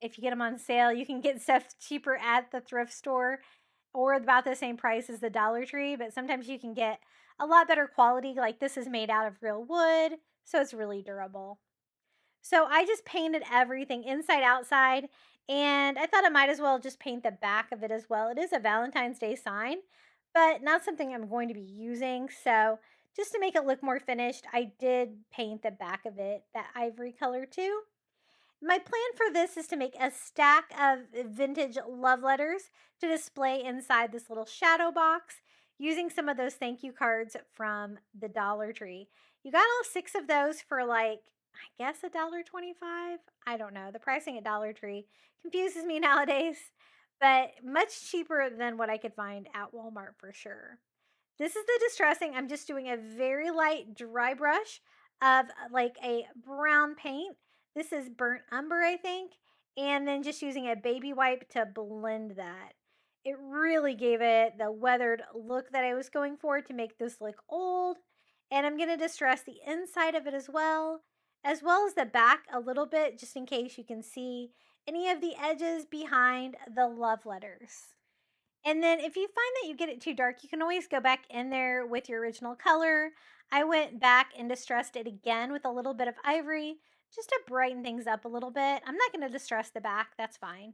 if you get them on sale, you can get stuff cheaper at the thrift store or about the same price as the Dollar Tree, but sometimes you can get a lot better quality. Like this is made out of real wood, so it's really durable. So I just painted everything inside, outside, and I thought I might as well just paint the back of it as well. It is a Valentine's Day sign, but not something I'm going to be using. So just to make it look more finished, I did paint the back of it that ivory color too. My plan for this is to make a stack of vintage love letters to display inside this little shadow box using some of those thank you cards from the Dollar Tree. You got all 6 of those for like, I guess $1.25. I don't know. The pricing at Dollar Tree confuses me nowadays, but much cheaper than what I could find at Walmart for sure. This is the distressing. I'm just doing a very light dry brush of like a brown paint. This is burnt umber, I think. And then just using a baby wipe to blend that. It really gave it the weathered look that I was going for to make this look old. And I'm going to distress the inside of it as well as the back a little bit, just in case you can see any of the edges behind the love letters. And then if you find that you get it too dark, you can always go back in there with your original color. I went back and distressed it again with a little bit of ivory just to brighten things up a little bit. I'm not going to distress the back, that's fine.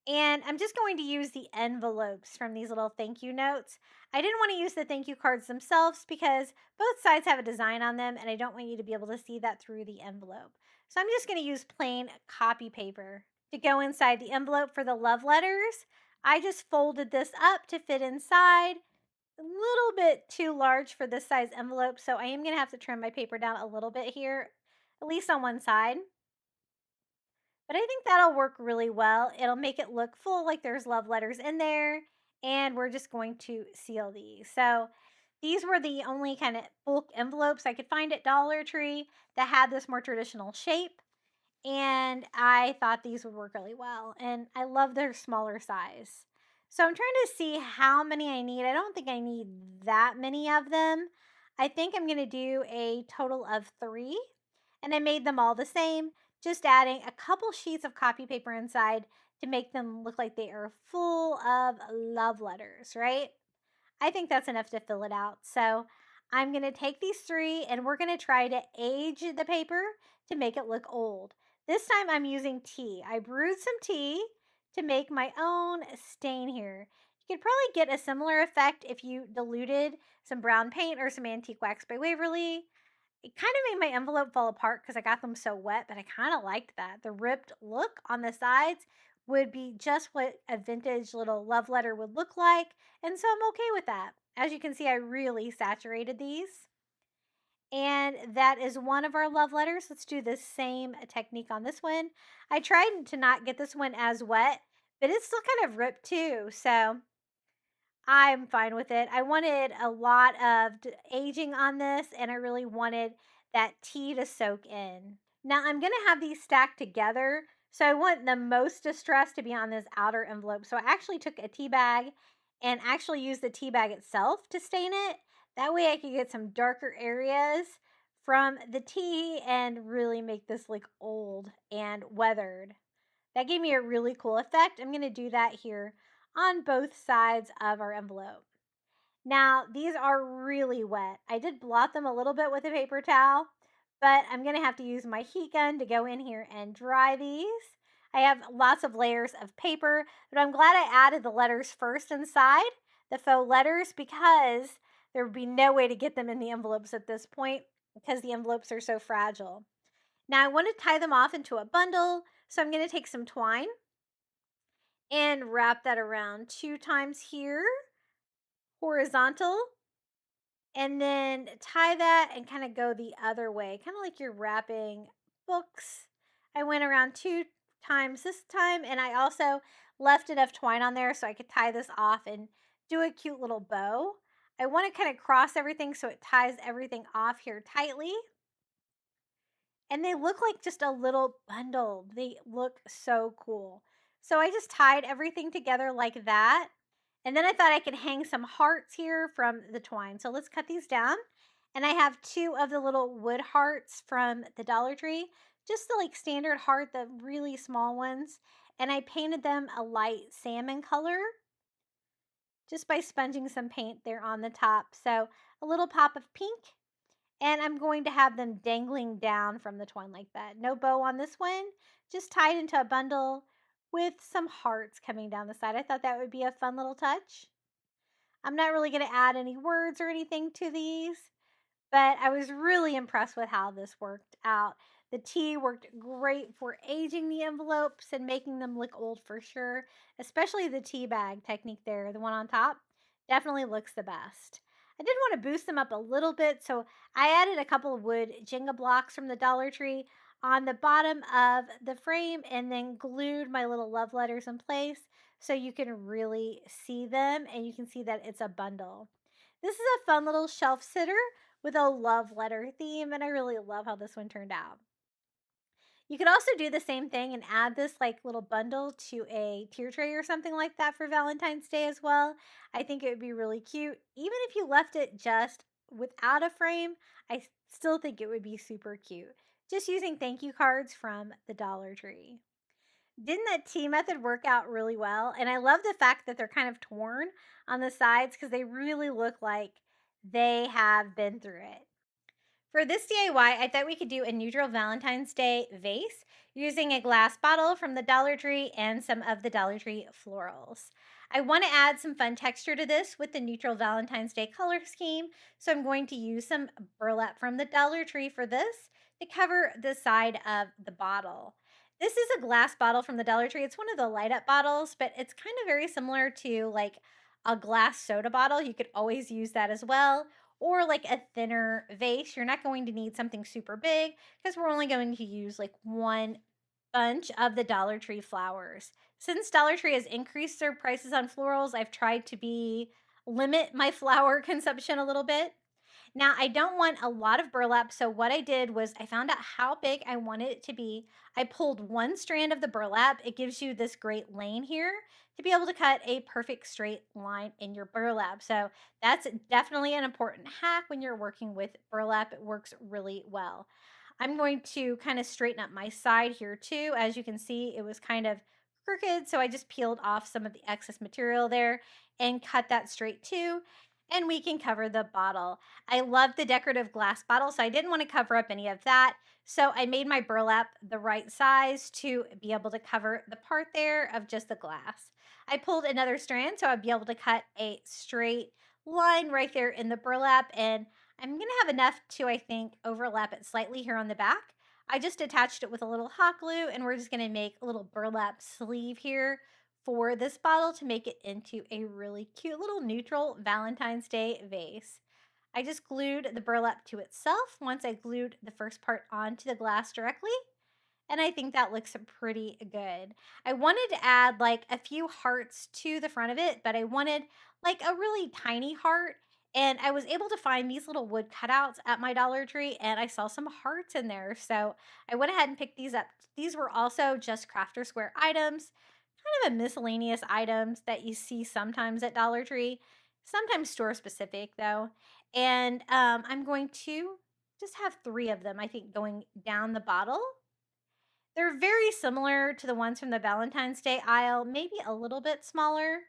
And I'm just going to use the envelopes from these little thank you notes. I didn't want to use the thank you cards themselves because both sides have a design on them and I don't want you to be able to see that through the envelope. So I'm just going to use plain copy paper to go inside the envelope for the love letters. I just folded this up to fit inside. A little bit too large for this size envelope, so I am going to have to trim my paper down a little bit here, at least on one side. But I think that'll work really well. It'll make it look full, like there's love letters in there. And we're just going to seal these. So these were the only kind of bulk envelopes I could find at Dollar Tree that had this more traditional shape. And I thought these would work really well. And I love their smaller size. So I'm trying to see how many I need. I don't think I need that many of them. I think I'm going to do a total of 3. And I made them all the same, just adding a couple sheets of copy paper inside to make them look like they are full of love letters, right? I think that's enough to fill it out. So I'm going to take these 3 and we're going to try to age the paper to make it look old. This time I'm using tea. I brewed some tea to make my own stain here. You could probably get a similar effect if you diluted some brown paint or some antique wax by Waverly. It kind of made my envelope fall apart because I got them so wet, but I kind of liked that. The ripped look on the sides would be just what a vintage little love letter would look like, and so I'm okay with that. As you can see, I really saturated these. And that is one of our love letters. Let's do the same technique on this one. I tried to not get this one as wet, but it's still kind of ripped too, so I'm fine with it. I wanted a lot of aging on this, and I really wanted that tea to soak in. Now I'm going to have these stacked together, so I want the most distress to be on this outer envelope. So I actually took a tea bag and actually used the tea bag itself to stain it. That way I could get some darker areas from the tea and really make this look old and weathered. That gave me a really cool effect. I'm going to do that here on both sides of our envelope. Now, these are really wet. I did blot them a little bit with a paper towel, but I'm going to have to use my heat gun to go in here and dry these. I have lots of layers of paper, but I'm glad I added the letters first inside, the faux letters, because there would be no way to get them in the envelopes at this point because the envelopes are so fragile. Now I want to tie them off into a bundle, so I'm going to take some twine and wrap that around 2 times here, horizontal, and then tie that and kind of go the other way, kind of like you're wrapping books. I went around 2 times this time, and I also left enough twine on there so I could tie this off and do a cute little bow. I want to kind of cross everything so it ties everything off here tightly. And they look like just a little bundle. They look so cool. So I just tied everything together like that. And then I thought I could hang some hearts here from the twine. So let's cut these down. And I have 2 of the little wood hearts from the Dollar Tree. Just the like standard heart, the really small ones. And I painted them a light salmon color just by sponging some paint there on the top. So a little pop of pink, and I'm going to have them dangling down from the twine like that. No bow on this one, just tied into a bundle with some hearts coming down the side. I thought that would be a fun little touch. I'm not really going to add any words or anything to these, but I was really impressed with how this worked out. The tea worked great for aging the envelopes and making them look old for sure, especially the tea bag technique there, the one on top, definitely looks the best. I did want to boost them up a little bit, so I added a couple of wood Jenga blocks from the Dollar Tree on the bottom of the frame and then glued my little love letters in place so you can really see them and you can see that it's a bundle. This is a fun little shelf sitter with a love letter theme, and I really love how this one turned out. You could also do the same thing and add this like little bundle to a tier tray or something like that for Valentine's Day as well. I think it would be really cute. Even if you left it just without a frame, I still think it would be super cute. Just using thank you cards from the Dollar Tree. Didn't that tea method work out really well? And I love the fact that they're kind of torn on the sides because they really look like they have been through it. For this DIY, I thought we could do a neutral Valentine's Day vase using a glass bottle from the Dollar Tree and some of the Dollar Tree florals. I want to add some fun texture to this with the neutral Valentine's Day color scheme, so I'm going to use some burlap from the Dollar Tree for this to cover the side of the bottle. This is a glass bottle from the Dollar Tree. It's one of the light up bottles, but it's kind of very similar to like a glass soda bottle. You could always use that as well, or like a thinner vase. You're not going to need something super big because we're only going to use like one bunch of the Dollar Tree flowers. Since Dollar Tree has increased their prices on florals, I've tried to limit my flower consumption a little bit. Now, I don't want a lot of burlap, so what I did was I found out how big I wanted it to be. I pulled one strand of the burlap. It gives you this great lane here to be able to cut a perfect straight line in your burlap. So that's definitely an important hack when you're working with burlap. It works really well. I'm going to kind of straighten up my side here too. As you can see, it was kind of crooked, so I just peeled off some of the excess material there and cut that straight too. And we can cover the bottle. I love the decorative glass bottle, so I didn't want to cover up any of that. So I made my burlap the right size to be able to cover the part there of just the glass. I pulled another strand so I'd be able to cut a straight line right there in the burlap, and I'm going to have enough to, I think, overlap it slightly here on the back. I just attached it with a little hot glue, and we're just going to make a little burlap sleeve here for this bottle to make it into a really cute little neutral Valentine's Day vase. I just glued the burlap to itself once I glued the first part onto the glass directly, and I think that looks pretty good. I wanted to add like a few hearts to the front of it, but I wanted like a really tiny heart. And I was able to find these little wood cutouts at my Dollar Tree, and I saw some hearts in there. So I went ahead and picked these up. These were also just Crafter Square items, kind of a miscellaneous items that you see sometimes at Dollar Tree, sometimes store specific though. And I'm going to just have three of them, I think, going down the bottle. They're very similar to the ones from the Valentine's Day aisle, maybe a little bit smaller.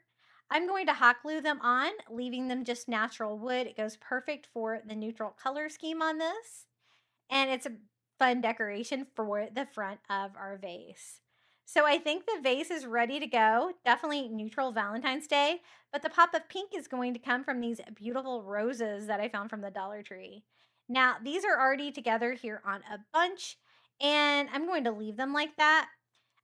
I'm going to hot glue them on, leaving them just natural wood. It goes perfect for the neutral color scheme on this, and it's a fun decoration for the front of our vase. So I think the vase is ready to go. Definitely neutral Valentine's Day, but the pop of pink is going to come from these beautiful roses that I found from the Dollar Tree. Now, these are already together here on a bunch, and I'm going to leave them like that.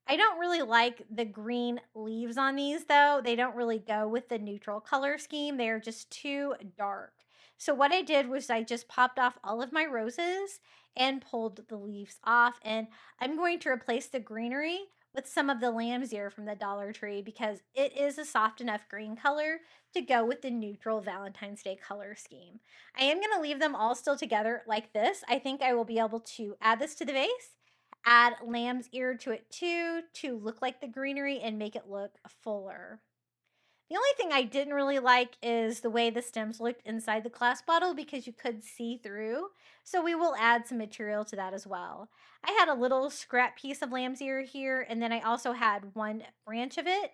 I don't really like the green leaves on these though. They don't really go with the neutral color scheme. They're just too dark. So what I did was I just popped off all of my roses and pulled the leaves off. And I'm going to replace the greenery with some of the lamb's ear from the Dollar Tree because it is a soft enough green color to go with the neutral Valentine's Day color scheme. I am going to leave them all still together like this. I think I will be able to add this to the vase, add lamb's ear to it too to look like the greenery and make it look fuller. The only thing I didn't really like is the way the stems looked inside the glass bottle because you could see through. So we will add some material to that as well. I had a little scrap piece of lamb's ear here, and then I also had one branch of it.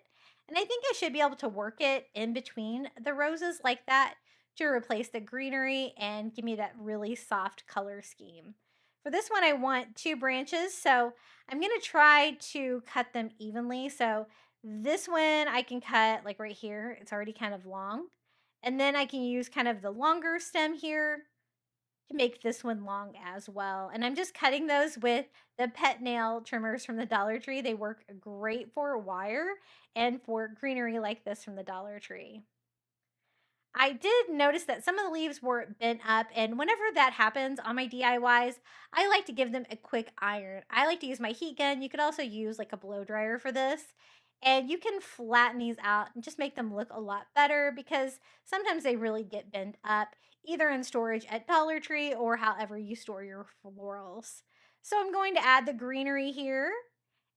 And I think I should be able to work it in between the roses like that to replace the greenery and give me that really soft color scheme. For this one, I want two branches, so I'm going to try to cut them evenly. So this one I can cut like right here. It's already kind of long. And then I can use kind of the longer stem here to make this one long as well. And I'm just cutting those with the pet nail trimmers from the Dollar Tree. They work great for wire and for greenery like this from the Dollar Tree. I did notice that some of the leaves were bent up, and whenever that happens on my DIYs, I like to give them a quick iron. I like to use my heat gun. You could also use like a blow dryer for this. And you can flatten these out and just make them look a lot better because sometimes they really get bent up, either in storage at Dollar Tree or however you store your florals. So I'm going to add the greenery here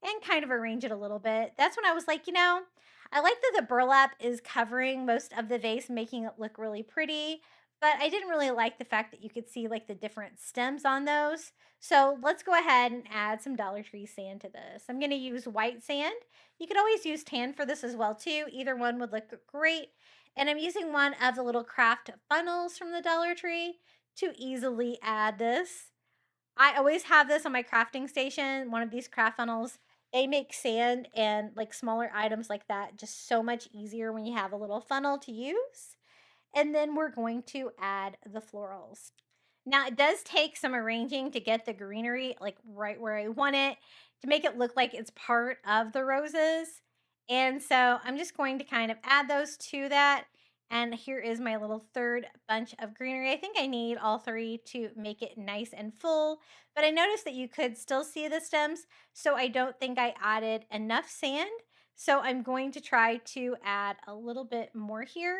and kind of arrange it a little bit. That's when I was like, I like that the burlap is covering most of the vase, making it look really pretty, but I didn't really like the fact that you could see like the different stems on those. So let's go ahead and add some Dollar Tree sand to this. I'm going to use white sand. You could always use tan for this as well too. Either one would look great. And I'm using one of the little craft funnels from the Dollar Tree to easily add this. I always have this on my crafting station, one of these craft funnels. They make sand and like smaller items like that just so much easier when you have a little funnel to use. And then we're going to add the florals. Now it does take some arranging to get the greenery like right where I want it to make it look like it's part of the roses. And so I'm just going to kind of add those to that. And here is my little third bunch of greenery. I think I need all three to make it nice and full, but I noticed that you could still see the stems, so I don't think I added enough sand. So I'm going to try to add a little bit more here.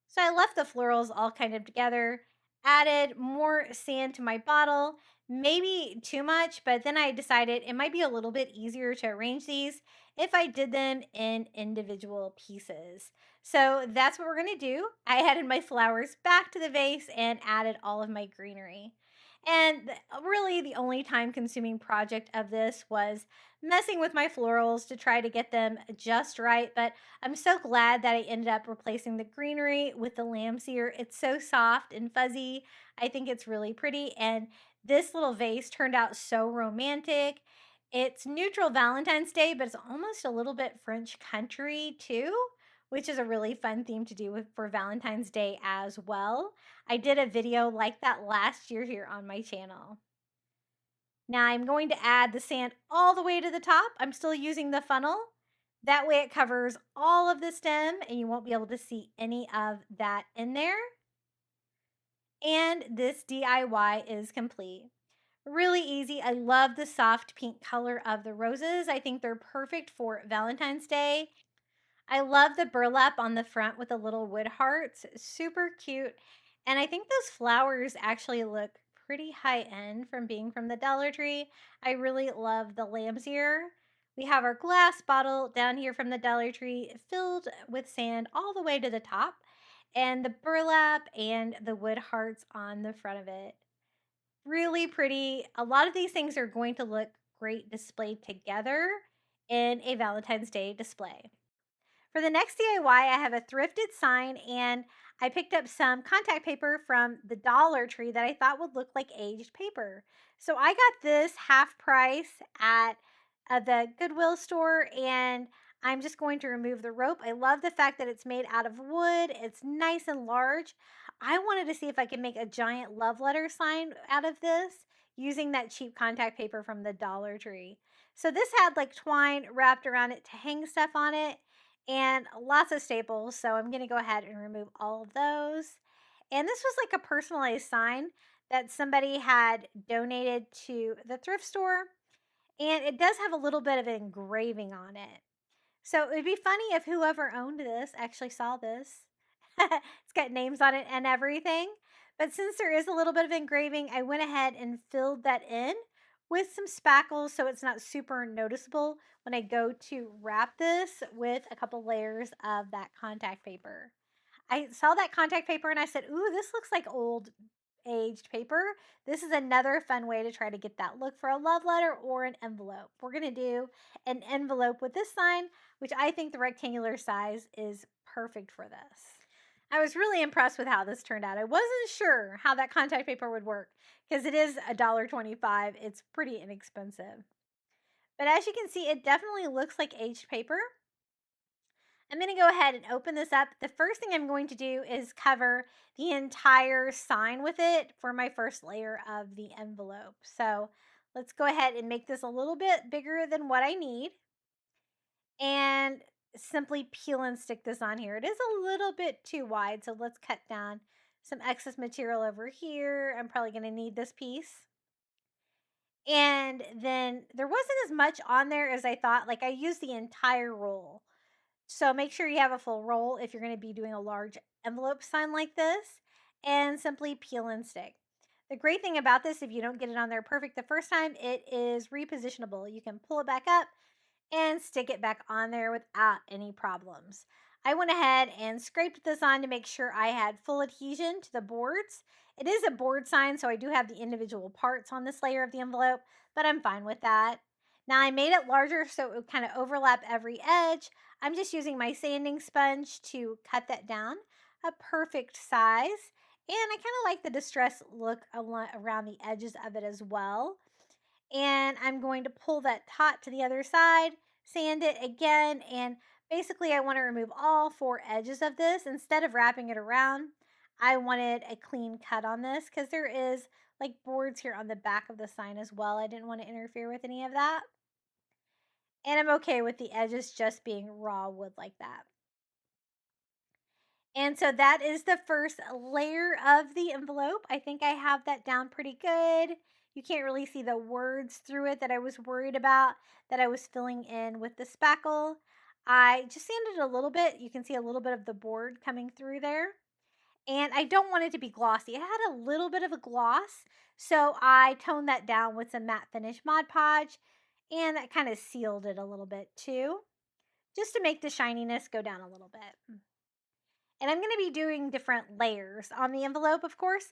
So I left the florals all kind of together. Added more sand to my bottle, maybe too much, but then I decided it might be a little bit easier to arrange these if I did them in individual pieces. So that's what we're gonna do. I added my flowers back to the vase and added all of my greenery. And really, the only time consuming project of this was messing with my florals to try to get them just right. But I'm so glad that I ended up replacing the greenery with the lamb's ear. It's so soft and fuzzy. I think it's really pretty. And this little vase turned out so romantic. It's neutral Valentine's Day, but it's almost a little bit French country too, which is a really fun theme to do for Valentine's Day as well. I did a video like that last year here on my channel. Now I'm going to add the sand all the way to the top. I'm still using the funnel. That way it covers all of the stem and you won't be able to see any of that in there. And this DIY is complete. Really easy. I love the soft pink color of the roses. I think they're perfect for Valentine's Day. I love the burlap on the front with the little wood hearts. Super cute. And I think those flowers actually look pretty high end from being from the Dollar Tree. I really love the lamb's ear. We have our glass bottle down here from the Dollar Tree filled with sand all the way to the top, and the burlap and the wood hearts on the front of it. Really pretty. A lot of these things are going to look great displayed together in a Valentine's Day display. For the next DIY, I have a thrifted sign, and I picked up some contact paper from the Dollar Tree that I thought would look like aged paper. So I got this half price at the Goodwill store, and I'm just going to remove the rope. I love the fact that it's made out of wood. It's nice and large. I wanted to see if I could make a giant love letter sign out of this using that cheap contact paper from the Dollar Tree. So this had like twine wrapped around it to hang stuff on it and lots of staples. So I'm going to go ahead and remove all of those. And this was like a personalized sign that somebody had donated to the thrift store. And it does have a little bit of engraving on it. So it would be funny if whoever owned this actually saw this. It's got names on it and everything. But since there is a little bit of engraving, I went ahead and filled that in with some spackles so it's not super noticeable when I go to wrap this with a couple layers of that contact paper. I saw that contact paper and I said, ooh, this looks like old aged paper. This is another fun way to try to get that look for a love letter or an envelope. We're going to do an envelope with this sign, which I think the rectangular size is perfect for this. I was really impressed with how this turned out. I wasn't sure how that contact paper would work because it is $1.25. It's pretty inexpensive. But as you can see, it definitely looks like aged paper. I'm going to go ahead and open this up. The first thing I'm going to do is cover the entire sign with it for my first layer of the envelope. So let's go ahead and make this a little bit bigger than what I need and simply peel and stick this on here. It is a little bit too wide, so let's cut down some excess material over here. I'm probably going to need this piece. And then there wasn't as much on there as I thought. Like I used the entire roll. So make sure you have a full roll if you're going to be doing a large envelope sign like this, and simply peel and stick. The great thing about this, if you don't get it on there perfect the first time, it is repositionable. You can pull it back up and stick it back on there without any problems. I went ahead and scraped this on to make sure I had full adhesion to the boards. It is a board sign, so I do have the individual parts on this layer of the envelope, but I'm fine with that. Now I made it larger so it would kind of overlap every edge. I'm just using my sanding sponge to cut that down a perfect size. And I kind of like the distress look around the edges of it as well. And I'm going to pull that taut to the other side, sand it again, and basically I want to remove all four edges of this. Instead of wrapping it around, I wanted a clean cut on this because there is like boards here on the back of the sign as well. I didn't want to interfere with any of that. And I'm okay with the edges just being raw wood like that. And so that is the first layer of the envelope. I think I have that down pretty good. You can't really see the words through it that I was worried about that I was filling in with the spackle. I just sanded it a little bit. You can see a little bit of the board coming through there. And I don't want it to be glossy. It had a little bit of a gloss, so I toned that down with some matte finish Mod Podge, and that kind of sealed it a little bit too, just to make the shininess go down a little bit. And I'm going to be doing different layers on the envelope, of course.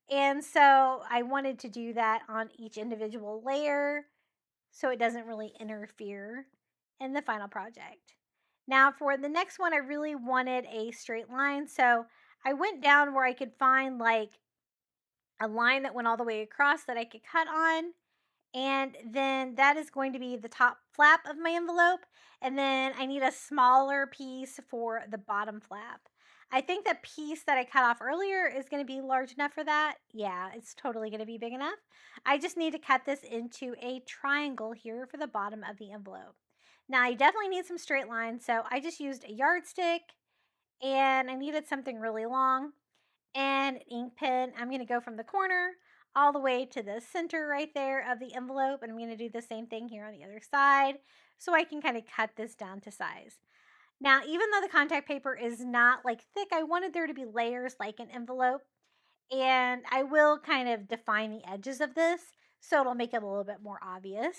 And so I wanted to do that on each individual layer so it doesn't really interfere in the final project. Now for the next one, I really wanted a straight line. So I went down where I could find like a line that went all the way across that I could cut on. And then that is going to be the top flap of my envelope. And then I need a smaller piece for the bottom flap. I think the piece that I cut off earlier is going to be large enough for that. Yeah, it's totally going to be big enough. I just need to cut this into a triangle here for the bottom of the envelope. Now I definitely need some straight lines, so I just used a yardstick and I needed something really long and an ink pen. I'm going to go from the corner all the way to the center right there of the envelope. And I'm going to do the same thing here on the other side so I can kind of cut this down to size. Now, even though the contact paper is not like thick, I wanted there to be layers like an envelope. And I will kind of define the edges of this so it'll make it a little bit more obvious.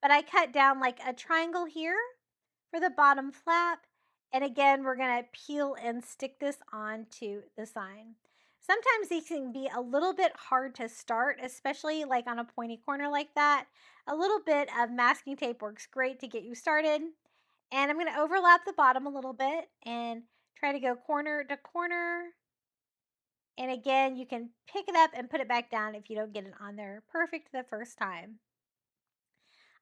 But I cut down like a triangle here for the bottom flap. And again, we're going to peel and stick this onto the sign. Sometimes these can be a little bit hard to start, especially like on a pointy corner like that. A little bit of masking tape works great to get you started. And I'm going to overlap the bottom a little bit and try to go corner to corner. And again, you can pick it up and put it back down if you don't get it on there perfect the first time.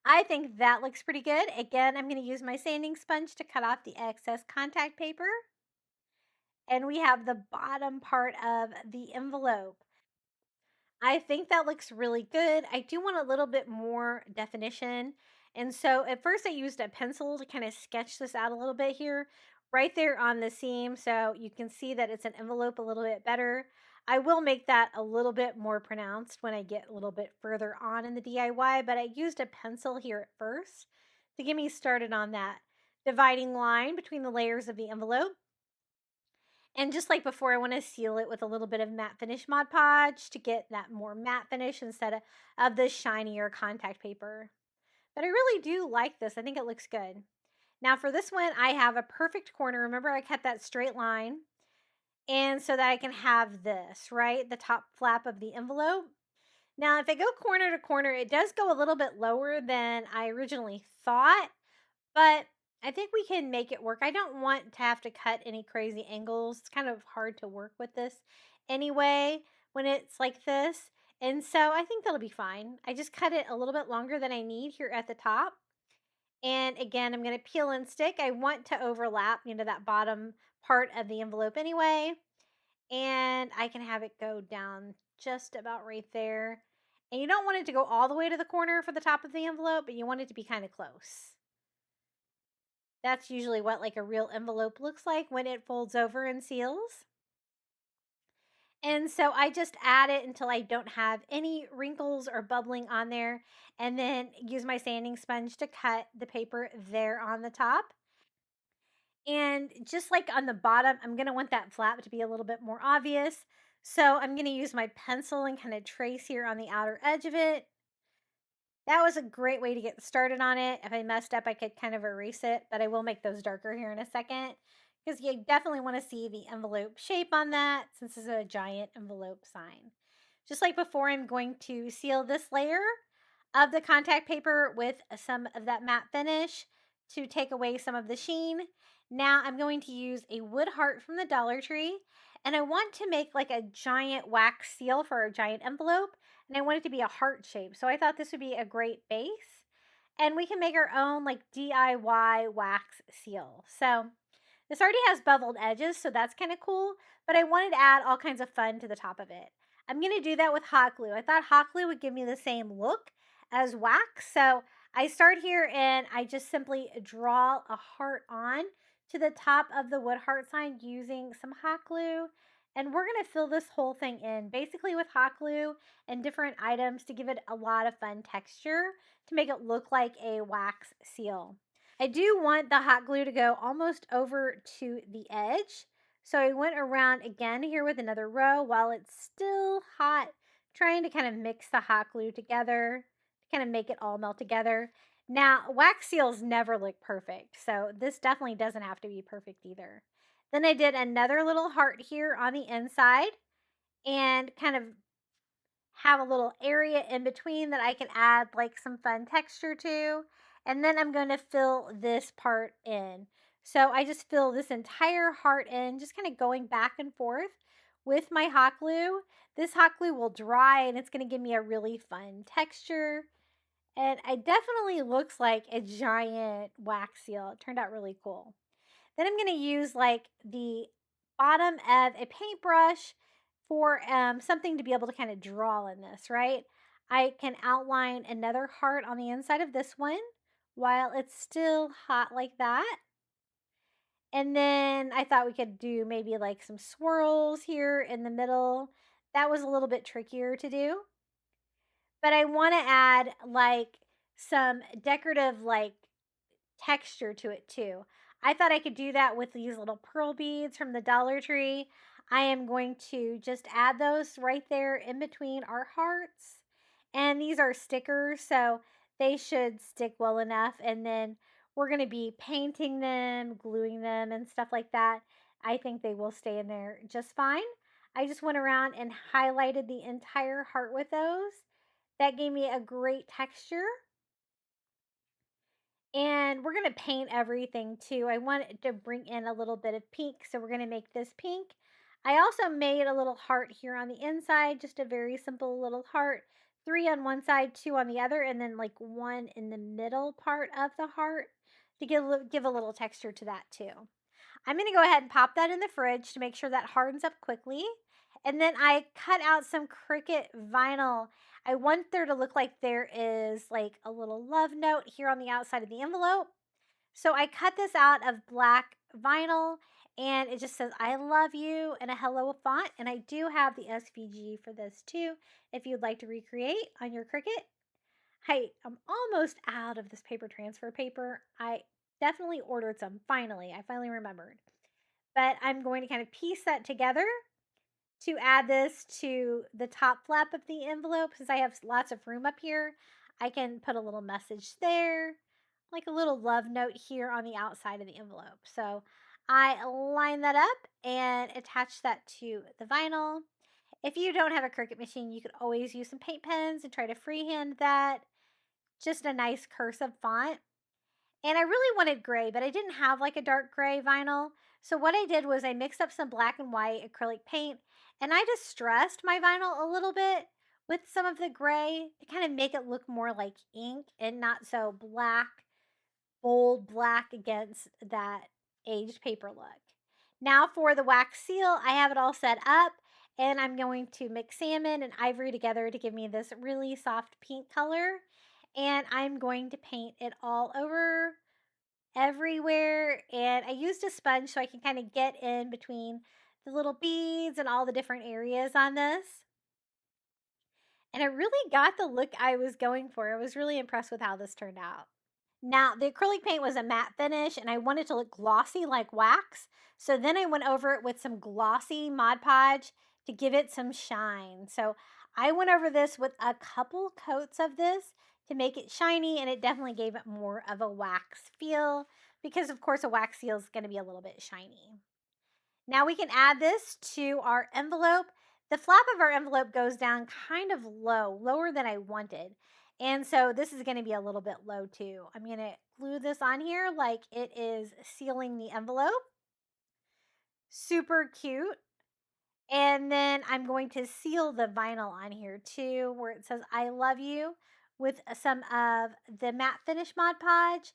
I think that looks pretty good. Again, I'm going to use my sanding sponge to cut off the excess contact paper. And we have the bottom part of the envelope. I think that looks really good. I do want a little bit more definition. And so at first I used a pencil to kind of sketch this out a little bit here, right there on the seam. So you can see that it's an envelope a little bit better. I will make that a little bit more pronounced when I get a little bit further on in the DIY, but I used a pencil here at first to get me started on that dividing line between the layers of the envelope. And just like before, I want to seal it with a little bit of matte finish Mod Podge to get that more matte finish instead of the shinier contact paper. But I really do like this. I think it looks good. Now for this one, I have a perfect corner. Remember, I cut that straight line. And so that I can have this, right? The top flap of the envelope. Now, if I go corner to corner, it does go a little bit lower than I originally thought. But I think we can make it work. I don't want to have to cut any crazy angles. It's kind of hard to work with this anyway when it's like this. And so I think that'll be fine. I just cut it a little bit longer than I need here at the top. And again, I'm going to peel and stick. I want to overlap, that bottom part of the envelope anyway. And I can have it go down just about right there. And you don't want it to go all the way to the corner for the top of the envelope, but you want it to be kind of close. That's usually what like a real envelope looks like when it folds over and seals. And so I just add it until I don't have any wrinkles or bubbling on there, and then use my sanding sponge to cut the paper there on the top. And just like on the bottom, I'm going to want that flap to be a little bit more obvious. So I'm going to use my pencil and kind of trace here on the outer edge of it. That was a great way to get started on it. If I messed up, I could kind of erase it, but I will make those darker here in a second because you definitely want to see the envelope shape on that since this is a giant envelope sign. Just like before, I'm going to seal this layer of the contact paper with some of that matte finish to take away some of the sheen. Now I'm going to use a wood heart from the Dollar Tree, and I want to make like a giant wax seal for a giant envelope, and I want it to be a heart shape. So I thought this would be a great base, and we can make our own like DIY wax seal. So this already has beveled edges, so that's kind of cool, but I wanted to add all kinds of fun to the top of it. I'm going to do that with hot glue. I thought hot glue would give me the same look as wax, so I start here and I just simply draw a heart on to the top of the wood heart sign using some hot glue. And we're going to fill this whole thing in basically with hot glue and different items to give it a lot of fun texture to make it look like a wax seal. I do want the hot glue to go almost over to the edge So I went around again here with another row while it's still hot, trying to kind of mix the hot glue together to kind of make it all melt together. Now, wax seals never look perfect, so this definitely doesn't have to be perfect either. Then I did another little heart here on the inside and kind of have a little area in between that I can add like some fun texture to. And then I'm going to fill this part in. So I just fill this entire heart in, just kind of going back and forth with my hot glue. This hot glue will dry and it's going to give me a really fun texture. And it definitely looks like a giant wax seal. It turned out really cool. Then I'm going to use like the bottom of a paintbrush for something to be able to kind of draw in this, right? I can outline another heart on the inside of this one while it's still hot like that. And then I thought we could do maybe like some swirls here in the middle. That was a little bit trickier to do. But I want to add like some decorative like texture to it too. I thought I could do that with these little pearl beads from the Dollar Tree. I am going to just add those right there in between our hearts. And these are stickers, so they should stick well enough. And then we're going to be painting them, gluing them, and stuff like that. I think they will stay in there just fine. I just went around and highlighted the entire heart with those. That gave me a great texture. And we're going to paint everything too. I wanted to bring in a little bit of pink, so we're going to make this pink. I also made a little heart here on the inside, just a very simple little heart. 3 on one side, 2 on the other, and then like 1 in the middle part of the heart to give a little texture to that too. I'm going to go ahead and pop that in the fridge to make sure that hardens up quickly. And then I cut out some Cricut vinyl. I want there to look like there is like a little love note here on the outside of the envelope. So I cut this out of black vinyl and it just says I love you in a hello font. And I do have the SVG for this too if you'd like to recreate on your Cricut. Hey, I'm almost out of this paper transfer paper. I definitely ordered some finally. I finally remembered. But I'm going to kind of piece that together to add this to the top flap of the envelope. Since I have lots of room up here, I can put a little message there, like a little love note here on the outside of the envelope. So I line that up and attach that to the vinyl. If you don't have a Cricut machine, you could always use some paint pens and try to freehand that. Just a nice cursive font. And I really wanted gray, but I didn't have like a dark gray vinyl. So what I did was I mixed up some black and white acrylic paint and I distressed my vinyl a little bit with some of the gray to kind of make it look more like ink and not so black, bold black against that aged paper look. Now for the wax seal, I have it all set up and I'm going to mix salmon and ivory together to give me this really soft pink color. And I'm going to paint it all over everywhere. And I used a sponge so I can kind of get in between the little beads and all the different areas on this. And I really got the look I was going for. I was really impressed with how this turned out. Now, the acrylic paint was a matte finish and I wanted to look glossy like wax. So then I went over it with some glossy Mod Podge to give it some shine. So I went over this with a couple coats of this to make it shiny, and it definitely gave it more of a wax feel because, of course, a wax seal is going to be a little bit shiny. Now we can add this to our envelope. The flap of our envelope goes down kind of low, lower than I wanted. And so this is going to be a little bit low too. I'm going to glue this on here like it is sealing the envelope. Super cute. And then I'm going to seal the vinyl on here too, where it says I love you with some of the matte finish Mod Podge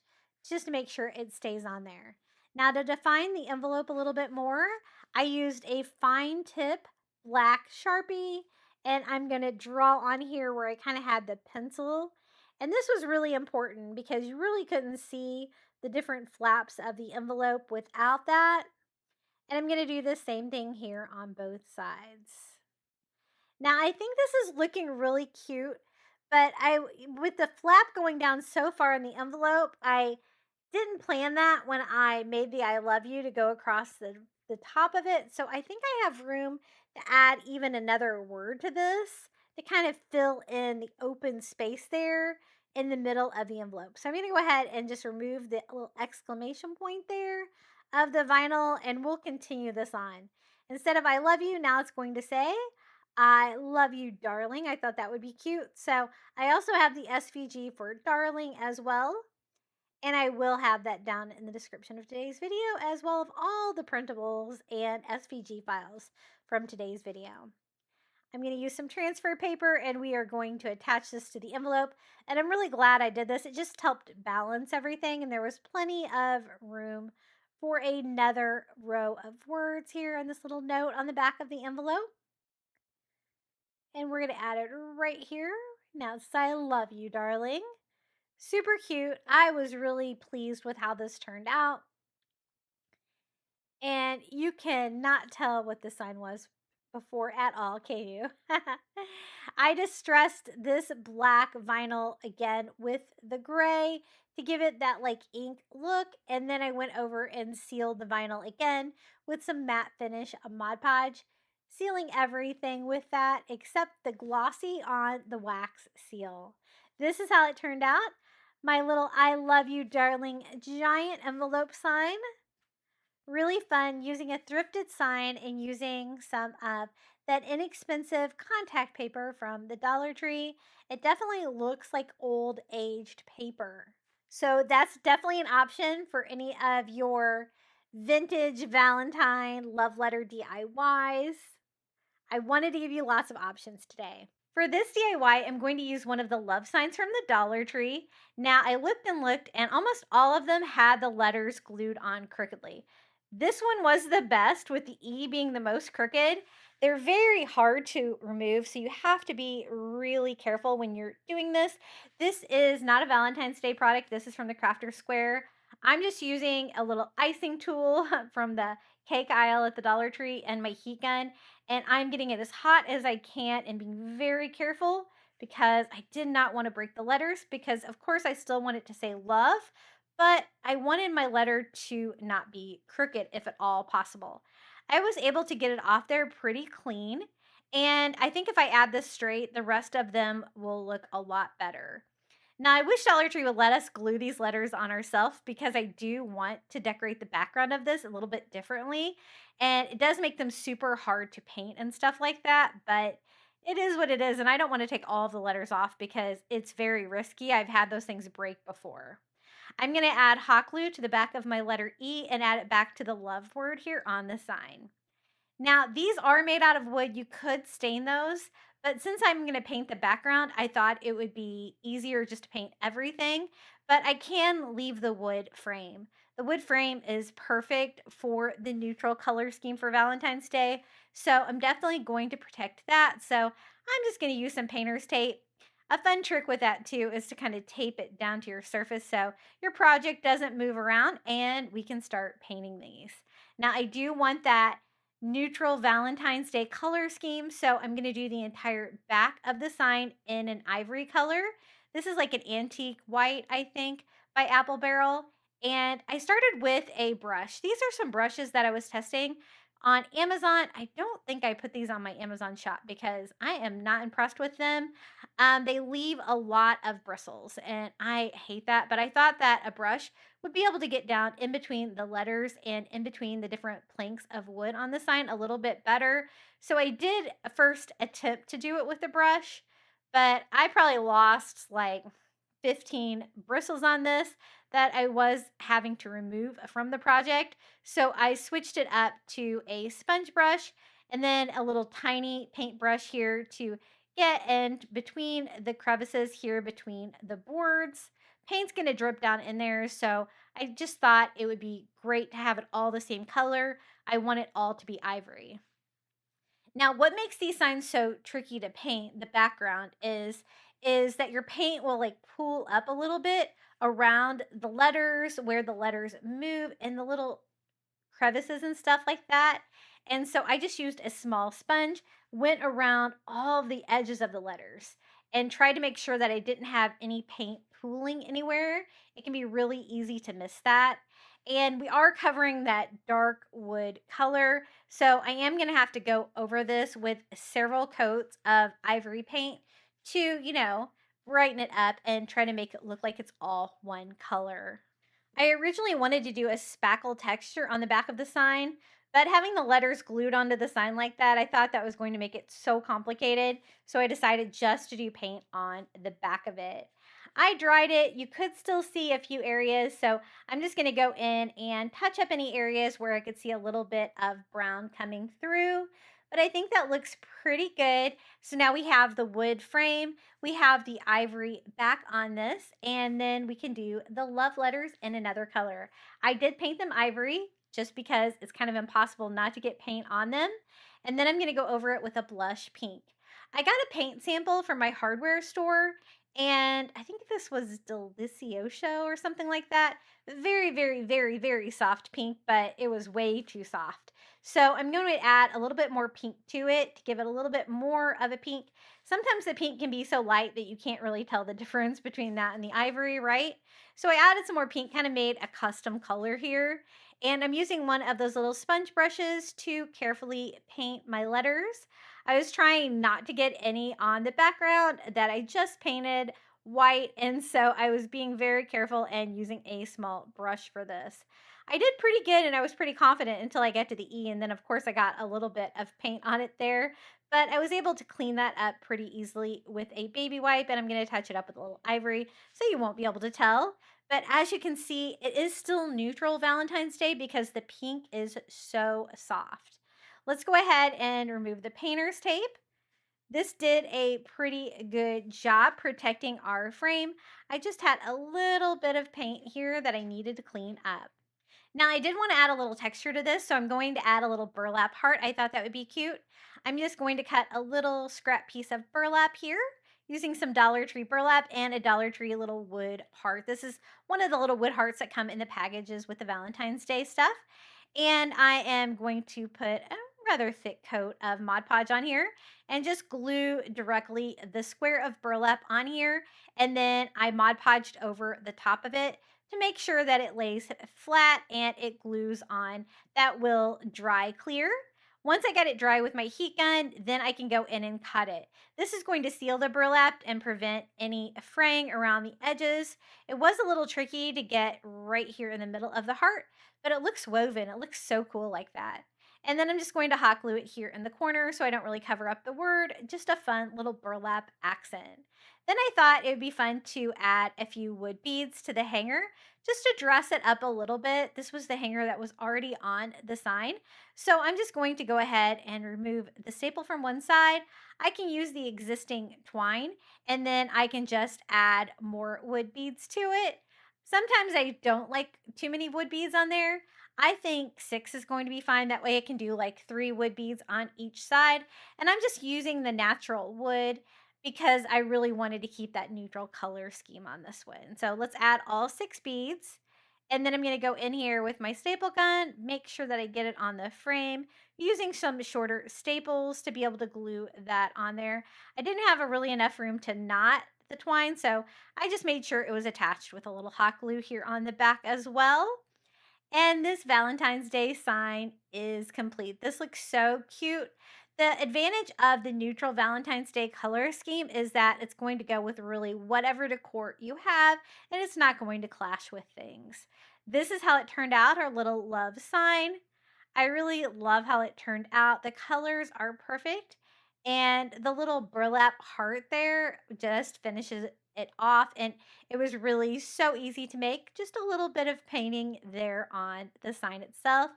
just to make sure it stays on there. Now to define the envelope a little bit more, I used a fine tip black Sharpie and I'm going to draw on here where I kind of had the pencil. And this was really important because you really couldn't see the different flaps of the envelope without that. And I'm going to do the same thing here on both sides. Now, I think this is looking really cute, but with the flap going down so far in the envelope, I didn't plan that when I made the I love you to go across the the top of it. So I think I have room to add even another word to this to kind of fill in the open space there in the middle of the envelope. So I'm going to go ahead and just remove the little exclamation point there of the vinyl, and we'll continue this on. Instead of I love you, now it's going to say I love you, darling. I thought that would be cute. So I also have the SVG for darling as well. And I will have that down in the description of today's video, as well as all the printables and SVG files from today's video. I'm going to use some transfer paper, and we are going to attach this to the envelope. And I'm really glad I did this. It just helped balance everything, and there was plenty of room for another row of words here in this little note on the back of the envelope. And we're going to add it right here. Now it's I love you, darling. Super cute. I was really pleased with how this turned out. And you cannot tell what the sign was before at all, can you? I distressed this black vinyl again with the gray to give it that like ink look. And then I went over and sealed the vinyl again with some matte finish Mod Podge, sealing everything with that except the glossy on the wax seal. This is how it turned out. My little I love you, darling giant envelope sign. Really fun using a thrifted sign and using some of that inexpensive contact paper from the Dollar Tree. It definitely looks like old aged paper. So that's definitely an option for any of your vintage Valentine love letter DIYs. I wanted to give you lots of options today. For this DIY, I'm going to use one of the love signs from the Dollar Tree. Now, I looked and looked, and almost all of them had the letters glued on crookedly. This one was the best, with the E being the most crooked. They're very hard to remove, so you have to be really careful when you're doing this. This is not a Valentine's Day product. This is from the Crafter Square. I'm just using a little icing tool from the cake aisle at the Dollar Tree and my heat gun, and I'm getting it as hot as I can and being very careful because I did not want to break the letters, because of course I still want it to say love, but I wanted my letter to not be crooked if at all possible. I was able to get it off there pretty clean, and I think if I add this straight, the rest of them will look a lot better. Now, I wish Dollar Tree would let us glue these letters on ourselves, because I do want to decorate the background of this a little bit differently. And it does make them super hard to paint and stuff like that, but it is what it is. And I don't want to take all of the letters off because it's very risky. I've had those things break before. I'm going to add hot glue to the back of my letter E and add it back to the love word here on the sign. Now, these are made out of wood. You could stain those, but since I'm going to paint the background, I thought it would be easier just to paint everything, but I can leave the wood frame. The wood frame is perfect for the neutral color scheme for Valentine's Day, so I'm definitely going to protect that. So I'm just going to use some painter's tape. A fun trick with that too is to kind of tape it down to your surface so your project doesn't move around, and we can start painting these. Now, I do want that neutral Valentine's Day color scheme, so I'm going to do the entire back of the sign in an ivory color. This is like an antique white, I think, by Apple Barrel. And I started with a brush. These are some brushes that I was testing on Amazon. I don't think I put these on my Amazon shop because I am not impressed with them. They leave a lot of bristles, and I hate that. But I thought that a brush would be able to get down in between the letters and in between the different planks of wood on the sign a little bit better. So I did a first attempt to do it with a brush, but I probably lost like 15 bristles on this that I was having to remove from the project. So I switched it up to a sponge brush and then a little tiny paintbrush here to get in between the crevices here between the boards. Paint's going to drip down in there, so I just thought it would be great to have it all the same color. I want it all to be ivory. Now, what makes these signs so tricky to paint, the background, is that your paint will like pool up a little bit around the letters where the letters move and the little crevices and stuff like that. And so I just used a small sponge, went around all of the edges of the letters, and tried to make sure that I didn't have any paint pooling anywhere. It can be really easy to miss that. And we are covering that dark wood color. So I am going to have to go over this with several coats of ivory paint to, brighten it up and try to make it look like it's all one color. I originally wanted to do a spackle texture on the back of the sign, but having the letters glued onto the sign like that, I thought that was going to make it so complicated. So I decided just to do paint on the back of it. I dried it. You could still see a few areas, so I'm just going to go in and touch up any areas where I could see a little bit of brown coming through. But I think that looks pretty good. So now we have the wood frame, we have the ivory back on this, and then we can do the love letters in another color. I did paint them ivory just because it's kind of impossible not to get paint on them. And then I'm going to go over it with a blush pink. I got a paint sample from my hardware store, and I think this was Delicioso or something like that. Very, very, very, very soft pink, but it was way too soft. So I'm going to add a little bit more pink to it to give it a little bit more of a pink. Sometimes the pink can be so light that you can't really tell the difference between that and the ivory, right? So I added some more pink, kind of made a custom color here. And I'm using one of those little sponge brushes to carefully paint my letters. I was trying not to get any on the background that I just painted white, and so I was being very careful and using a small brush for this. I did pretty good and I was pretty confident until I got to the E, and then of course I got a little bit of paint on it there, but I was able to clean that up pretty easily with a baby wipe, and I'm going to touch it up with a little ivory so you won't be able to tell. But as you can see, it is still neutral Valentine's Day because the pink is so soft. Let's go ahead and remove the painter's tape. This did a pretty good job protecting our frame. I just had a little bit of paint here that I needed to clean up. Now, I did want to add a little texture to this, so I'm going to add a little burlap heart. I thought that would be cute. I'm just going to cut a little scrap piece of burlap here using some Dollar Tree burlap and a Dollar Tree little wood heart. This is one of the little wood hearts that come in the packages with the Valentine's Day stuff. And I am going to put a rather thick coat of Mod Podge on here and just glue directly the square of burlap on here. And then I Mod Podged over the top of it to make sure that it lays flat and it glues on. That will dry clear. Once I get it dry with my heat gun, then I can go in and cut it. This is going to seal the burlap and prevent any fraying around the edges. It was a little tricky to get right here in the middle of the heart, but it looks woven. It looks so cool like that. And then I'm just going to hot glue it here in the corner so I don't really cover up the word, just a fun little burlap accent. Then I thought it would be fun to add a few wood beads to the hanger just to dress it up a little bit. This was the hanger that was already on the sign. So I'm just going to go ahead and remove the staple from one side. I can use the existing twine, and then I can just add more wood beads to it. Sometimes I don't like too many wood beads on there. I think 6 is going to be fine. That way I can do like 3 wood beads on each side. And I'm just using the natural wood because I really wanted to keep that neutral color scheme on this one. So let's add all 6 beads. And then I'm going to go in here with my staple gun, make sure that I get it on the frame, using some shorter staples to be able to glue that on there. I didn't have really enough room to knot the twine, so I just made sure it was attached with a little hot glue here on the back as well. And this Valentine's Day sign is complete. This looks so cute. The advantage of the neutral Valentine's Day color scheme is that it's going to go with really whatever decor you have, and it's not going to clash with things. This is how it turned out, our little love sign. I really love how it turned out. The colors are perfect, and the little burlap heart there just finishes it off, and it was really so easy to make. Just a little bit of painting there on the sign itself.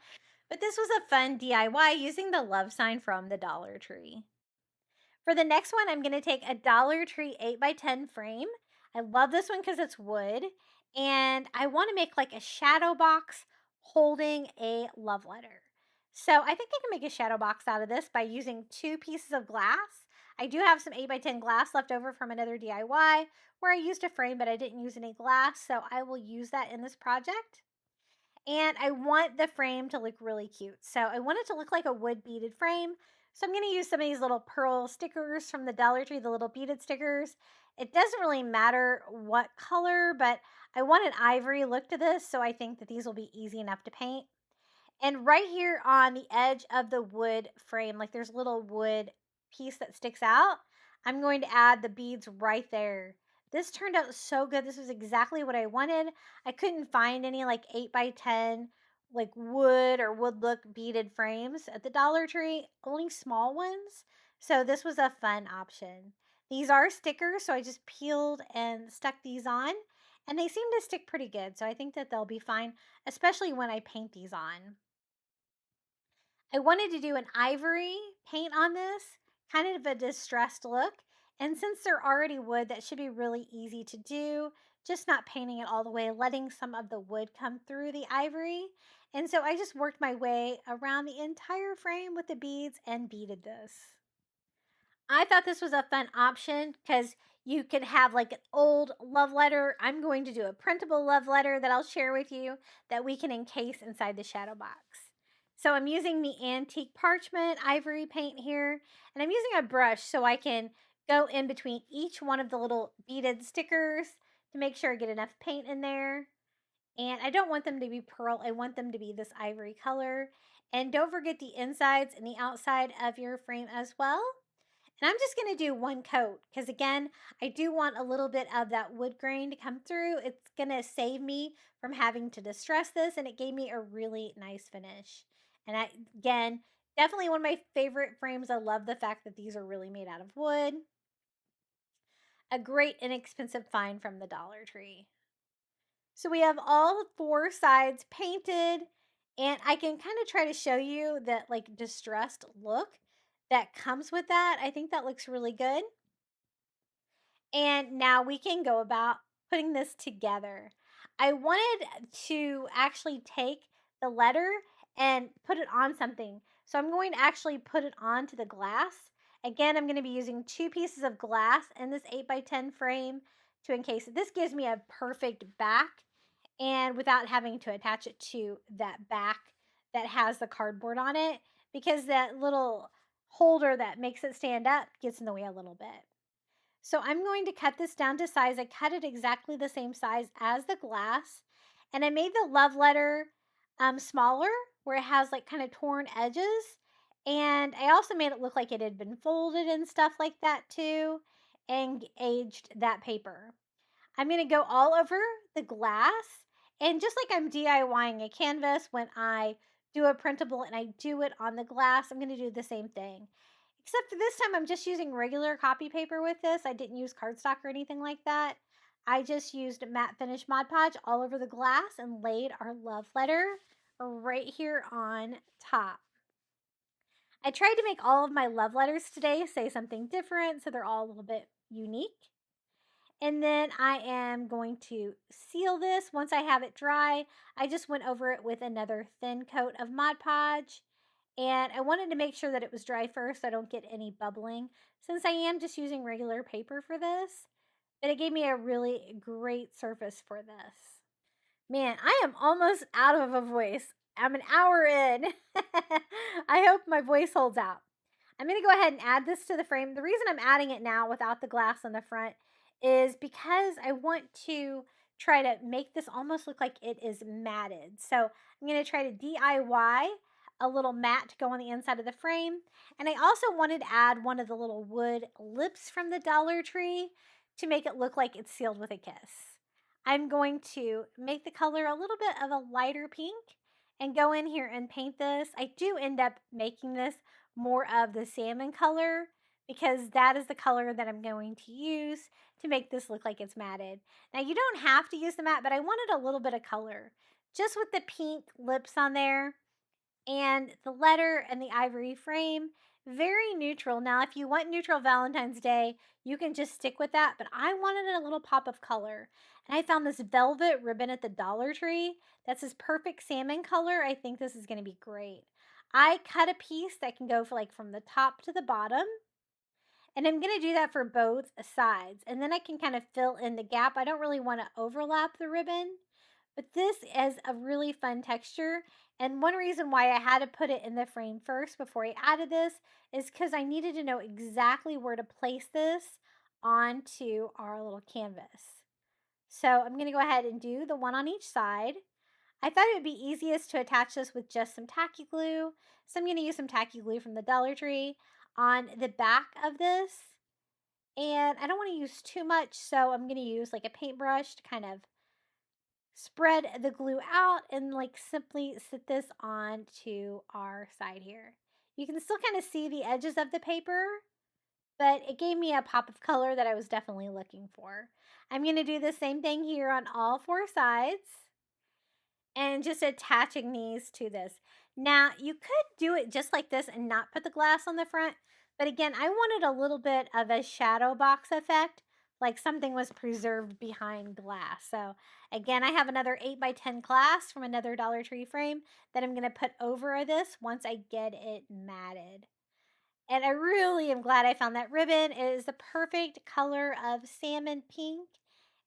But this was a fun DIY using the love sign from the Dollar Tree. For the next one, I'm going to take a Dollar Tree 8x10 frame. I love this one because it's wood. And I want to make like a shadow box holding a love letter. So I think I can make a shadow box out of this by using 2 pieces of glass. I do have some 8x10 glass left over from another DIY where I used a frame, but I didn't use any glass. So I will use that in this project. And I want the frame to look really cute. So I want it to look like a wood beaded frame, So I'm going to use some of these little pearl stickers from the Dollar Tree, the little beaded stickers. It doesn't really matter what color, but I want an ivory look to this, so I think that these will be easy enough to paint. And right here on the edge of the wood frame, like there's a little wood piece that sticks out, I'm going to add the beads right there. This turned out so good. This was exactly what I wanted. I couldn't find any like 8 by 10 like wood or wood look beaded frames at the Dollar Tree, only small ones. So this was a fun option. These are stickers, so I just peeled and stuck these on, and they seem to stick pretty good. So I think that they'll be fine, especially when I paint these on. I wanted to do an ivory paint on this, kind of a distressed look. And since they're already wood, that should be really easy to do. Just not painting it all the way, letting some of the wood come through the ivory. And so I just worked my way around the entire frame with the beads and beaded this. I thought this was a fun option because you could have like an old love letter. I'm going to do a printable love letter that I'll share with you that we can encase inside the shadow box. So I'm using the antique parchment ivory paint here, and I'm using a brush so I can go in between each one of the little beaded stickers to make sure I get enough paint in there. And I don't want them to be pearl. I want them to be this ivory color. And don't forget the insides and the outside of your frame as well. And I'm just going to do one coat because, again, I do want a little bit of that wood grain to come through. It's going to save me from having to distress this, and it gave me a really nice finish. And again, definitely one of my favorite frames. I love the fact that these are really made out of wood. A great inexpensive find from the Dollar Tree. So we have all 4 sides painted, and I can kind of try to show you that like distressed look that comes with that. I think that looks really good. And now we can go about putting this together. I wanted to actually take the letter and put it on something. So I'm going to actually put it onto the glass. Again, I'm going to be using 2 pieces of glass in this 8 by 10 frame to encase it. This gives me a perfect back, and without having to attach it to that back that has the cardboard on it, because that little holder that makes it stand up gets in the way a little bit. So I'm going to cut this down to size. I cut it exactly the same size as the glass. And I made the love letter smaller where it has like kind of torn edges. And I also made it look like it had been folded and stuff like that too, and aged that paper. I'm going to go all over the glass. And just like I'm DIYing a canvas when I do a printable and I do it on the glass, I'm going to do the same thing. Except for this time, I'm just using regular copy paper with this. I didn't use cardstock or anything like that. I just used matte finish Mod Podge all over the glass and laid our love letter right here on top. I tried to make all of my love letters today say something different, so they're all a little bit unique. And then I am going to seal this. Once I have it dry, I just went over it with another thin coat of Mod Podge. And I wanted to make sure that it was dry first so I don't get any bubbling, since I am just using regular paper for this. But it gave me a really great surface for this. Man, I am almost out of a voice. I'm an hour in. I hope my voice holds out. I'm going to go ahead and add this to the frame. The reason I'm adding it now without the glass on the front is because I want to try to make this almost look like it is matted. So I'm going to try to DIY a little mat to go on the inside of the frame. And I also wanted to add one of the little wood lips from the Dollar Tree to make it look like it's sealed with a kiss. I'm going to make the color a little bit of a lighter pink and go in here and paint this. I do end up making this more of the salmon color because that is the color that I'm going to use to make this look like it's matted. Now you don't have to use the matte, but I wanted a little bit of color just with the pink lips on there and the letter and the ivory frame. Very neutral. Now if you want neutral Valentine's Day, you can just stick with that, but I wanted a little pop of color. And I found this velvet ribbon at the Dollar Tree that's this perfect salmon color. I think this is going to be great. I cut a piece that can go from the top to the bottom, and I'm going to do that for both sides. And then I can kind of fill in the gap. I don't really want to overlap the ribbon, But this is a really fun texture. And one reason why I had to put it in the frame first before I added this is because I needed to know exactly where to place this onto our little canvas. So I'm going to go ahead and do the one on each side. I thought it would be easiest to attach this with just some tacky glue. So I'm going to use some tacky glue from the Dollar Tree on the back of this. And I don't want to use too much, so I'm going to use like a paintbrush to kind of spread the glue out and like simply sit this onto our side here. You can still kind of see the edges of the paper, but it gave me a pop of color that I was definitely looking for. I'm going to do the same thing here on all four sides and just attaching these to this. Now, you could do it just like this and not put the glass on the front, but again, I wanted a little bit of a shadow box effect, like something was preserved behind glass. So again, I have another 8x10 glass from another Dollar Tree frame that I'm going to put over this once I get it matted. And I really am glad I found that ribbon. It is the perfect color of salmon pink,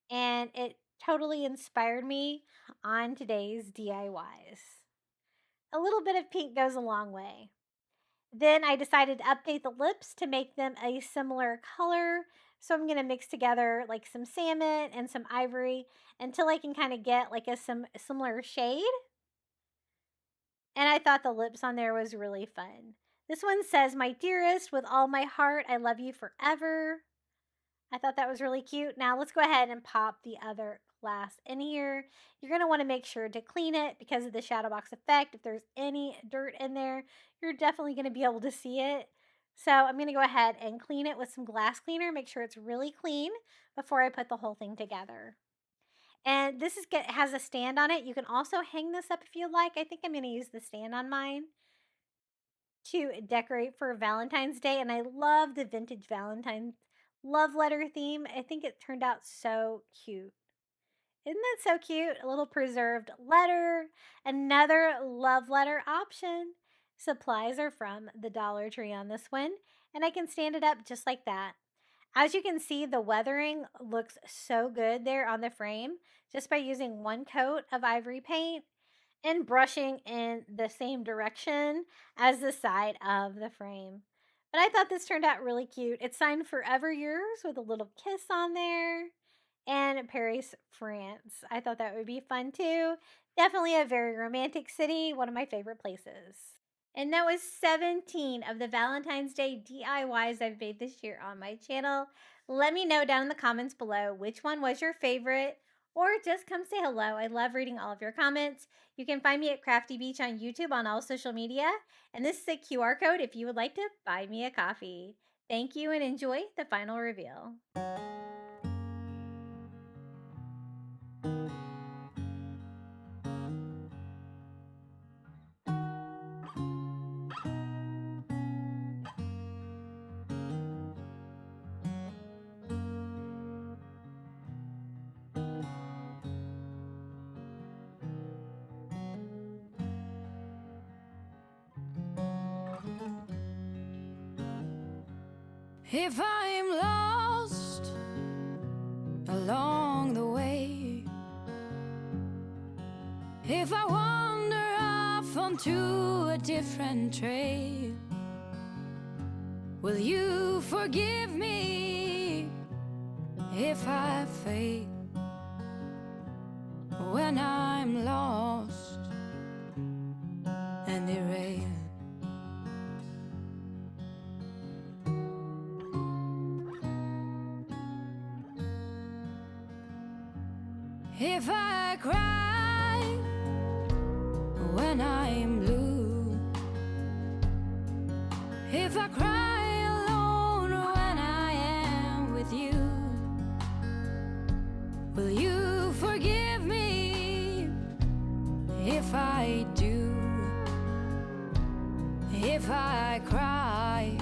and it totally inspired me on today's DIYs. A little bit of pink goes a long way. Then I decided to update the lips to make them a similar color. So I'm going to mix together like some salmon and some ivory until I can kind of get like a similar shade. And I thought the lips on there was really fun. This one says, "My dearest, with all my heart, I love you forever." I thought that was really cute. Now let's go ahead and pop the other glass in here. You're going to want to make sure to clean it because of the shadow box effect. If there's any dirt in there, you're definitely going to be able to see it. So I'm going to go ahead and clean it with some glass cleaner. Make sure it's really clean before I put the whole thing together. And this has a stand on it. You can also hang this up if you like. I think I'm going to use the stand on mine to decorate for Valentine's Day. And I love the vintage Valentine's love letter theme. I think it turned out so cute. Isn't that so cute? A little preserved letter, another love letter option. Supplies are from the Dollar Tree on this one, and I can stand it up just like that. As you can see, the weathering looks so good there on the frame just by using one coat of ivory paint and brushing in the same direction as the side of the frame. But I thought this turned out really cute. It's signed "Forever Yours" with a little kiss on there, and Paris, France. I thought that would be fun too. Definitely a very romantic city, one of my favorite places. And that was 17 of the Valentine's Day DIYs I've made this year on my channel. Let me know down in the comments below which one was your favorite, or just come say hello. I love reading all of your comments. You can find me at Crafty Beach on YouTube on all social media. And this is a QR code if you would like to buy me a coffee. Thank you and enjoy the final reveal. If I'm lost along the way, if I wander off onto a different trail, will you forgive me if I fail when I'm lost and derailed? If I cry when I'm blue, if I cry alone when I am with you, will you forgive me if I do? If I cry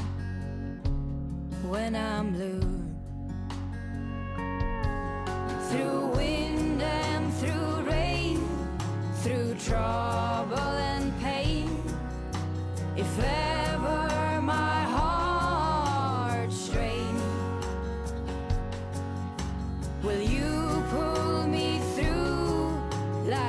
when I'm blue, through wind and through rain, through trouble and pain, if ever my heart strains, will you pull me through like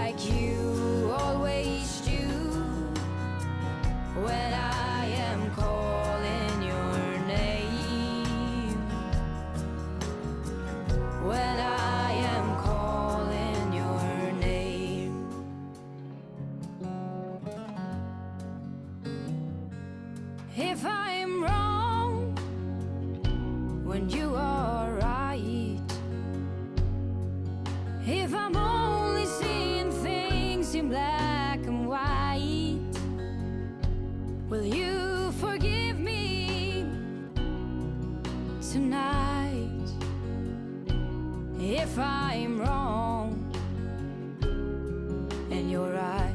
If I'm only seeing things in black and white, will you forgive me tonight? If I'm wrong and you're right,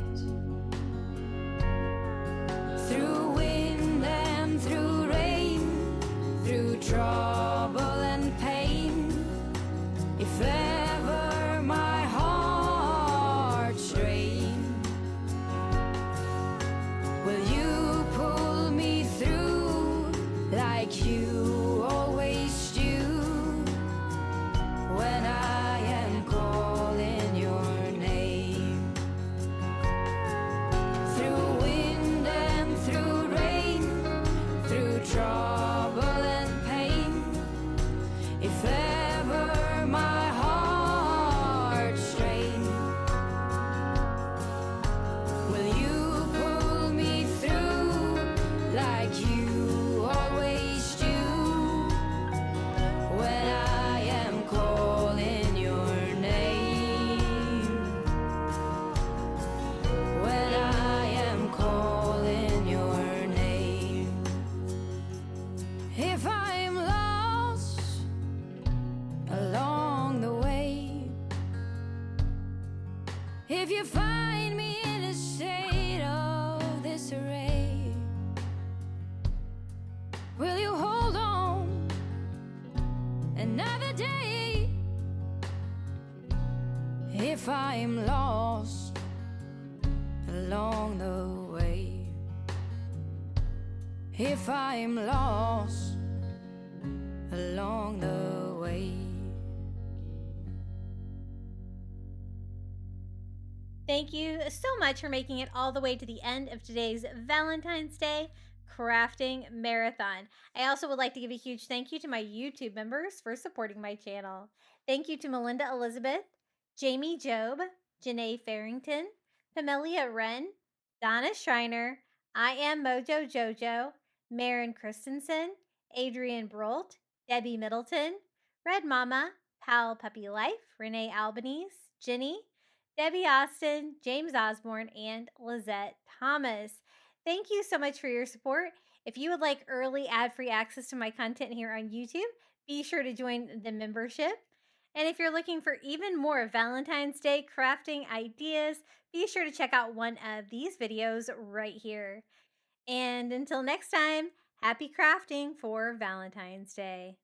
through wind and through rain, through trouble and pain, if ever my heart strained, will you pull me through like you always do when I am calling your name? Through wind and through rain, through trouble and pain, if ever my heart strained, will you pull me through like you always do when I am calling your name? When I am calling your name. If I'm lost along the way, if you find me in a state of disarray, will you hold on another day? If I'm lost along the way, if I'm lost along the way. Thank you so much for making it all the way to the end of today's Valentine's Day crafting marathon. I also would like to give a huge thank you to my YouTube members for supporting my channel. Thank you to Melinda Elizabeth, Jamie Job, Janae Farrington, Pamelia Wren, Donna Schreiner, I Am Mojo Jojo, Marin Christensen, Adrian Brolt, Debbie Middleton, Red Mama, Pal Puppy Life, Renee Albanese, Jenny, Debbie Austin, James Osborne, and Lizette Thomas. Thank you so much for your support. If you would like early ad-free access to my content here on YouTube, be sure to join the membership. And if you're looking for even more Valentine's Day crafting ideas, be sure to check out one of these videos right here. And until next time, happy crafting for Valentine's Day.